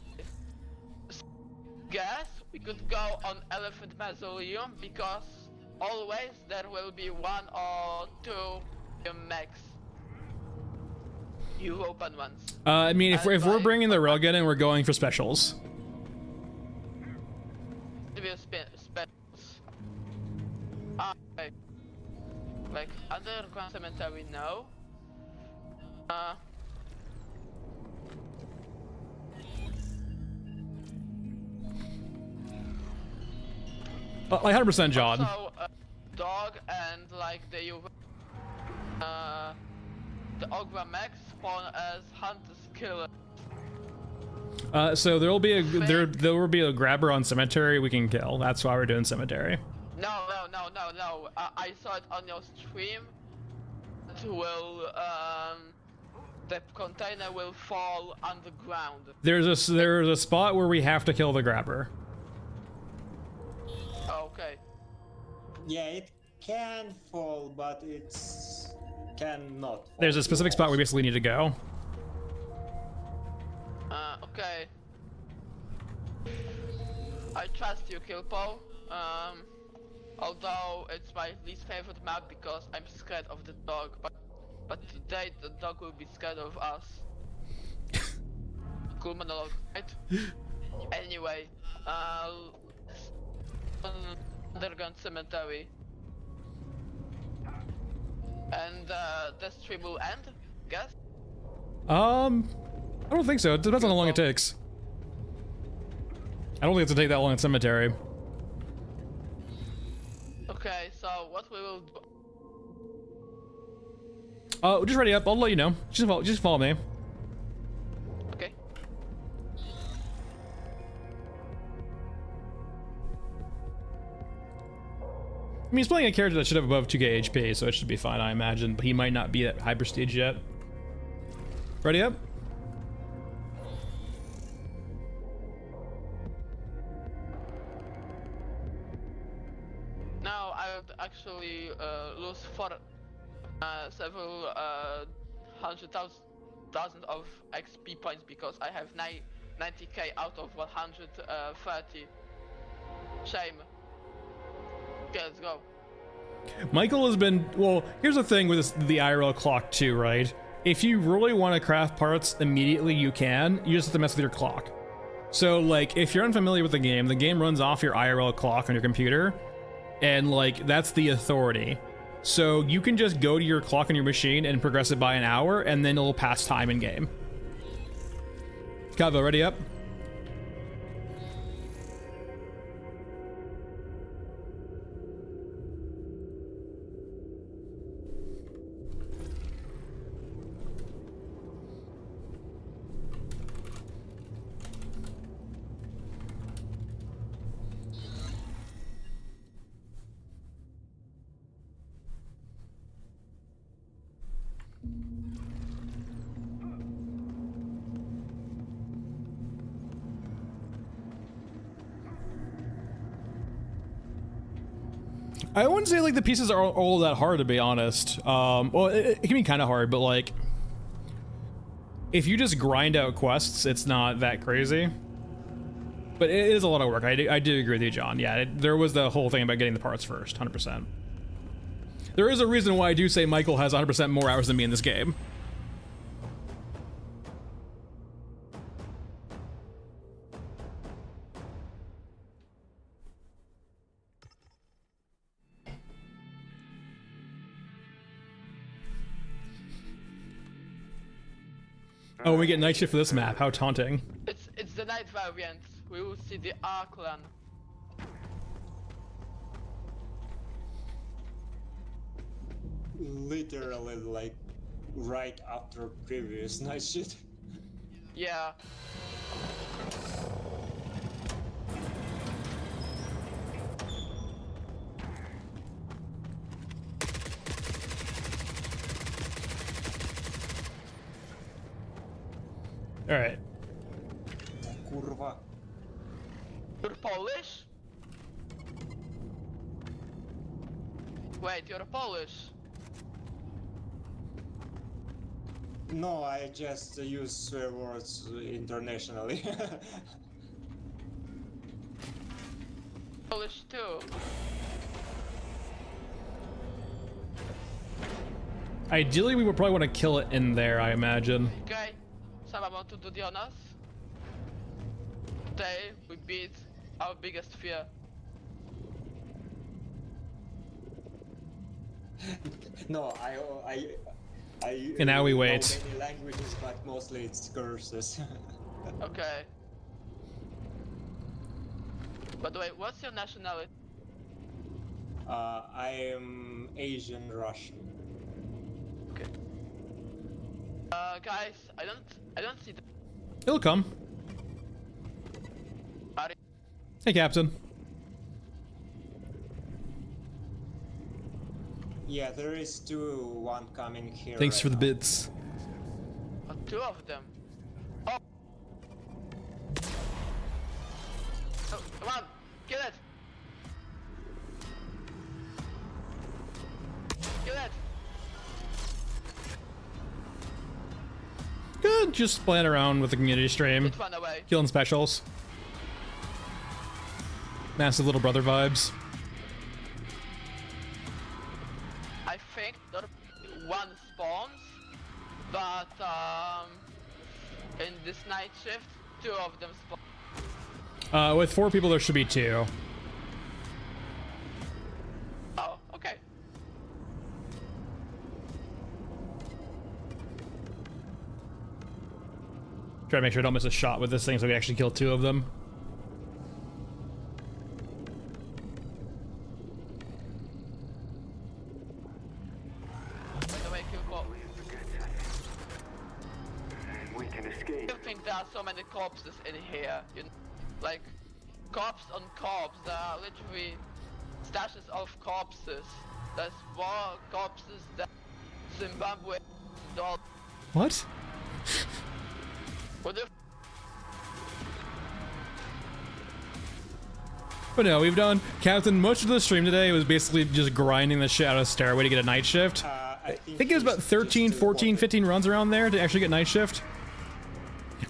Guess we could go on Elephant Mausoleum because always there will be 1 or 2 max European ones. I mean, if we're bringing the railgun and we're going for specials. Specials. Okay. Like underground cemetery, no. Like 100% John. Also, dog and like the Ogra Max spawn as hunters killer. So there will be a grabber on cemetery we can kill. That's why we're doing cemetery. No. I saw it on your stream. It will the container will fall underground. There's a spot where we have to kill the grabber. Okay. Yeah, it can fall, but it's cannot fall. There's a specific spot we basically need to go. Okay. I trust you, Kilpo. Although it's my least favorite map because I'm scared of the dog, but today the dog will be scared of us. Cool monologue, right? Anyway, underground cemetery. And the stream will end, guess? I don't think so. It depends on how long it takes. I don't think it's gonna take that long in cemetery. Okay, so what we will do... Oh, just ready up. I'll let you know. Just follow me. Okay. I mean, he's playing a character that should have above 2k HP, so it should be fine, I imagine. But he might not be at high prestige yet. Ready up? Now I would actually lose for several thousand of XP points because I have 90k out of 130. Shame. Okay, let's go. Michael has been... Well, here's the thing with the IRL clock too, right? If you really want to craft parts immediately, you can. You just have to mess with your clock. So, like, if you're unfamiliar with the game runs off your IRL clock on your computer, and, like, that's the authority. So you can just go to your clock on your machine and progress it by an hour, and then it'll pass time in game. Kavo, ready up? I wouldn't say like the pieces are all that hard, to be honest. Well, it can be kind of hard, but like if you just grind out quests, it's not that crazy. But it is a lot of work. I do agree with you, John. Yeah, there was the whole thing about getting the parts first, 100%. There is a reason why I do say Michael has 100% more hours than me in this game. Oh, we get night shift for this map. How taunting. It's the night variant. We will see the Arklan. Literally, like, right after previous night shift. Yeah. All right. Kurwa. You're Polish? Wait, you're Polish? No, I just use swear words internationally. Polish too. Ideally, we would probably want to kill it in there, I imagine. Okay, someone want to do the honors? Today we beat our biggest fear. No, I And now we know wait. many languages, but mostly it's curses. Okay. By the way, what's your nationality? I am Asian Russian. Okay. Guys, I don't see the. It'll come. Are Hey, Captain. Yeah, there is one coming here. Thanks right for the now. bits. two of them. Oh. Oh, come on, kill it. Kill it. Good, just playing around with the community stream, It ran away. killing specials. Massive little brother vibes. I think there one spawns, but in this night shift, two of them spawn. With 4 people, there should be 2. Oh, okay. Try to make sure I don't miss a shot with this thing so we actually kill 2 of them. By the way, kill And we can escape. I think there are so many corpses in here. You know, like corpse on corpse. There are literally stashes of corpses. There's more corpses than Zimbabwe. Doll. What? What the? But no, we've done, Captain, much of the stream today was basically just grinding the shit out of Stairway to get a night shift. I I think it was about 13, 14, 15 runs around there to actually get night shift.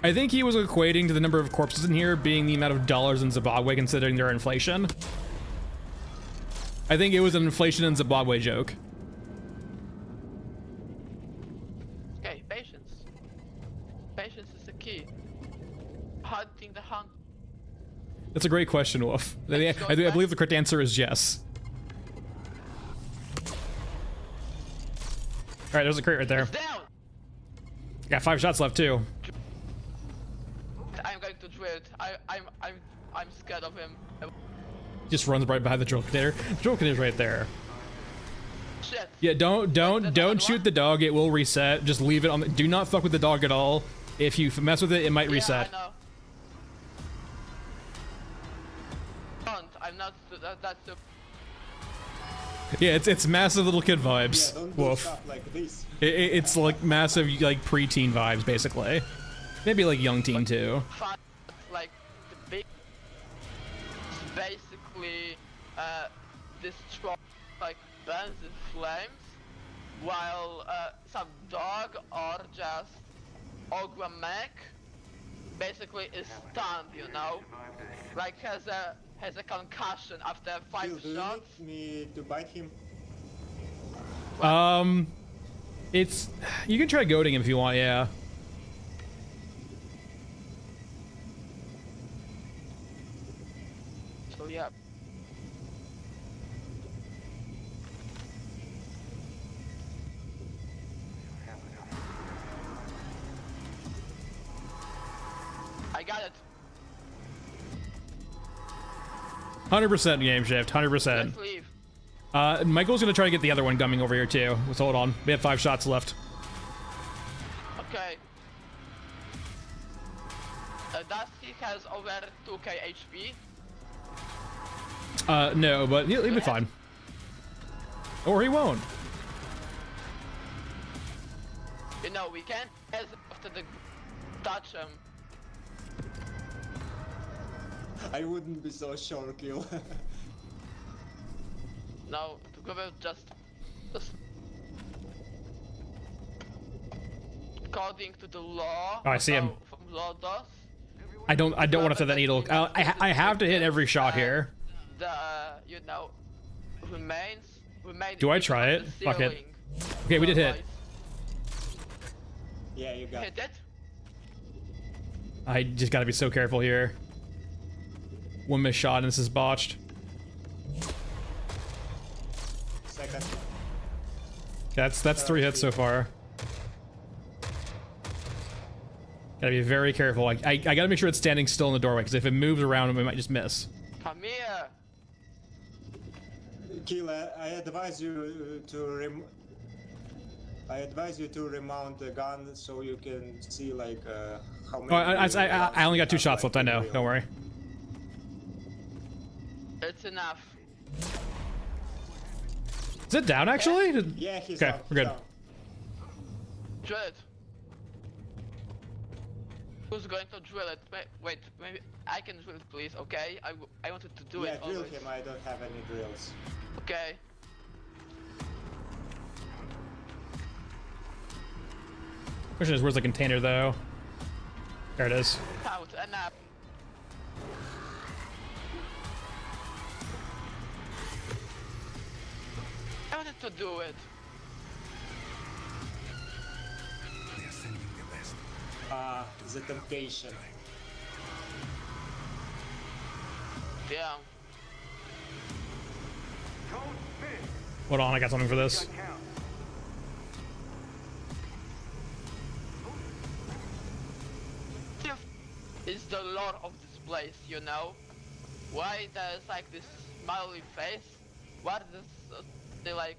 I think he was equating to the number of corpses in here being the amount of dollars in Zimbabwe considering their inflation. I think it was an inflation in Zimbabwe joke. Okay, patience. Patience is the key. Hunting the hunt. That's a great question, Wolf. I believe the correct answer is yes. Alright, there's a crate right there. Down. Got 5 shots left too. I'm going to drill it. I'm scared of him. Just runs right behind the drill container. The drill container's right there. Shit. Yeah, don't shoot the dog. It will reset. Just leave it on. Do not fuck with the dog at all. If you mess with it, it might reset. Yeah, I know. I'm not. That's the. Yeah, it's massive little kid vibes. Yeah, don't do Woof. stuff like this. It's like massive like preteen vibes basically. Maybe like young teen too. Fun, like the big. Basically, destroy like burns in flames, while some dog or just ogre mech basically is stunned. You know, like has a concussion after 5 Phil, do you shots. need me to bite him? It's you can try goading him if you want. Yeah. So yeah. I got it. 100% game shift. 100%. Let's leave. Michael's gonna try to get the other one coming over here too. Let's hold on. We have 5 shots left. Okay. Dusty has over 2k HP. No, but he'll be fine. Or he won't. You know, we can't as after the touch him. I wouldn't be so sure, Kill. No, together just according to the law. Oh, I see him. From law does. I don't want to thread that needle. I have to hit every shot here. The you know remains. Do I try it? Fuck it. Okay, we did hit. Yeah, you got Hit it. I just gotta be so careful here. One missed shot and this is botched. second. That's 3 hits so far. Gotta be very careful. I gotta make sure it's standing still in the doorway, because if it moves around, we might just miss. Come here. Kill, I advise you to remount the gun so you can see like how many. Oh, I only got 2 shots left. I know. Don't worry. It's enough. Is it down actually? Yeah, he's okay. down, We're good. down. Drill it. Who's going to drill it? Wait, maybe I can drill it, please. Okay, I wanted to do it. Yeah, drill always. him. I don't have any drills. Okay. Question is, where's the container though? There it is. Out and up. I wanted to do it. They are sending their best. The temptation. Yeah. Code fit. Hold on, I got something for this. Gun count. It's the lore of this place, you know? Why there's like this smiley face? Why there's they like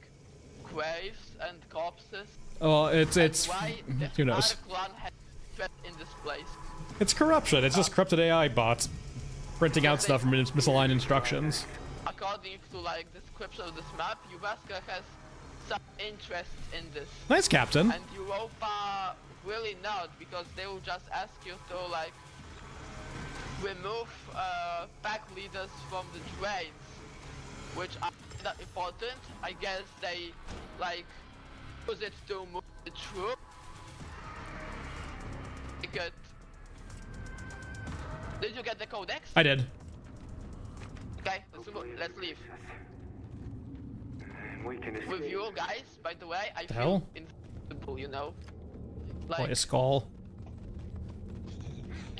graves and corpses? Well, it's Why who knows? Our clan has threat in this place? It's corruption. It's just corrupted AI bots printing out stuff from misaligned instructions. According to like description of this map, Uvaska has some interest in this. Nice, Captain. And Europa really not, because they will just ask you to like remove pack leaders from the trains, which are kinda important. I guess they like use it to move the troop. Good. Did you get the codex? I did. Okay, let's leave. And we can escape. With you guys, by the way, I The feel hell? invincible, you know? Boy, Like, a skull.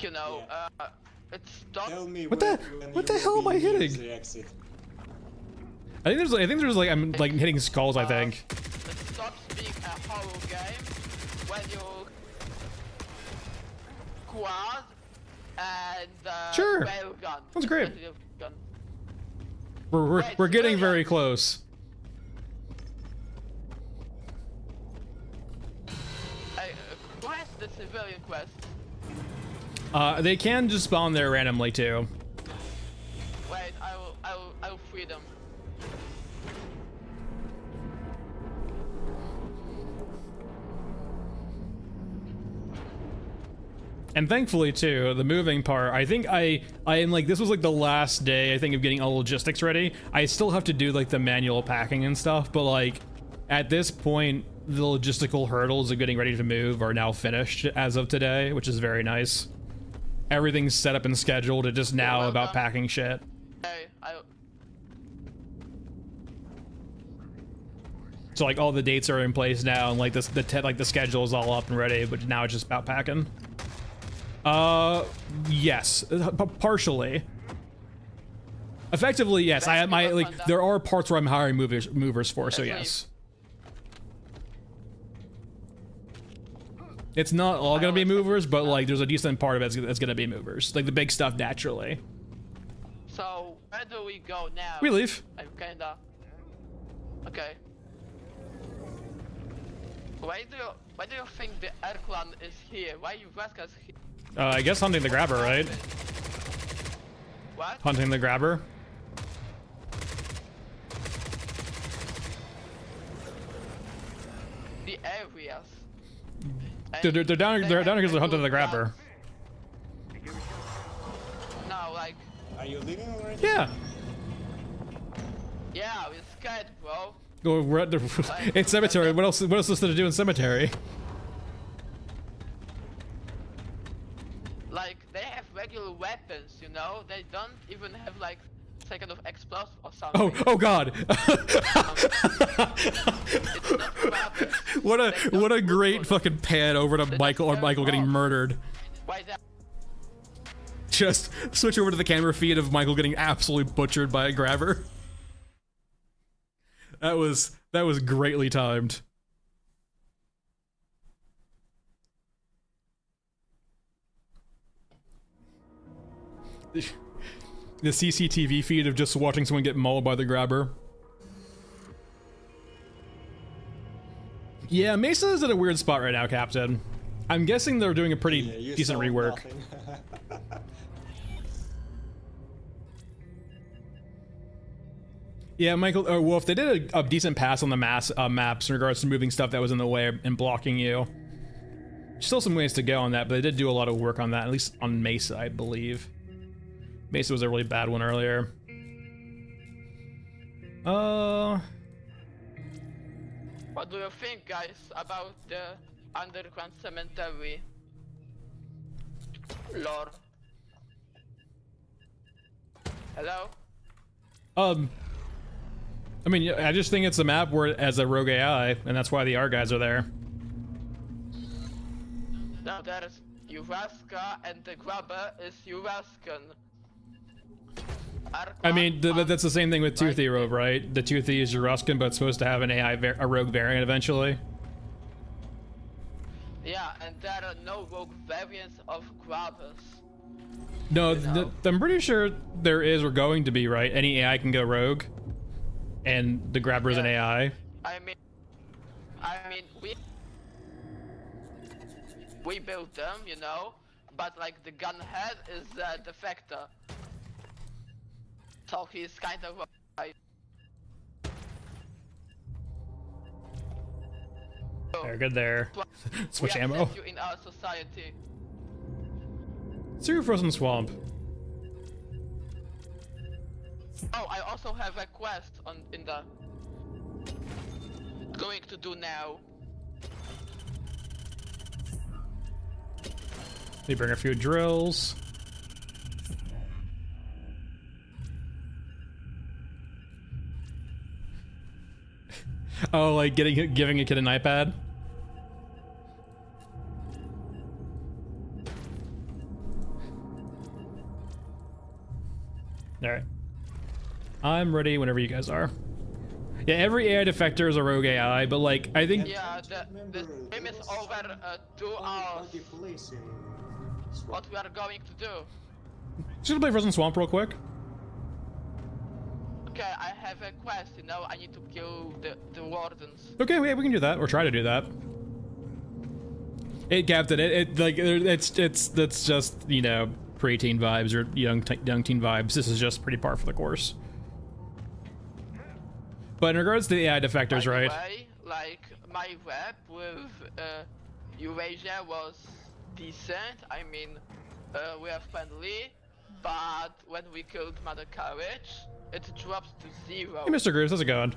you know, it stops. Tell me What when what you the hell will am I be near hitting? the exit. I think there's like I'm like hitting skulls. I think. It stops being a horror game when you quad and Sure. railgun. That's great. Instead of gun. We're getting very close. Quest the civilian quest. They can just spawn there randomly too. Wait, I will free them. And thankfully too, the moving part, I think I am like, this was like the last day I think of getting all logistics ready. I still have to do like the manual packing and stuff, but like at this point, the logistical hurdles of getting ready to move are now finished as of today, which is very nice. Everything's set up and scheduled. It's just now about packing shit. Hey, So like all the dates are in place now, and like the schedule is all up and ready, but now it's just about packing. Yes, partially. Effectively, yes. There are parts where I'm hiring movers for, so yes. It's not all gonna be movers, but like there's a decent part of it that's gonna be movers, like the big stuff naturally. so where do we go now? We leave. I'm kinda. Okay. Why do you think the Air Clan is here? Why you Vasquez here? I guess hunting the grabber, right? What? Hunting the grabber. The areas. They're down. They're down because they're hunting the grabber. No, like. Are you leaving already? Yeah. Yeah, we're scared, bro. Go. We're at the. It's cemetery. What else? What else is there to do in cemetery? Like, they have regular weapons, you know? They don't even have, like, second of explosive or something. Oh God! It's not weapons. what a great fucking pan over to Michael or Michael getting murdered. Why that? Just switch over to the camera feed of Michael getting absolutely butchered by a grabber. That was greatly timed. The CCTV feed of just watching someone get mauled by the grabber. Yeah, Mesa is in a weird spot right now, Captain. I'm guessing they're doing a pretty decent rework. Yeah, Michael, or Wolf, they did a decent pass on the maps in regards to moving stuff that was in the way and blocking you. Still some ways to go on that, but they did do a lot of work on that, at least on Mesa, I believe. Mesa was a really bad one earlier. What do you think, guys, about the underground cemetery lore? Hello? I mean, I just think it's a map where it has a rogue AI, and that's why the R guys are there. Now there's Uraska, and the grabber is Uraskan. I mean, that's the same thing with Toothy, right? The Toothy is Euruscan, but it's supposed to have an AI, a rogue variant eventually. Yeah, and there are no rogue variants of grabbers. No, I'm pretty sure there is or going to be, right? Any AI can go rogue, and the grabber is an AI. I mean, we built them, you know, but like the gunhead is the defector. So he's kind of like... Very good there. Switch ammo. You in our society. Zero Frozen Swamp. Oh, I also have a quest in the going to do now. They bring a few drills. Oh, like giving a kid an iPad? Alright. I'm ready whenever you guys are. Yeah, every AI defector is a rogue AI, but like, I think... Yeah, the game is over 2 hours. What we are going to do? Just gonna play Frozen Swamp real quick. Okay, I have a quest, you know, I need to kill the wardens. Okay, yeah, we can do that, or try to do that. It, Captain, it's just, you know, preteen vibes or young teen vibes. This is just pretty par for the course. But in regards to the AI defectors, By the right? way, like, my rep with Eurasia was decent. I mean, we are friendly, but when we killed Mother Courage, it drops to 0. Hey, Mr. Grooves, how's it going?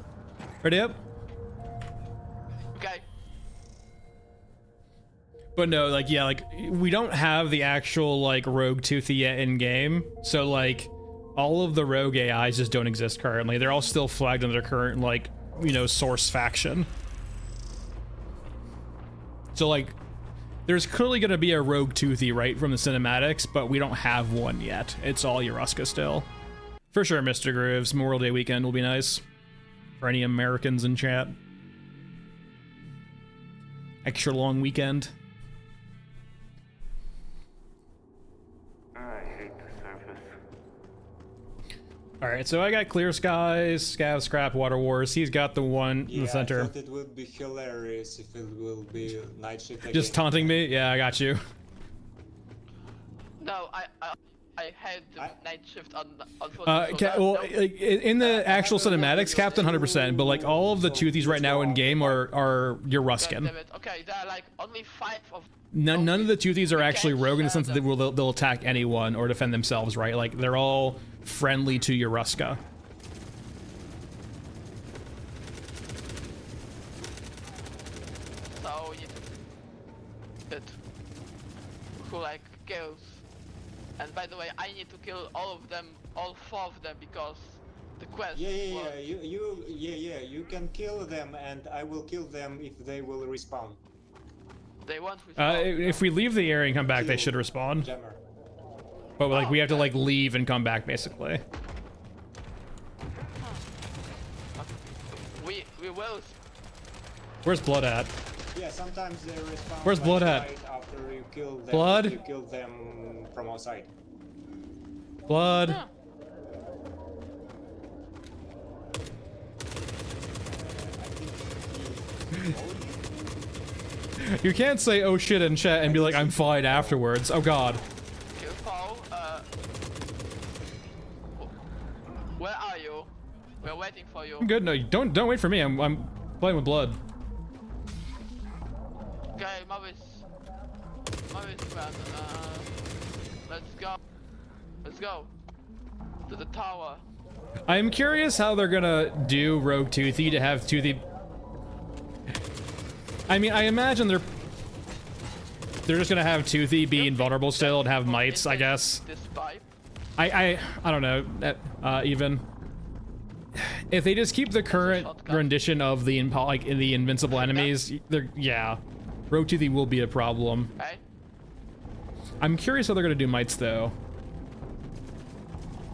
Ready up? Okay. But no, like, yeah, like, we don't have the actual, like, rogue Toothy yet in game. So, like, all of the rogue AIs just don't exist currently. They're all still flagged under their current, like, you know, source faction. So, like, there's clearly going to be a rogue Toothy, right, from the cinematics, but we don't have one yet. It's all Uraska still. For sure, Mr. Grooves. Memorial Day weekend will be nice. For any Americans in chat. Extra long weekend. I hate the surface. Alright, so I got Clear Skies, Scav, Scrap, Water Wars. He's got the one in the center. I thought it would be hilarious if it will be night shift again. Just taunting me? Yeah, I got you. No, I I had the night shift on foot. Well, like, in the actual cinematics, Captain 100%, but like all of the Toothies right now in game are your Ruskin. Okay, there are like only 5 of. None of the Toothies are actually rogue in the sense that they'll attack anyone or defend themselves, right? Like they're all friendly to your Ruska. So you it who like kills. And by the way, I need to kill all of them, all 4 of them, because the quest. Yeah. You can kill them, and I will kill them if they will respawn. They won't respawn. If we leave the area and come back, they should respawn. Jammer. But like we have to like leave and come back basically. We will. Where's Blood at? Yeah, sometimes they respawn. Where's like Blood at? right after you kill them. Blood? You kill them from outside. Blood. Huh. You can't say "oh shit" in chat and be like "I'm fine" afterwards. Oh god. Paul, where are you? We're waiting for you. I'm good. No, don't wait for me. I'm playing with Blood. Okay, Mavis, man. Let's go to the tower. I'm curious how they're gonna do Rogue Toothy to have Toothy. I mean, I imagine they're just gonna have Toothy be invulnerable still and have mites, I guess. This pipe. I don't know. Even if they just keep the current rendition of the the invincible enemies, yeah, Rogue Toothy will be a problem. Right? I'm curious how they're gonna do mites though.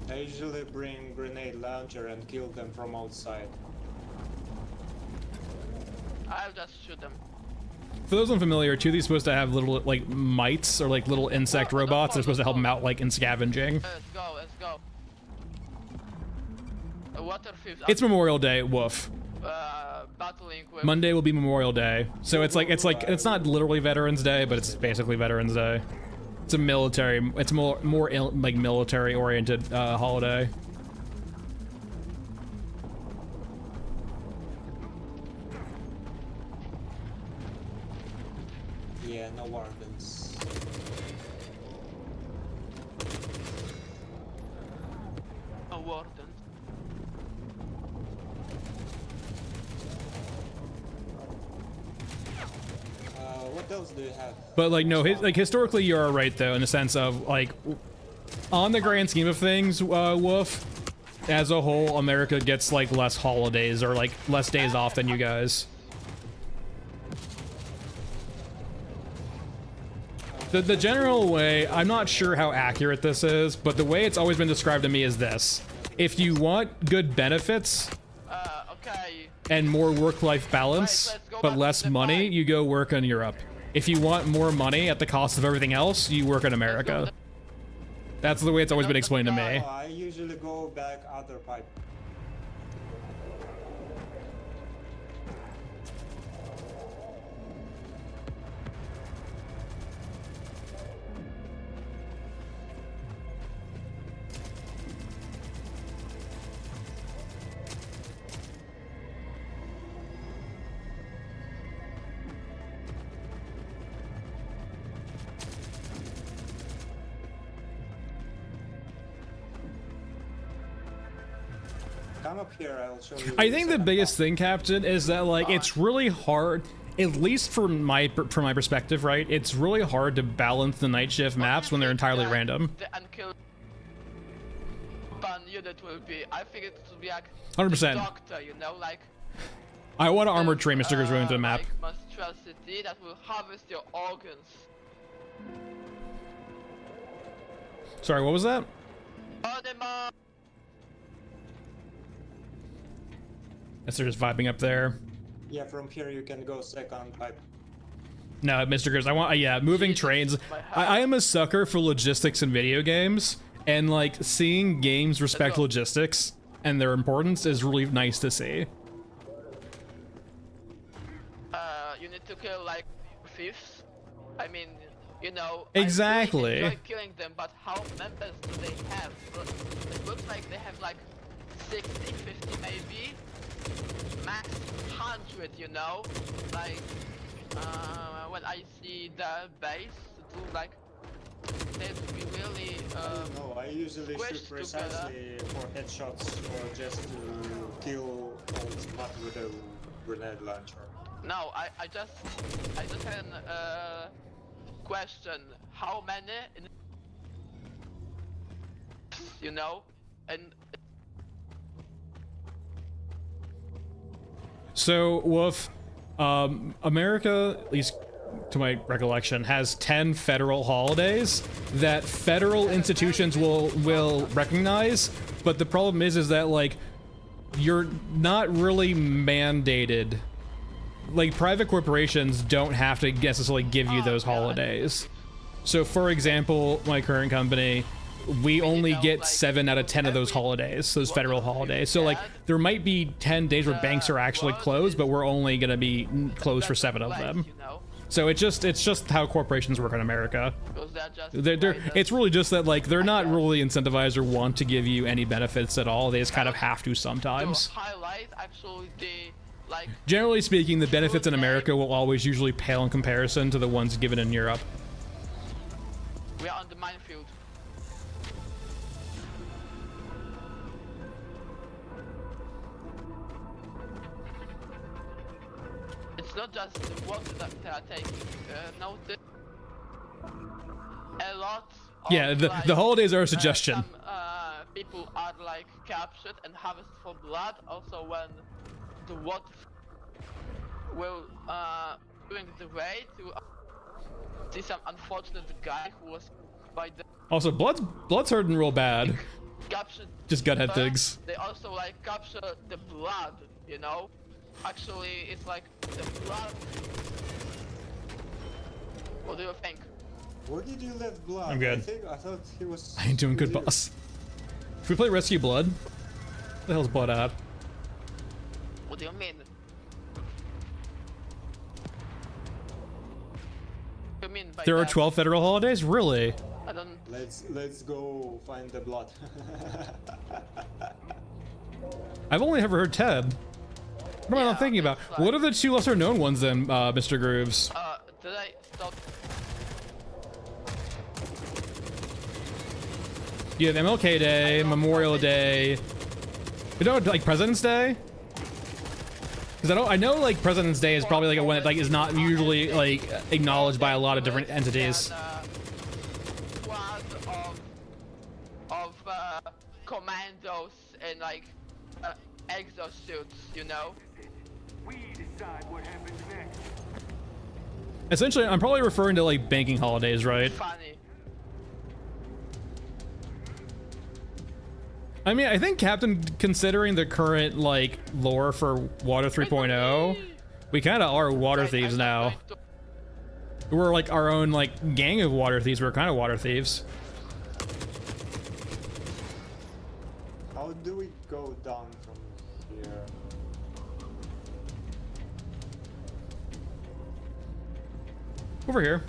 I usually bring grenade launcher and kill them from outside. I'll just shoot them. For those unfamiliar, Toothy's supposed to have little like mites or like little insect robots. They're supposed to help them out like in scavenging. Let's go. Water thieves. It's Memorial Day. Woof. Battling with. Monday will be Memorial Day, so it's it's not literally Veterans Day, but it's basically Veterans Day. It's a military. It's more like military oriented holiday. Yeah, no wardens. A warden. What else do you have? But like no, historically you are right though in the sense of like, on the grand scheme of things, Wolf, as a whole, America gets like less holidays or like less days off than you guys. The general way, I'm not sure how accurate this is, but the way it's always been described to me is this: if you want good benefits Okay. and more work-life balance, but less money, you go work in Europe. If you want more money at the cost of everything else, you work in America. That's the way it's always been explained to me. I usually go back other pipe. Come up here, I'll show you. I think the biggest thing, Captain, is that like it's really hard, at least from my perspective, right? It's really hard to balance the night shift maps when they're entirely random. The unkilled unit will be. I think it will be like 100%. doctor, you know, like. I want to armor train Mr. Gazoo into the map. Like monstrosity that will harvest your organs. Sorry, what was that? Yes, they're just vibing up there. Yeah, from here you can go second pipe. No, Mr. Grizz, I want, yeah, moving trains. I am a sucker for logistics in video games, and like seeing games respect logistics and their importance is really nice to see. You need to kill like thieves. I mean, you know, Exactly. I really enjoy killing them, but how members do they have? It looks like they have like 60, 50 maybe, max 100, you know? Like, when I see the base, it looks like they'd be really, No, I usually shoot squished precisely for headshots or just to kill not with a grenade launcher. No, I just had a question. How many? You know, and So, Wolf, America, at least to my recollection, has 10 federal holidays that federal institutions will recognize, but the problem is that, like, you're not really mandated. Like, private corporations don't have to necessarily give you those holidays. So, for example, my current company, we only get 7 out of 10 of those holidays, those federal holidays. So, like, there might be 10 days where banks are actually closed, but we're only gonna be closed for 7 of them. So it's just how corporations work in America. It's really just that, like, they're not really incentivized or want to give you any benefits at all. They just kind of have to sometimes. Generally speaking, the benefits in America will always usually pale in comparison to the ones given in Europe. We are on the minefield. It's not just the water that they are taking. Notice a lot. Yeah, the holidays are a suggestion. Some people are like captured and harvested for blood. Also, when the water will during the raid, you see some unfortunate guy who was by the. Also, blood's hurting real bad. Captured. Just guthead things. They also like capture the blood, you know. Actually, it's like the blood. What do you think? Where did you leave blood? I'm good. I thought he was. I ain't doing good, boss. Should we play Rescue Blood? Where the hell's Blood at? What do you mean? What do you mean by There are that? 12 federal holidays? Really? I don't. Let's go find the blood. I've only ever heard 10. What am I thinking about? Like, what are the 2 lesser known ones then, Mr. Grooves? Did I stop? You have MLK Day, Memorial Day. You know, like President's Day? Because I know like President's Day is probably like a one that like is not usually like acknowledged by a lot of different entities. Squad of commandos and like exosuits, you know. We decide what happens next. Essentially, I'm probably referring to like banking holidays, right? Funny. I mean, I think Captain, considering the current like lore for Water 3.0, we kind of are water thieves now. We're like our own like gang of water thieves. We're kind of water thieves. How do we go down from here? Over here.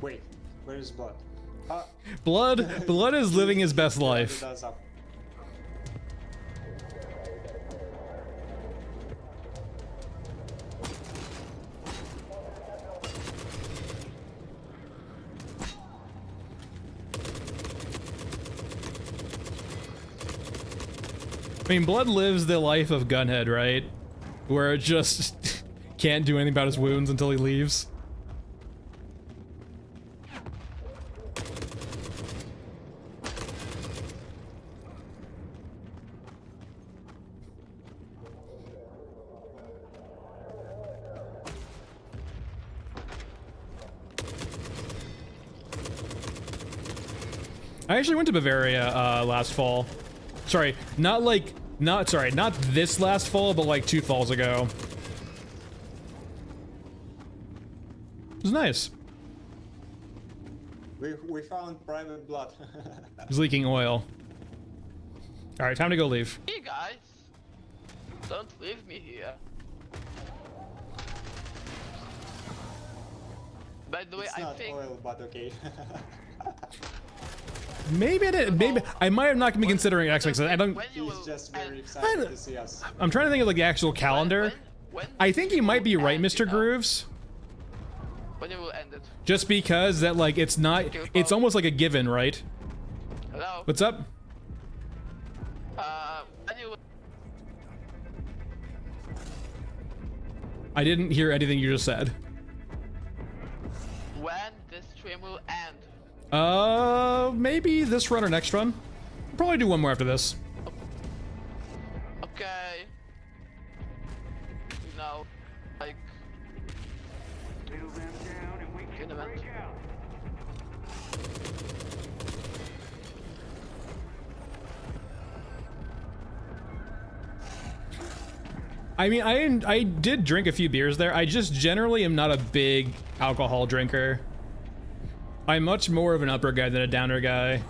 Wait, where is blood? Blood is living his best life. I mean, Blood lives the life of Gunhead, right? Where it just can't do anything about his wounds until he leaves. I actually went to Bavaria last fall. Sorry, not this last fall, but like 2 falls ago. It was nice. We found private blood. He's leaking oil. All right, time to go leave. Hey guys, don't leave me here. By the way, It's I not think oil, but okay. Maybe I did. Maybe I might have not been considering X-Wings. I don't. when you He's will just end- very excited to see us. I'm trying to think of like the actual calendar. when I think you might be right, end, Mr. you know? Grooves. When you will end it. Just because that like it's not. It's almost like a given, right? Hello. What's up? When you will I didn't hear anything you just said. when this stream will end. Maybe this run or next run. We'll probably do one more after this. Okay. You know, like Nail them down and we can In a minute. break out. I mean, I did drink a few beers there. I just generally am not a big alcohol drinker. I'm much more of an upper guy than a downer guy.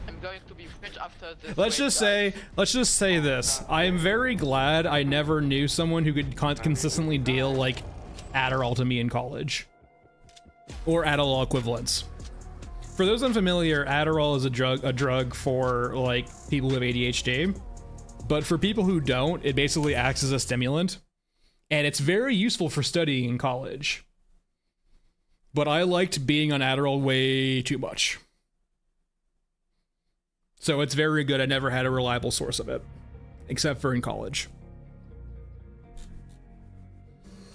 I'm going to be rich after this. Let's race, just say this. I am very glad I never knew someone who could consistently deal like Adderall to me in college. Or Adderall equivalents. For those unfamiliar, Adderall is a drug for like people who have ADHD. But for people who don't, it basically acts as a stimulant. And it's very useful for studying in college. But I liked being on Adderall way too much. So it's very good. I never had a reliable source of it. Except for in college.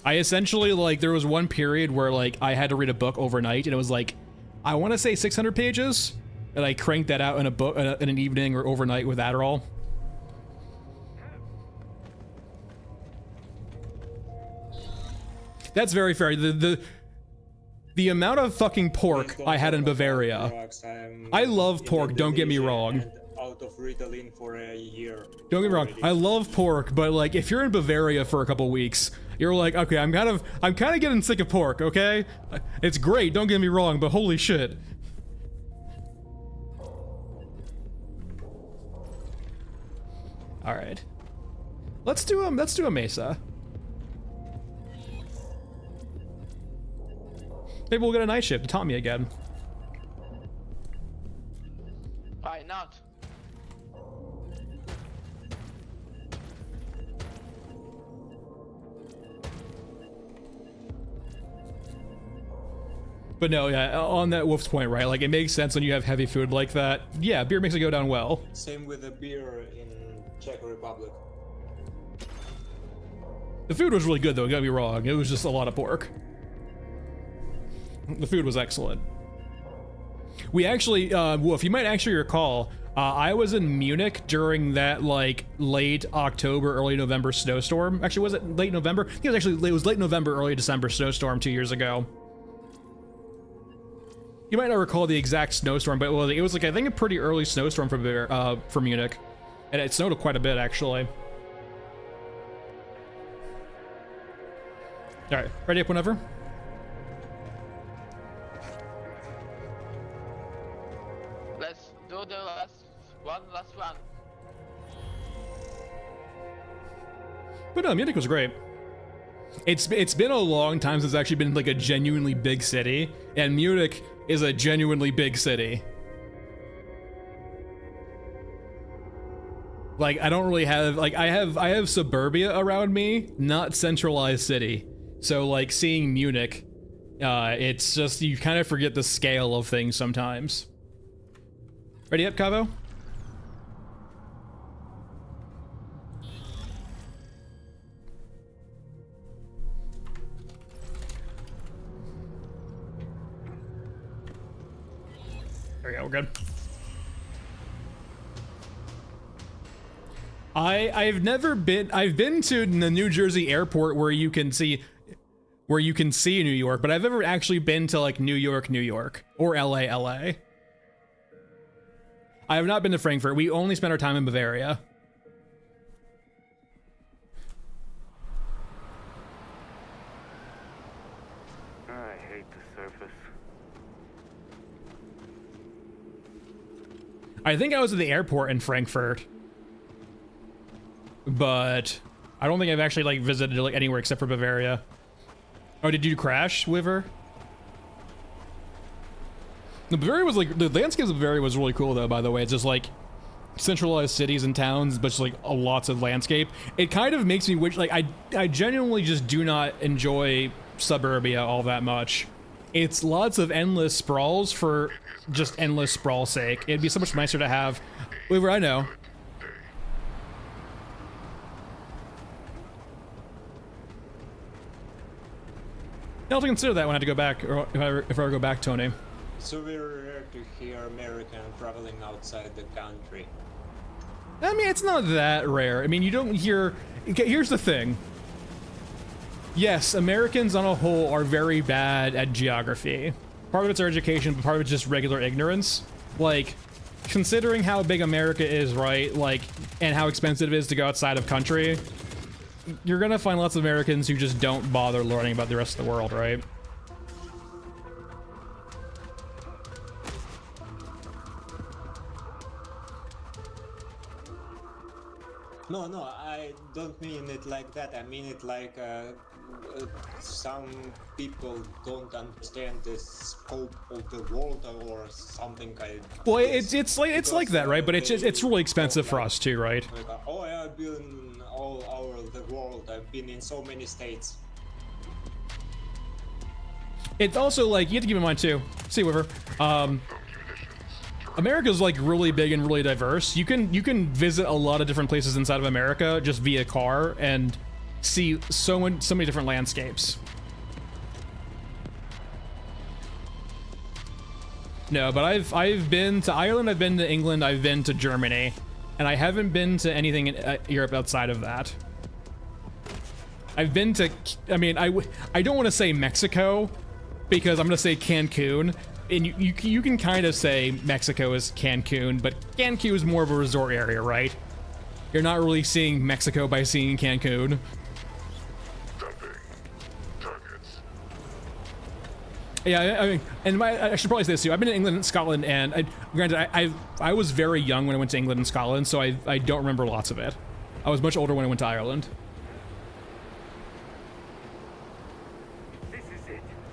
I essentially, like, there was one period where, like, I had to read a book overnight, and it was, like, I want to say 600 pages, and I cranked that out in a book, in an evening or overnight with Adderall. That's very fair. The amount of fucking pork I had in Bavaria. I love pork, don't get me wrong. Out of Ritalin for a year. Don't get me wrong, I love pork, but like if you're in Bavaria for a couple weeks, you're like, okay, I'm kind of getting sick of pork, okay? It's great, don't get me wrong, but holy shit. All right. Let's do a mesa. Maybe we'll get a night shift to taunt me again. Why not? But no, yeah, on that Wolf's point, right? Like, it makes sense when you have heavy food like that. Yeah, beer makes it go down well. Same with the beer in Czech Republic. The food was really good, though, don't get me wrong. It was just a lot of pork. The food was excellent. We actually, Wolf, you might actually recall, I was in Munich during that, like, late October, early November snowstorm. Actually, was it late November? I think it was late November, early December snowstorm 2 years ago. You might not recall the exact snowstorm, but it was like, I think, a pretty early snowstorm for Munich. And it snowed quite a bit, actually. All right, ready up whenever. Let's do the last one. But no, Munich was great. It's been a long time since it's actually been like a genuinely big city, and Munich is a genuinely big city. Like, I don't really have, like, I have suburbia around me, not centralized city. So like seeing Munich, it's just, you kind of forget the scale of things sometimes. Ready up, Cavo? There we go, we're good. I've been to the New Jersey airport where you can see New York, but I've never actually been to like New York, or LA. I have not been to Frankfurt. We only spent our time in Bavaria. I hate the surface. I think I was at the airport in Frankfurt, but I don't think I've actually like visited like anywhere except for Bavaria. Oh, did you crash, Wiver? The Bavaria was like, the landscapes of Bavaria was really cool though, by the way. It's just like centralized cities and towns, but just like lots of landscape. It kind of makes me wish, like I genuinely just do not enjoy suburbia all that much. It's lots of endless sprawls for just endless sprawl sake. It'd be so much nicer to have, Wiver, I know. I'll have to consider that when I have to go back, or if I ever go back, Tony. So we're rare to hear American traveling outside the country. I mean, it's not that rare. I mean, you don't hear... Okay, here's the thing. Yes, Americans on a whole are very bad at geography. Part of it's our education, but part of it's just regular ignorance. Like, considering how big America is, right? Like, and how expensive it is to go outside of country, you're gonna find lots of Americans who just don't bother learning about the rest of the world, right? No, no, I don't mean it like that. I mean it like some people don't understand the scope of the world or something. Well, it's like that, right? But it's really expensive for us too, right? Like, oh, I've been all over the world. I've been in so many states. It's also like, you have to keep in mind too. See, Wiver. America's like really big and really diverse. You can visit a lot of different places inside of America just via car and see so many different landscapes. No, but I've been to Ireland, I've been to England, I've been to Germany, and I haven't been to anything in Europe outside of that. I've been to, I mean, I don't want to say Mexico because I'm gonna say Cancun. And you can kind of say Mexico is Cancun, but Cancun is more of a resort area, right? You're not really seeing Mexico by seeing Cancun. Yeah, I mean, and I should probably say this too. I've been in England and Scotland, and granted, I was very young when I went to England and Scotland, so I don't remember lots of it. I was much older when I went to Ireland.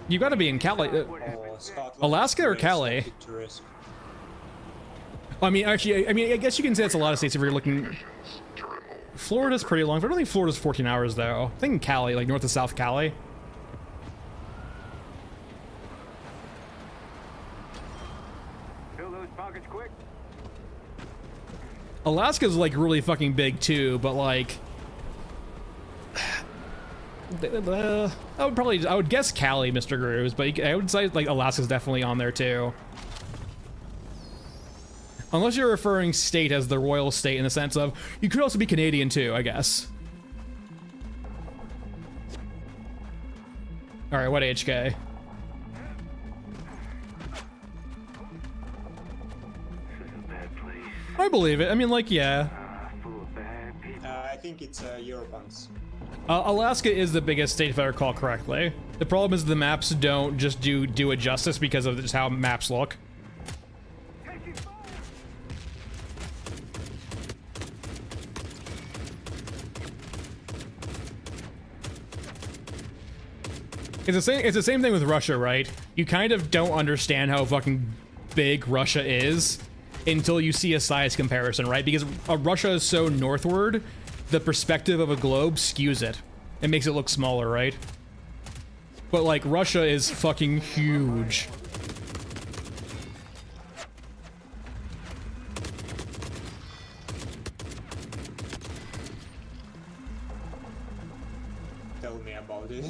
You got to be in Cali. Alaska or Cali? I mean, actually, I guess you can say it's a lot of states if you're looking. Florida's pretty long, but I don't think Florida's 14 hours though. I think Cali, like north to south Cali. Fill those pockets quick. Alaska's like really fucking big too, but like. I would guess Cali, Mr. Grooves, but I would say like Alaska's definitely on there too. Unless you're referring state as the royal state in the sense of, you could also be Canadian too, I guess. All right, what HK? This is a bad place. I believe it. I mean, like, yeah. Full of bad people. I think it's Eurobonds. Alaska is the biggest state, if I recall correctly. The problem is the maps don't just do it justice because of just how maps look. It's the same thing with Russia, right? You kind of don't understand how fucking big Russia is until you see a size comparison, right? Because Russia is so northward, the perspective of a globe skews it. It makes it look smaller, right? But like, Russia is fucking huge. Tell me about it.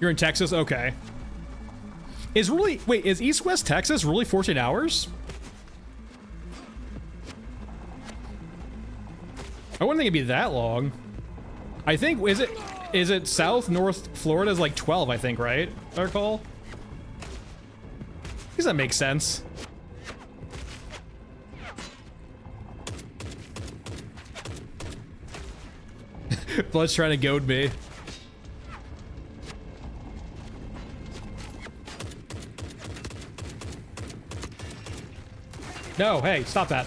You're in Texas? Okay. Wait, is East-West Texas really 14 hours? I wouldn't think it'd be that long. I think, is it south, north Florida is like 12, I think, right? If I recall. Does that make sense? Blood's trying to goad me. No, hey, stop that.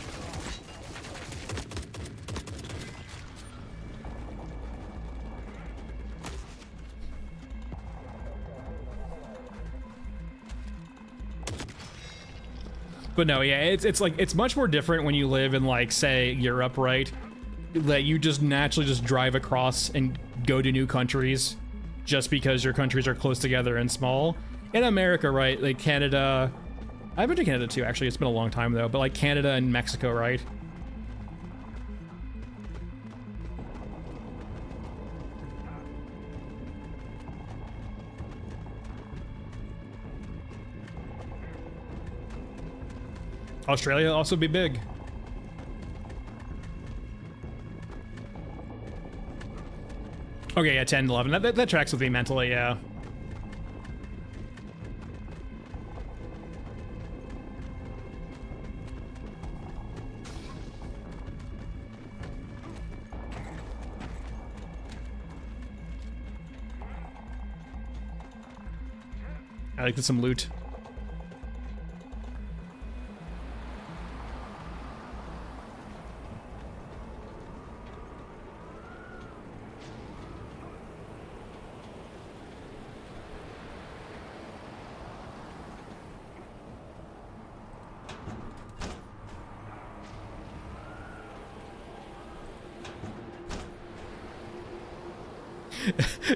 But no, yeah, it's like, it's much more different when you live in, like, say, Europe, right? That you just naturally just drive across and go to new countries just because your countries are close together and small. In America, right, like Canada, I've been to Canada too, actually, it's been a long time though, but like Canada and Mexico, right? Australia also be big. Okay, yeah, 10, 11. That tracks with me mentally, yeah. I like some loot.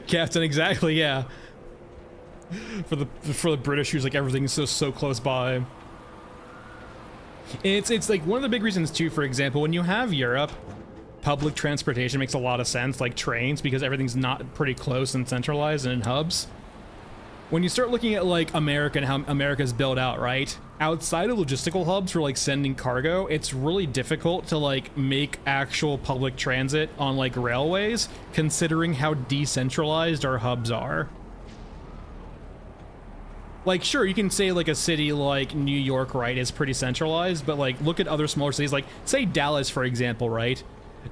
Captain, exactly, yeah. For the British, who's like everything's so close by. It's like one of the big reasons too, for example, when you have Europe, public transportation makes a lot of sense, like trains, because everything's not pretty close and centralized and in hubs. When you start looking at like America and how America's built out, right? Outside of logistical hubs for like sending cargo, it's really difficult to like make actual public transit on like railways, considering how decentralized our hubs are. Like, sure, you can say like a city like New York, right, is pretty centralized, but like look at other smaller cities, like say Dallas, for example, right?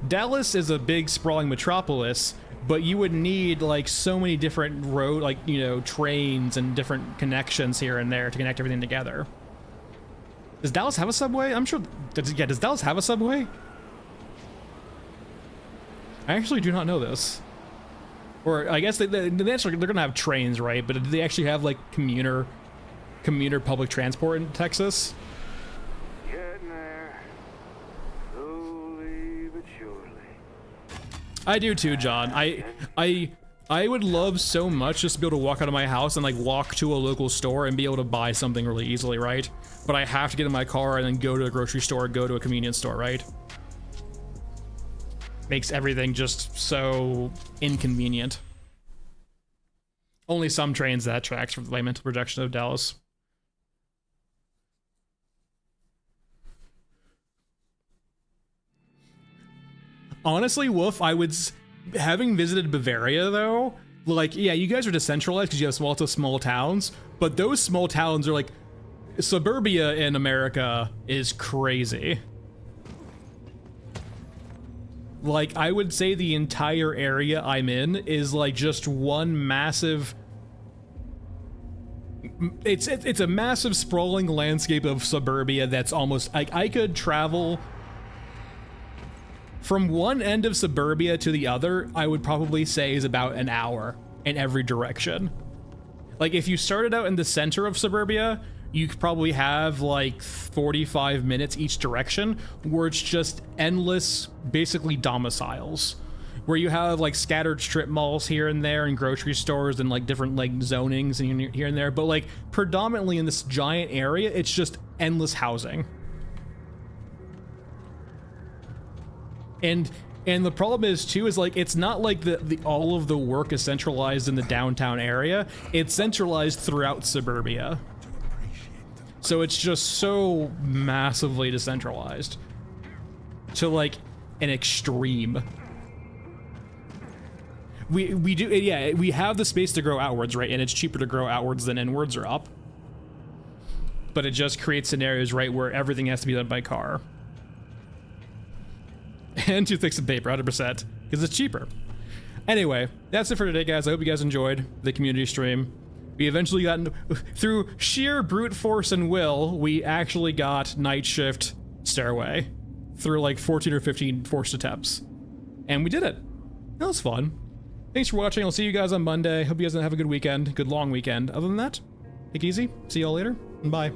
Dallas is a big sprawling metropolis, but you would need like so many different road, like, you know, trains and different connections here and there to connect everything together. Does Dallas have a subway? I'm sure. Yeah, does Dallas have a subway? I actually do not know this. Or I guess they're gonna have trains, right? But do they actually have like commuter public transport in Texas? Getting there. Slowly but surely. I do too, John. I would love so much just to be able to walk out of my house and like walk to a local store and be able to buy something really easily, right? But I have to get in my car and then go to a grocery store, go to a convenience store, right? Makes everything just so inconvenient. Only some trains that tracks for my mental projection of Dallas. Honestly, Wolf, having visited Bavaria though, like, yeah, you guys are decentralized because you have lots of small towns, but those small towns are like, suburbia in America is crazy. Like, I would say the entire area I'm in is like just one massive, it's a massive sprawling landscape of suburbia that's almost like I could travel from one end of suburbia to the other. I would probably say is about an hour in every direction. Like if you started out in the center of suburbia, you could probably have like 45 minutes each direction, where it's just endless, basically domiciles, where you have like scattered strip malls here and there and grocery stores and like different like zonings and here and there, but like predominantly in this giant area, it's just endless housing. And the problem is too, is like, it's not like the all of the work is centralized in the downtown area. It's centralized throughout suburbia. So it's just so massively decentralized to like an extreme. We do, yeah, we have the space to grow outwards, right? And it's cheaper to grow outwards than inwards or up. But it just creates scenarios, right, where everything has to be done by car. And toothpicks and paper, 100%, because it's cheaper. Anyway, that's it for today, guys. I hope you guys enjoyed the community stream. We eventually got, through sheer brute force and will, we actually got Night Shift Stairway through like 14 or 15 forced attempts. And we did it. That was fun. Thanks for watching. I'll see you guys on Monday. Hope you guys have a good weekend, good long weekend. Other than that, take it easy. See y'all later. And bye.